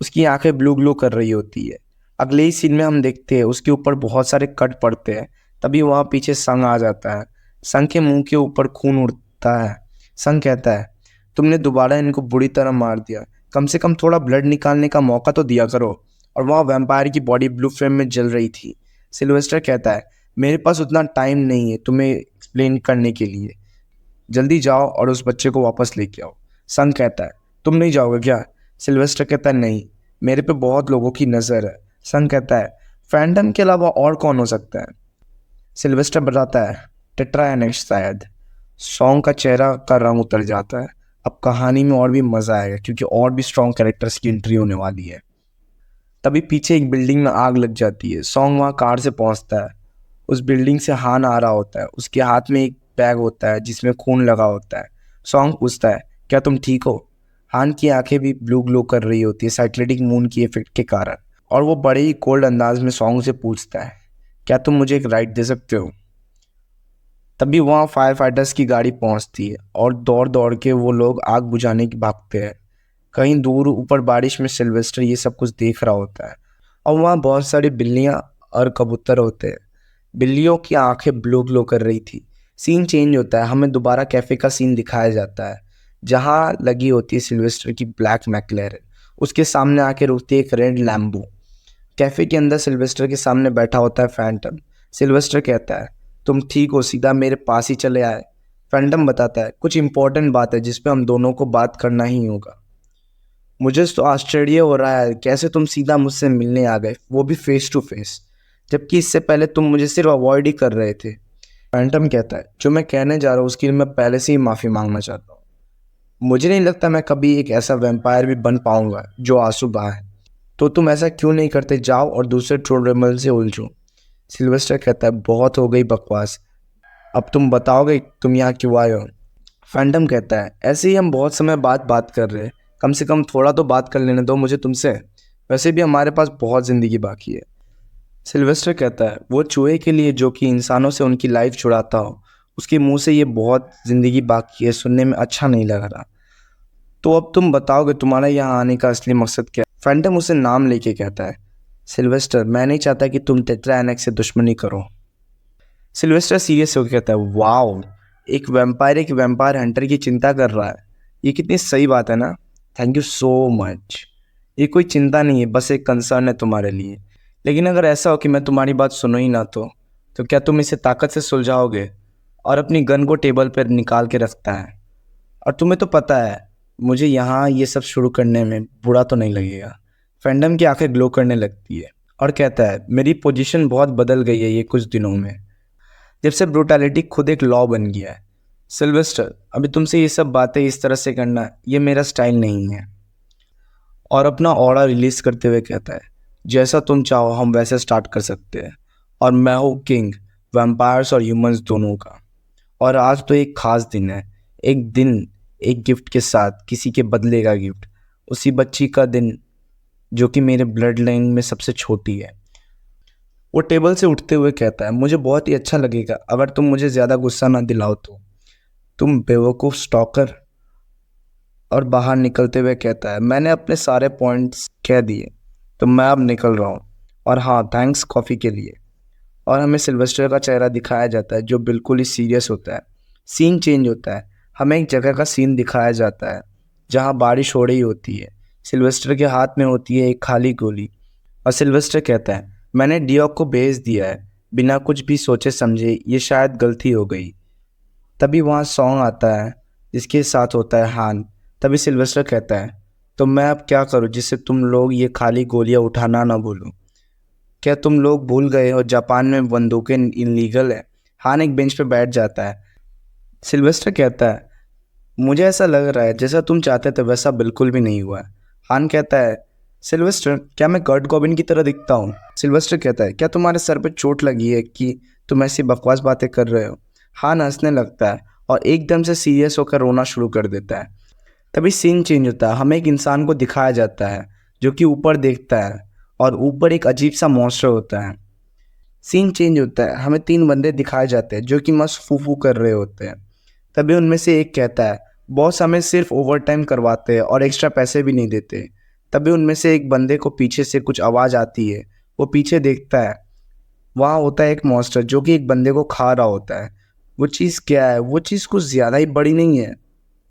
उसकी आंखें ब्लू ग्लो कर रही होती है। अगले ही सीन में हम देखते हैं उसके ऊपर बहुत सारे कट पड़ते हैं, तभी वहाँ पीछे संग आ जाता है। संग के मुंह के ऊपर खून उड़ता है। संग कहता है तुमने दोबारा इनको बुरी तरह मार दिया, कम से कम थोड़ा ब्लड निकालने का मौका तो दिया करो। और वहाँ वैम्पायर की बॉडी ब्लू फ्लेम में जल रही थी। सिल्वेस्टर कहता है मेरे पास उतना टाइम नहीं है तुम्हें एक्सप्लेन करने के लिए, जल्दी जाओ और उस बच्चे को वापस लेके आओ। संग कहता है तुम नहीं जाओगे क्या? सिल्वेस्टर कहता है नहीं, मेरे पे बहुत लोगों की नज़र है। संग कहता है फैंटम के अलावा और कौन हो सकता है? सिल्वेस्टर बताता है टेट्राएनक्स शायद। सॉन्ग का चेहरा का रंग उतर जाता है। अब कहानी में और भी मज़ा आएगा क्योंकि और भी स्ट्रॉन्ग कैरेक्टर्स की एंट्री होने वाली है। तभी पीछे एक बिल्डिंग में आग लग जाती है। सॉन्ग वहाँ कार से पहुँचता है। उस बिल्डिंग से हान आ रहा होता है, उसके हाथ में एक बैग होता है जिसमें खून लगा होता है। सॉन्ग पूछता है क्या तुम ठीक हो? हान की आंखें भी ब्लू ग्लो कर रही होती है साइक्लिटिक मून की इफेक्ट के कारण, और वो बड़े ही कोल्ड अंदाज में सॉन्ग से पूछता है क्या तुम मुझे एक राइड दे सकते हो? तभी वहाँ फायर फाइटर्स की गाड़ी पहुँचती है और दौड़ दौड़ के वो लोग आग बुझाने की भागते हैं। कहीं दूर ऊपर बारिश में सिल्वेस्टर ये सब कुछ देख रहा होता है और वहाँ बहुत सारी बिल्लियाँ और कबूतर होते हैं। बिल्लियों की आंखें ब्लू ग्लो कर रही थी। सीन चेंज होता है, हमें दोबारा कैफ़े का सीन दिखाया जाता है जहाँ लगी होती है सिल्वेस्टर की ब्लैक मैकलेरन। उसके सामने आके रुकती है एक रेड लैम्बो। कैफ़े के अंदर सिल्वेस्टर के सामने बैठा होता है फैंटम। सिल्वेस्टर कहता है तुम ठीक हो, सीधा मेरे पास ही चले आए। फैंटम बताता है कुछ इंपॉर्टेंट बात है जिस पे हम दोनों को बात करना ही होगा। मुझे तो आश्चर्य हो रहा है कैसे तुम सीधा मुझसे मिलने आ गए, वो भी फेस टू फेस, जबकि इससे पहले तुम मुझे सिर्फ अवॉइड ही कर रहे थे। फैंटम कहता है जो मैं कहने जा रहा हूँ उसके लिए मैं पहले से ही माफ़ी मांगना चाहता हूँ। मुझे नहीं लगता मैं कभी एक ऐसा वैम्पायर भी बन पाऊंगा जो आंसू बहाए। तो तुम ऐसा क्यों नहीं करते, जाओ और दूसरे ट्रोल रेमल से उलझो। सिल्वेस्टर कहता है बहुत हो गई बकवास, अब तुम बताओगे तुम यहाँ क्यों आए हो? फैंटम कहता है ऐसे ही हम बहुत समय बाद बात कर रहे हैं, कम से कम थोड़ा तो बात कर लेने दो मुझे तुमसे, वैसे भी हमारे पास बहुत ज़िंदगी बाकी है। सिल्वेस्टर कहता है वो चूहे के लिए जो कि इंसानों से उनकी लाइफ छुड़ाता हो, उसके मुंह से ये बहुत ज़िंदगी बाकी है सुनने में अच्छा नहीं लग रहा। तो अब तुम बताओगे तुम्हारा यहाँ आने का असली मकसद क्या है? फैंटम उसे नाम लेके कहता है सिल्वेस्टर मैं नहीं चाहता कि तुम टेट्राएनक्स से दुश्मनी करो। सिल्वेस्टर सीरियस होकर कहता है वाओ, एक वैम्पायर हंटर की चिंता कर रहा है, ये कितनी सही बात है ना। Thank you so much. ये कोई चिंता नहीं है, बस एक कंसर्न है तुम्हारे लिए। लेकिन अगर ऐसा हो कि मैं तुम्हारी बात सुनो ही ना तो क्या तुम इसे ताकत से सुलझाओगे? और अपनी गन को टेबल पर निकाल के रखता है। और तुम्हें तो पता है मुझे यहाँ ये सब शुरू करने में बुरा तो नहीं लगेगा। फैंडम की आंखें ग्लो करने लगती है और कहता है मेरी पोजीशन बहुत बदल गई है ये कुछ दिनों में, जब से ब्रूटैलिटी खुद एक लॉ बन गया है। सिल्वेस्टर अभी तुमसे ये सब बातें इस तरह से करना ये मेरा स्टाइल नहीं है। और अपना ऑरा रिलीज करते हुए कहता है जैसा तुम चाहो हम वैसे स्टार्ट कर सकते हैं, और मैं हूँ किंग वैम्पायर्स और ह्यूमंस दोनों का। और आज तो एक खास दिन है, एक दिन एक गिफ्ट के साथ किसी के बदले का गिफ्ट, उसी बच्ची का दिन जो कि मेरे ब्लड लाइन में सबसे छोटी है। वो टेबल से उठते हुए कहता है मुझे बहुत ही अच्छा लगेगा अगर तुम मुझे ज़्यादा गुस्सा ना दिलाओ तो, तुम बेवकूफ़ स्टॉकर। और बाहर निकलते हुए कहता है मैंने अपने सारे पॉइंट्स कह दिए तो मैं अब निकल रहा हूँ, और हाँ थैंक्स कॉफ़ी के लिए। और हमें सिल्वेस्टर का चेहरा दिखाया जाता है जो बिल्कुल ही सीरियस होता है। सीन चेंज होता है, हमें एक जगह का सीन दिखाया जाता है जहाँ बारिश हो रही होती है। सिल्वेस्टर के हाथ में होती है एक खाली गोली और सिल्वेस्टर कहता है मैंने डियोक को भेज दिया है, बिना कुछ भी सोचे समझे, ये शायद गलती हो गई। तभी वहाँ सॉन्ग आता है जिसके साथ होता है हान। तभी सिल्वेस्टर कहता है, तो मैं अब क्या करूँ जिससे तुम लोग ये खाली गोलियां उठाना ना भूलो? क्या तुम लोग भूल गए हो जापान में बंदूकें इनलीगल है? हान एक बेंच पे बैठ जाता है। सिल्वेस्टर कहता है, मुझे ऐसा लग रहा है जैसा तुम चाहते थे वैसा बिल्कुल भी नहीं हुआ है। हान कहता है, सिल्वेस्टर क्या मैं कर्ट कॉबिन की तरह दिखता हूँ? सिल्वेस्टर कहता है, क्या तुम्हारे सर पे चोट लगी है कि तुम ऐसी बकवास बातें कर रहे हो? हान हंसने लगता है और एकदम से सीरियस होकर रोना शुरू कर देता है। तभी सीन चेंज होता है, हमें एक इंसान को दिखाया जाता है जो कि ऊपर देखता है और ऊपर एक अजीब सा मॉन्स्टर होता है। सीन चेंज होता है, हमें तीन बंदे दिखाए जाते हैं जो कि मस्त फूफू कर रहे होते हैं। तभी उनमें से एक कहता है, बॉस हमें सिर्फ ओवर टाइम करवाते हैं और एक्स्ट्रा पैसे भी नहीं देते। तभी उनमें से एक बंदे को पीछे से कुछ आवाज़ आती है। वो पीछे देखता है, वहाँ होता है एक मॉन्स्टर जो कि एक बंदे को खा रहा होता है। वो चीज़ क्या है? वो चीज़ कुछ ज़्यादा ही बड़ी नहीं है।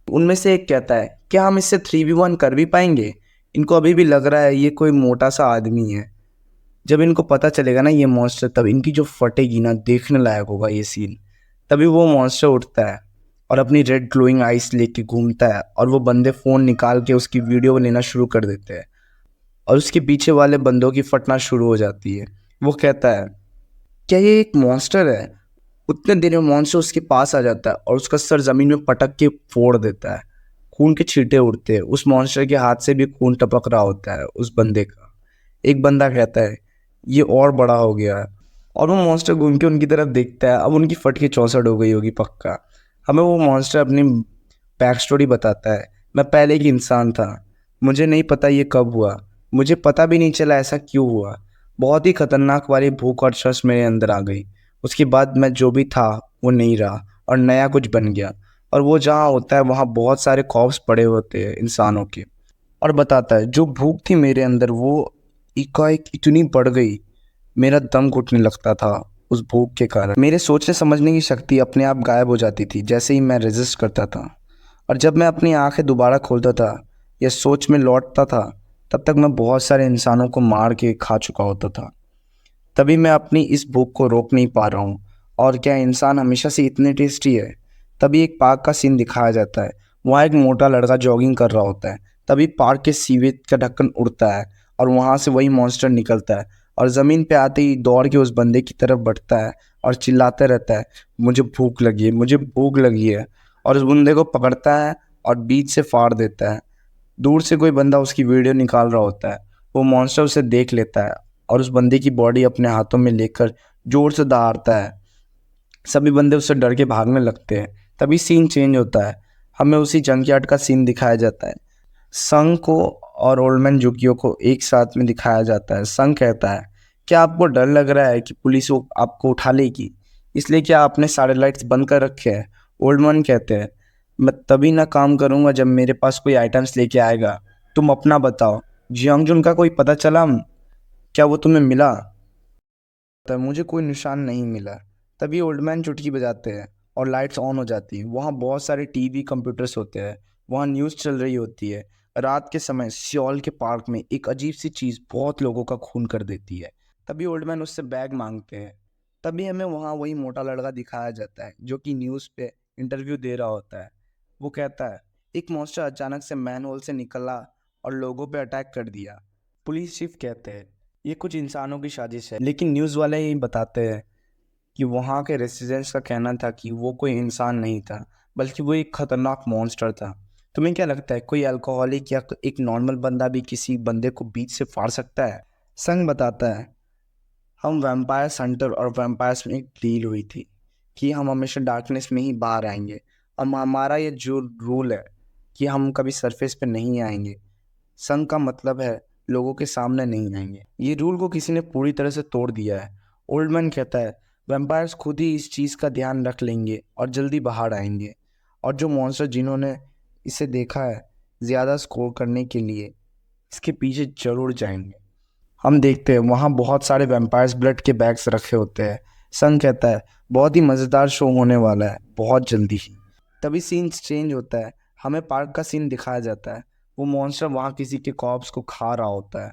उनमें से एक कहता है, क्या हम इससे 3v1 कर भी पाएंगे? इनको अभी भी लग रहा है ये कोई मोटा सा आदमी है। जब इनको पता चलेगा ना ये मॉन्स्टर, तब इनकी जो फटेगी ना, देखने लायक होगा ये सीन। तभी वो मॉन्स्टर उठता है और अपनी रेड ग्लोइंग आइस लेके घूमता है और वो बंदे फ़ोन निकाल के उसकी वीडियो लेना शुरू कर देते हैं और उसके पीछे वाले बंदों की फटना शुरू हो जाती है। वो कहता है, क्या ये एक मॉन्स्टर है? उतने देर में मॉन्स्टर उसके पास आ जाता है और उसका सर ज़मीन में पटक के फोड़ देता है। खून के छींटे उड़ते हैं, उस मॉन्स्टर के हाथ से भी खून टपक रहा होता है उस बंदे का। एक बंदा कहता है, ये और बड़ा हो गया है, और वो मॉन्स्टर घूम के उनकी तरफ देखता है। अब उनकी फट के चौसठ हो गई होगी पक्का। हमें वो मॉन्स्टर अपनी बैक स्टोरी बताता है, मैं पहले एक इंसान था, मुझे नहीं पता ये कब हुआ, मुझे पता भी नहीं चला ऐसा क्यों हुआ। बहुत ही खतरनाक वाली भूख और ट्रस्ट मेरे अंदर आ गई। उसके बाद मैं जो भी था वो नहीं रहा और नया कुछ बन गया। और वो जहाँ होता है वहाँ बहुत सारे कॉप्स पड़े होते हैं इंसानों के। और बताता है, जो भूख थी मेरे अंदर वो एकाएक इतनी बढ़ गई, मेरा दम घुटने लगता था उस भूख के कारण। मेरे सोचने समझने की शक्ति अपने आप गायब हो जाती थी जैसे ही मैं रेजिस्ट करता था। और जब मैं अपनी आंखें दोबारा खोलता था या सोच में लौटता था, तब तक मैं बहुत सारे इंसानों को मार के खा चुका होता था। तभी मैं अपनी इस भूख को रोक नहीं पा रहा हूँ। और क्या इंसान हमेशा से इतने टेस्टी है? तभी एक पार्क का सीन दिखाया जाता है। वहाँ एक मोटा लड़का जॉगिंग कर रहा होता है। तभी पार्क के सीवेज का ढक्कन उड़ता है और वहाँ से वही मॉन्स्टर निकलता है और ज़मीन पे आते ही दौड़ के उस बंदे की तरफ बढ़ता है और चिल्लाते रहता है, मुझे भूख लगी है, मुझे भूख लगी है। और उस बंदे को पकड़ता है और बीच से फाड़ देता है। दूर से कोई बंदा उसकी वीडियो निकाल रहा होता है। वो मॉन्स्टर उसे देख लेता है और उस बंदे की बॉडी अपने हाथों में लेकर जोर से दहाड़ता है। सभी बंदे उससे डर के भागने लगते हैं। तभी सीन चेंज होता है, हमें उसी जंकयार्ड का सीन दिखाया जाता है। संग को और ओल्डमैन जुकियो को एक साथ में दिखाया जाता है। संग कहता है, क्या आपको डर लग रहा है कि पुलिस आपको उठा लेगी, इसलिए क्या आपने सारे लाइट्स बंद कर रखे हैं? ओल्डमैन कहते हैं, मैं तभी ना काम करूंगा जब मेरे पास कोई आइटम्स लेके आएगा। तुम अपना बताओ, जियांगजुन का कोई पता चला? क्या वो तुम्हें मिला? तो मुझे कोई निशान नहीं मिला। तभी ओल्डमैन चुटकी बजाते हैं और लाइट्स ऑन हो जाती हैं। वहाँ बहुत सारे टीवी कंप्यूटर्स होते हैं। वहाँ न्यूज़ चल रही होती है। रात के समय सियोल के पार्क में एक अजीब सी चीज़ बहुत लोगों का खून कर देती है। तभी ओल्डमैन उससे बैग मांगते हैं। तभी हमें वहाँ वही मोटा लड़का दिखाया जाता है जो कि न्यूज़ पे इंटरव्यू दे रहा होता है। वो कहता है, एक मॉन्स्टर अचानक से मैनहोल से निकला और लोगों पे अटैक कर दिया। पुलिस चीफ कहते हैं, ये कुछ इंसानों की साजिश है, लेकिन न्यूज़ वाले ही बताते हैं कि वहाँ के रेसिडेंट्स का कहना था कि वो कोई इंसान नहीं था, बल्कि वो एक खतरनाक मॉन्स्टर था। तुम्हें क्या लगता है, कोई अल्कोहलिक या एक नॉर्मल बंदा भी किसी बंदे को बीच से फाड़ सकता है? संग बताता है, हम वैम्पायर हंटर और वैम्पायर्स में एक डील हुई थी कि हम हमेशा डार्कनेस में ही बाहर आएंगे। अब हमारा ये जो रूल है कि हम कभी सरफेस पे नहीं आएंगे। संघ का मतलब है लोगों के सामने नहीं आएंगे। ये रूल को किसी ने पूरी तरह से तोड़ दिया है। ओल्डमैन कहता है, वैम्पायर्स खुद ही इस चीज़ का ध्यान रख लेंगे और जल्दी बाहर आएंगे। और जो मॉन्स्टर जिन्होंने इसे देखा है, ज़्यादा स्कोर करने के लिए इसके पीछे जरूर जाएंगे। हम देखते हैं वहाँ बहुत सारे वैम्पायर्स ब्लड के बैग्स रखे होते हैं। संघ कहता है, बहुत ही मज़ेदार शो होने वाला है, बहुत जल्दी ही। तभी सीन चेंज होता है, हमें पार्क का सीन दिखाया जाता है। वो मॉन्स्टर वहाँ किसी के कॉर्प्स को खा रहा होता है।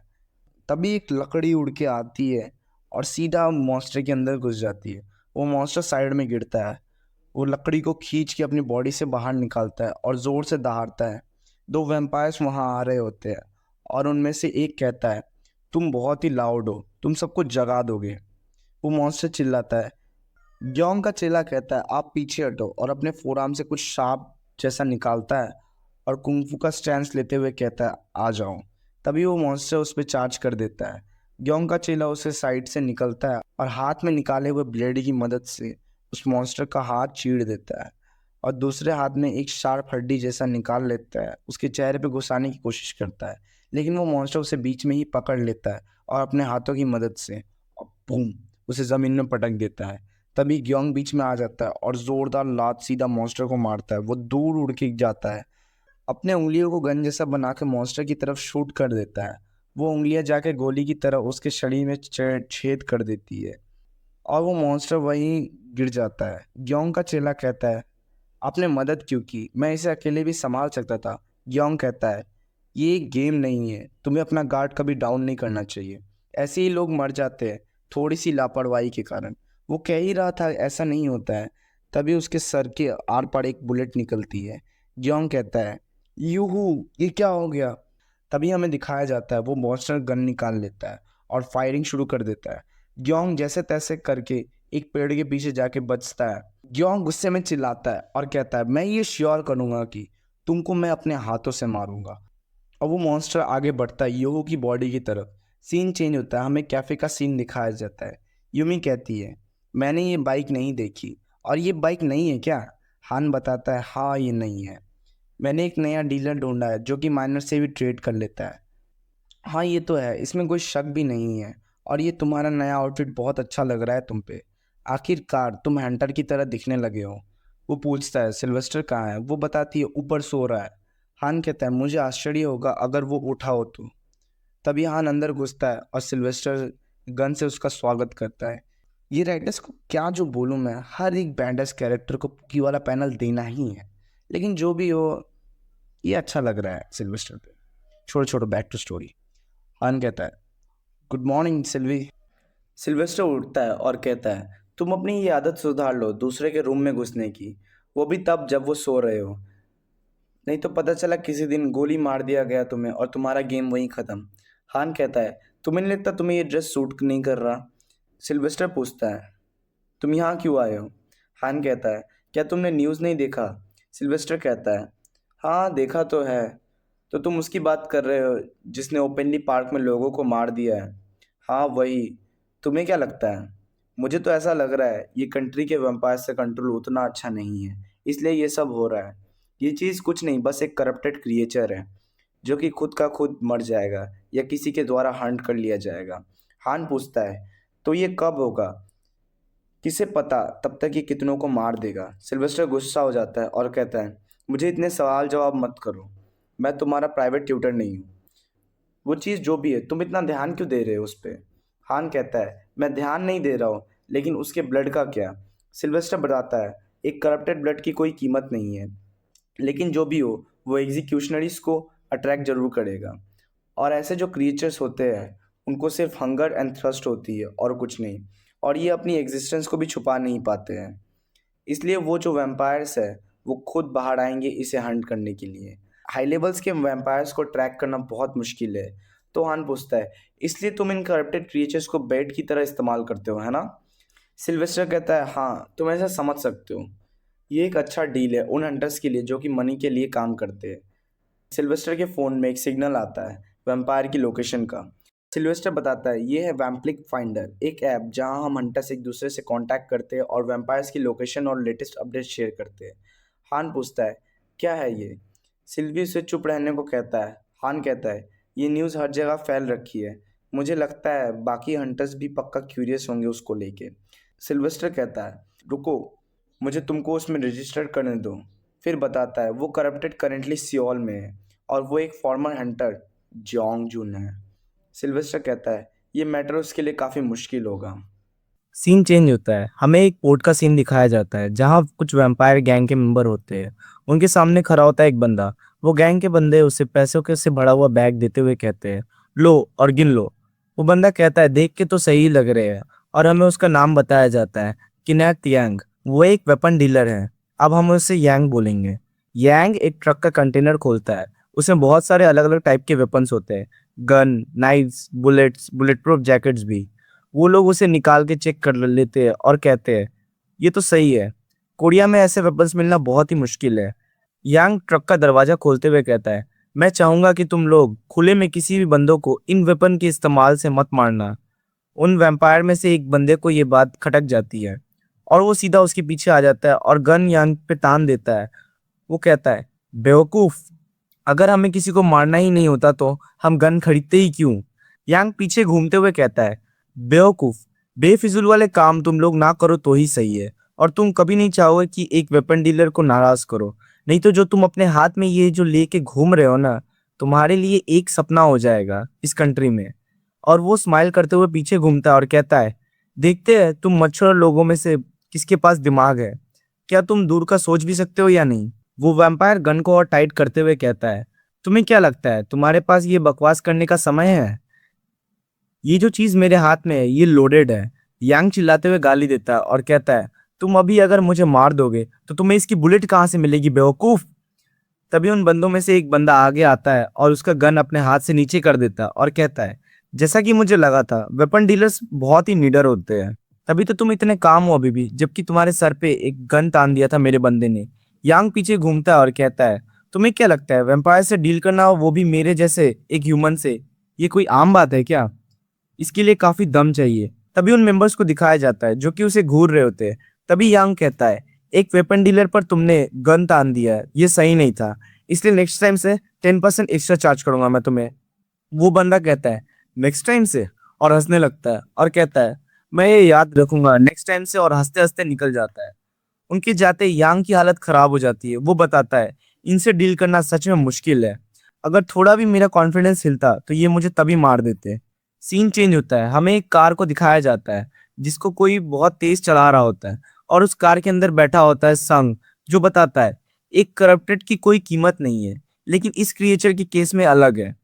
तभी एक लकड़ी उड़ के आती है और सीधा मॉन्स्टर के अंदर घुस जाती है। वो मॉन्स्टर साइड में गिरता है, वो लकड़ी को खींच के अपनी बॉडी से बाहर निकालता है और ज़ोर से दहाड़ता है। दो वैम्पायर्स वहाँ आ रहे होते हैं और उनमें से एक कहता है, तुम बहुत ही लाउड हो, तुम सबको जगा दोगे। वो मॉन्स्टर चिल्लाता है। ग्योंग का चेला कहता है, आप पीछे हटो, और अपने फोरआर्म से कुछ शार्प जैसा निकालता है और कुंफू का स्टैंस लेते हुए कहता है, आ जाओ। तभी वो मॉन्स्टर उस पर चार्ज कर देता है। ग्योंग का चेला उसे साइड से निकलता है और हाथ में निकाले हुए ब्लेड की मदद से उस मॉन्स्टर का हाथ चीर देता है और दूसरे हाथ में एक शार्प हड्डी जैसा निकाल लेता है, उसके चेहरे पे घुसाने की कोशिश करता है, लेकिन वो मॉन्स्टर उसे बीच में ही पकड़ लेता है और अपने हाथों की मदद से बूम उसे ज़मीन में पटक देता है। तभी ग्योंग बीच में आ जाता है और ज़ोरदार लात सीधा मॉन्स्टर को मारता है। वो दूर उड़ के जाता है, अपने उंगलियों को गन जैसा बना के मॉन्स्टर की तरफ शूट कर देता है। वो उंगलियां जाके गोली की तरह उसके शरीर में छेद कर देती है और वो मॉन्स्टर वहीं गिर जाता है। ग्योंग का चेला कहता है, आपने मदद क्यों की, मैं इसे अकेले भी संभाल सकता था। ग्योंग कहता है, ये एक गेम नहीं है, तुम्हें अपना गार्ड कभी डाउन नहीं करना चाहिए। ऐसे ही लोग मर जाते हैं थोड़ी सी लापरवाही के कारण। वो कह ही रहा था ऐसा नहीं होता है, तभी उसके सर के आर पार एक बुलेट निकलती है। ग्योंग कहता है, यूहू, ये क्या हो गया। तभी हमें दिखाया जाता है वो मॉन्स्टर गन निकाल लेता है और फायरिंग शुरू कर देता है। ग्योंग जैसे तैसे करके एक पेड़ के पीछे जाके बचता है। ग्योंग गुस्से में चिल्लाता है और कहता है, मैं ये श्योर करूंगा कि तुमको मैं अपने हाथों से मारूंगा। और वो मॉन्स्टर आगे बढ़ता है योहो की बॉडी की तरफ। सीन चेंज होता है, हमें कैफे का सीन दिखाया जाता है। यूमी कहती है, मैंने ये बाइक नहीं देखी। और ये बाइक नहीं है क्या? हान बताता है, हाँ ये नहीं है, मैंने एक नया डीलर ढूंढा है जो कि माइनर से भी ट्रेड कर लेता है। हाँ ये तो है, इसमें कोई शक भी नहीं है। और ये तुम्हारा नया आउटफिट बहुत अच्छा लग रहा है तुम पे, आखिरकार तुम हंटर की तरह दिखने लगे हो। वो पूछता है, सिल्वेस्टर कहाँ है? वो बताती है, ऊपर सो रहा है। हान कहता है, मुझे आश्चर्य होगा अगर वो उठा हो तो। तभी हान अंदर घुसता है और सिल्वेस्टर गन से उसका स्वागत करता है। ये राइटर्स को क्या जो बोलूँ मैं, हर एक बैंडस कैरेक्टर को पुकी वाला पैनल देना ही है। लेकिन जो भी हो, ये अच्छा लग रहा है सिल्वेस्टर पे। छोड़ो छोड़ो, बैक टू स्टोरी। हान कहता है, गुड मॉर्निंग सिल्वी। सिल्वेस्टर उठता है और कहता है, तुम अपनी ये आदत सुधार लो दूसरे के रूम में घुसने की, वो भी तब जब वो सो रहे हो, नहीं तो पता चला किसी दिन गोली मार दिया गया तुम्हें और तुम्हारा गेम वहीं ख़त्म। हान कहता है, तुम्हें नहीं लगता तुम्हें ये ड्रेस सूट नहीं कर रहा? सिल्वेस्टर पूछता है, तुम यहाँ क्यों आए हो? हान कहता है, क्या तुमने न्यूज़ नहीं देखा? सिल्वेस्टर कहता है, हाँ देखा तो है। तो तुम उसकी बात कर रहे हो जिसने ओपनली पार्क में लोगों को मार दिया है? हाँ वही। तुम्हें क्या लगता है? मुझे तो ऐसा लग रहा है ये कंट्री के वैम्पायर से कंट्रोल उतना अच्छा नहीं है, इसलिए ये सब हो रहा है। ये चीज़ कुछ नहीं, बस एक करप्टेड क्रिएचर है जो कि खुद का खुद मर जाएगा या किसी के द्वारा हंट कर लिया जाएगा। हान पूछता है, तो ये कब होगा? किसे पता, तब तक ये कितनों को मार देगा। सिल्वेस्टर गुस्सा हो जाता है और कहता है, मुझे इतने सवाल जवाब मत करो, मैं तुम्हारा प्राइवेट ट्यूटर नहीं हूँ। वो चीज़ जो भी है, तुम इतना ध्यान क्यों दे रहे हो उस पर? हान कहता है, मैं ध्यान नहीं दे रहा हूँ, लेकिन उसके ब्लड का क्या? सिल्वेस्टर बताता है, एक करप्टेड ब्लड की कोई कीमत नहीं है, लेकिन जो भी हो वो एग्जीक्यूशनरीज को अट्रैक्ट जरूर करेगा। और ऐसे जो क्रिएचर्स होते हैं उनको सिर्फ हंगर एंड थ्रस्ट होती है और कुछ नहीं, और ये अपनी एग्जिस्टेंस को भी छुपा नहीं पाते हैं। इसलिए वो जो वैम्पायर्स है वो खुद बाहर आएंगे इसे हंट करने के लिए। हाई लेवल्स के वैम्पायर्स को ट्रैक करना बहुत मुश्किल है। तो हान पूछता है, इसलिए तुम इन करप्टेड क्रिएचर्स को बेट की तरह इस्तेमाल करते हो, है ना? सिल्वेस्टर कहता है, हाँ तुम ऐसा समझ सकते हो। ये एक अच्छा डील है उन हंटर्स के लिए जो कि मनी के लिए काम करते हैं। सिल्वेस्टर के फ़ोन में एक सिग्नल आता है वैम्पायर की लोकेशन का। सिल्वेस्टर बताता है, ये है वैम्प्लिक फाइंडर, एक ऐप जहां हम हंटर्स एक दूसरे से कांटेक्ट करते हैं और वैम्पायर्स की लोकेशन और लेटेस्ट अपडेट शेयर करते हैं। हान पूछता है, क्या है ये? सिल्वी उसे चुप रहने को कहता है। हान कहता है, ये न्यूज़ हर जगह फैल रखी है, मुझे लगता है बाकी हंटर्स भी पक्का क्यूरियस होंगे उसको लेके। सिल्वेस्टर कहता है, रुको, मुझे तुमको उसमें रजिस्टर करने दो। फिर बताता है, वो करप्टेड करेंटली सियोल में है और वो एक फॉर्मर हंटर जोंग जुन है। सिल्वेस्टर कहता है, ये मैटर उसके लिए काफ़ी मुश्किल होगा। सीन चेंज होता है, हमें एक पोर्ट का सीन दिखाया जाता है जहाँ कुछ वैम्पायर गैंग के मेंबर होते हैं। उनके सामने खड़ा होता है एक बंदा। वो गैंग के बंदे उसे पैसों के से भरा हुआ बैग देते हुए कहते हैं, लो और गिन लो। वो बंदा कहता है देख के तो सही लग रहे हैं, और हमें उसका नाम बताया जाता है, किनेथ यांग। वो एक वेपन डीलर है। अब हम उसे यांग बोलेंगे। यांग एक ट्रक का कंटेनर खोलता है। उसमें बहुत सारे अलग अलग टाइप के वेपन्स होते हैं, gun, knifes, bullets, bullet proof jackets भी। वो लोग उसे निकाल के चेक कर लेते हैं और कहते हैं ये तो सही है। कोरिया में ऐसे वेपन्स मिलना बहुत ही मुश्किल है। यांग ट्रक का दरवाजा खोलते हुए कहता है मैं चाहूंगा कि तुम लोग खुले में किसी भी बंदों को इन वेपन के इस्तेमाल से मत मारना। उन वैम्पायर में से एक बंदे को ये बात खटक जाती है और वो सीधा उसके पीछे आ जाता है और गन यांग पे तान देता है। वो कहता है बेवकूफ, अगर हमें किसी को मारना ही नहीं होता तो हम गन खरीदते ही क्यों। यांग पीछे घूमते हुए कहता है बेवकूफ, बेफिजूल वाले काम तुम लोग ना करो तो ही सही है, और तुम कभी नहीं चाहोगे कि एक वेपन डीलर को नाराज करो। नहीं तो जो तुम अपने हाथ में ये जो लेके घूम रहे हो ना, तुम्हारे लिए एक सपना हो जाएगा इस कंट्री में। और वो स्माइल करते हुए पीछे घूमता है और कहता है देखते हैं तुम मच्छर लोगों में से किसके पास दिमाग है, क्या तुम दूर का सोच भी सकते हो या नहीं। वो वैम्पायर गन को और टाइट करते हुए कहता है तुम्हें क्या लगता है तुम्हारे पास ये बकवास करने का समय है? ये जो चीज मेरे हाथ में है ये लोडेड है। यांग चिल्लाते हुए गाली देता है और कहता है तुम अभी अगर मुझे मार दोगे तो तुम्हें इसकी बुलेट कहाँ से मिलेगी बेवकूफ। तभी उन बंदों में से एक बंदा आगे आता है और उसका गन अपने हाथ से नीचे कर देता है और कहता है जैसा कि मुझे लगा था, वेपन डीलर्स बहुत ही निडर होते हैं, तभी तो तुम इतने काम हो अभी भी, जबकि तुम्हारे सर पे एक गन तान दिया था मेरे बंदे ने। यांग पीछे घूमता है और कहता है तुम्हें क्या लगता है वैम्पायर से डील करना हो, वो भी मेरे जैसे एक ह्यूमन से, ये कोई आम बात है क्या? इसके लिए काफी दम चाहिए। तभी उन मेंबर्स को दिखाया जाता है जो कि उसे घूर रहे होते हैं। तभी यांग कहता है एक वेपन डीलर पर तुमने गन तान दिया है, ये सही नहीं था, इसलिए नेक्स्ट टाइम से 10% एक्स्ट्रा चार्ज करूंगा मैं तुम्हें। वो बंदा कहता है नेक्स्ट टाइम से, और हंसने लगता है और कहता है मैं ये याद रखूंगा नेक्स्ट टाइम से, और हंसते हंसते निकल जाता है। उनके जाते यांग की हालत खराब हो जाती है। वो बताता है इनसे डील करना सच में मुश्किल है, अगर थोड़ा भी मेरा कॉन्फिडेंस हिलता तो ये मुझे तभी मार देते। सीन चेंज होता है, हमें एक कार को दिखाया जाता है जिसको कोई बहुत तेज चला रहा होता है, और उस कार के अंदर बैठा होता है संग, जो बताता है एक करप्टेड की कोई कीमत नहीं है, लेकिन इस क्रिएचर के केस में अलग है,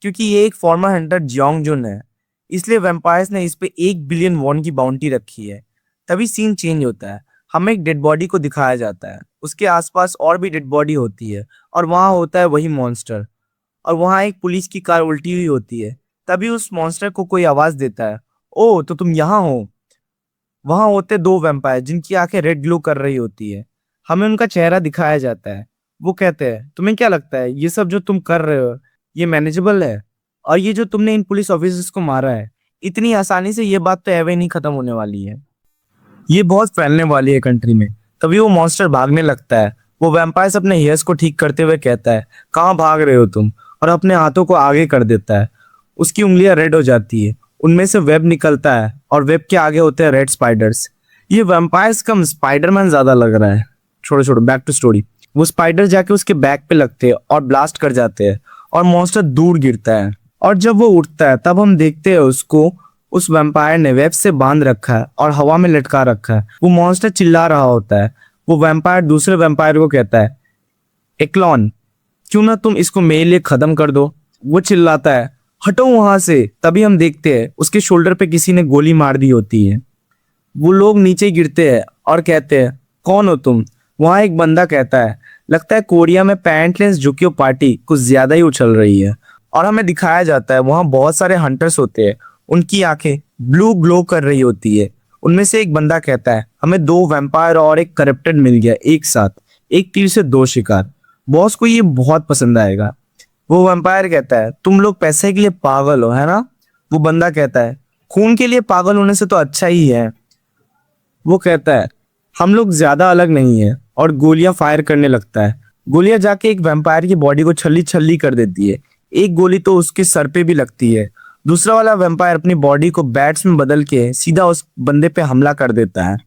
क्योंकि ये एक फॉर्मर हंटर जियोंग जुन है, इसलिए वैम्पायर्स ने इस पे 1 बिलियन वॉन की बाउंटी रखी है। तभी सीन चेंज होता है, हमें एक डेड बॉडी को दिखाया जाता है, उसके आसपास और भी डेड बॉडी होती है, और वहां होता है वही मॉन्स्टर, और वहां एक पुलिस की कार उल्टी हुई होती है। तभी उस मॉन्स्टर को कोई आवाज देता है ओ तो तुम यहाँ हो। वहां होते 2 वैम्पायर जिनकी आंखें रेड ग्लो कर रही होती है। हमें उनका चेहरा दिखाया जाता है। वो कहते हैं तुम्हें क्या लगता है ये सब जो तुम कर रहे हो ये मैनेजेबल है? और ये जो तुमने इन पुलिस ऑफिसर्स को मारा है, इतनी आसानी से ये बात तो एवे नहीं खत्म होने वाली है, ये बहुत फैलने वाली है कंट्री में। तभी वो मॉन्स्टर भागने लगता है। वो वैम्पायर्स अपने हेयर्स को ठीक करते हुए कहता है कहाँ भाग रहे हो तुम, और अपने हाथों को आगे कर देता है। उसकी उंगलियां रेड हो जाती है, उनमें से वेब निकलता है, और वेब के आगे होते हैं रेड स्पाइडर्स। ये वैम्पायर्स कम स्पाइडरमैन ज्यादा लग रहा है। छोड़ो छोड़ो, बैक टू स्टोरी। वो स्पाइडर जाके उसके बैक पे लगते हैं और ब्लास्ट कर जाते हैं, और मॉन्स्टर दूर गिरता है। और जब वो उठता है तब हम देखते हैं उसको उस वैम्पायर ने वेब से बांध रखा है और हवा में लटका रखा है। वो मॉन्स्टर चिल्ला रहा होता है। वो वैम्पायर दूसरे वैम्पायर को कहता है एक्लॉन, क्यों ना तुम इसको मेरे लिए खत्म कर दो। वो चिल्लाता है हटो वहां से। तभी हम देखते हैं उसके शोल्डर पे किसी ने गोली मार दी होती है। वो लोग नीचे गिरते हैं और कहते हैं कौन हो तुम? वहां एक बंदा कहता है लगता है कोरिया में पैंटलेस जुकियो पार्टी कुछ ज्यादा ही उछल रही है। और हमें दिखाया जाता है वहां बहुत सारे हंटर्स होते हैं, उनकी आंखें ब्लू ग्लो कर रही होती है। उनमें से एक बंदा कहता है हमें 2 वैम्पायर और एक करप्टेड मिल गया एक साथ, एक तीर से 2 शिकार। बॉस को ये बहुत पसंद आएगा। वो वैम्पायर कहता है तुम लोग पैसे के लिए पागल हो, है ना? वो बंदा कहता है खून के लिए पागल होने से तो अच्छा ही है। वो कहता है हम लोग ज्यादा अलग नहीं है, और गोलियां फायर करने लगता है। गोलियां जाके एक वैम्पायर की बॉडी को छल्ली छल्ली कर देती है। एक गोली तो उसके सर पे भी लगती है। दूसरा वाला वैम्पायर अपनी बॉडी को बैट्स में बदल के सीधा उस बंदे पे हमला कर देता है।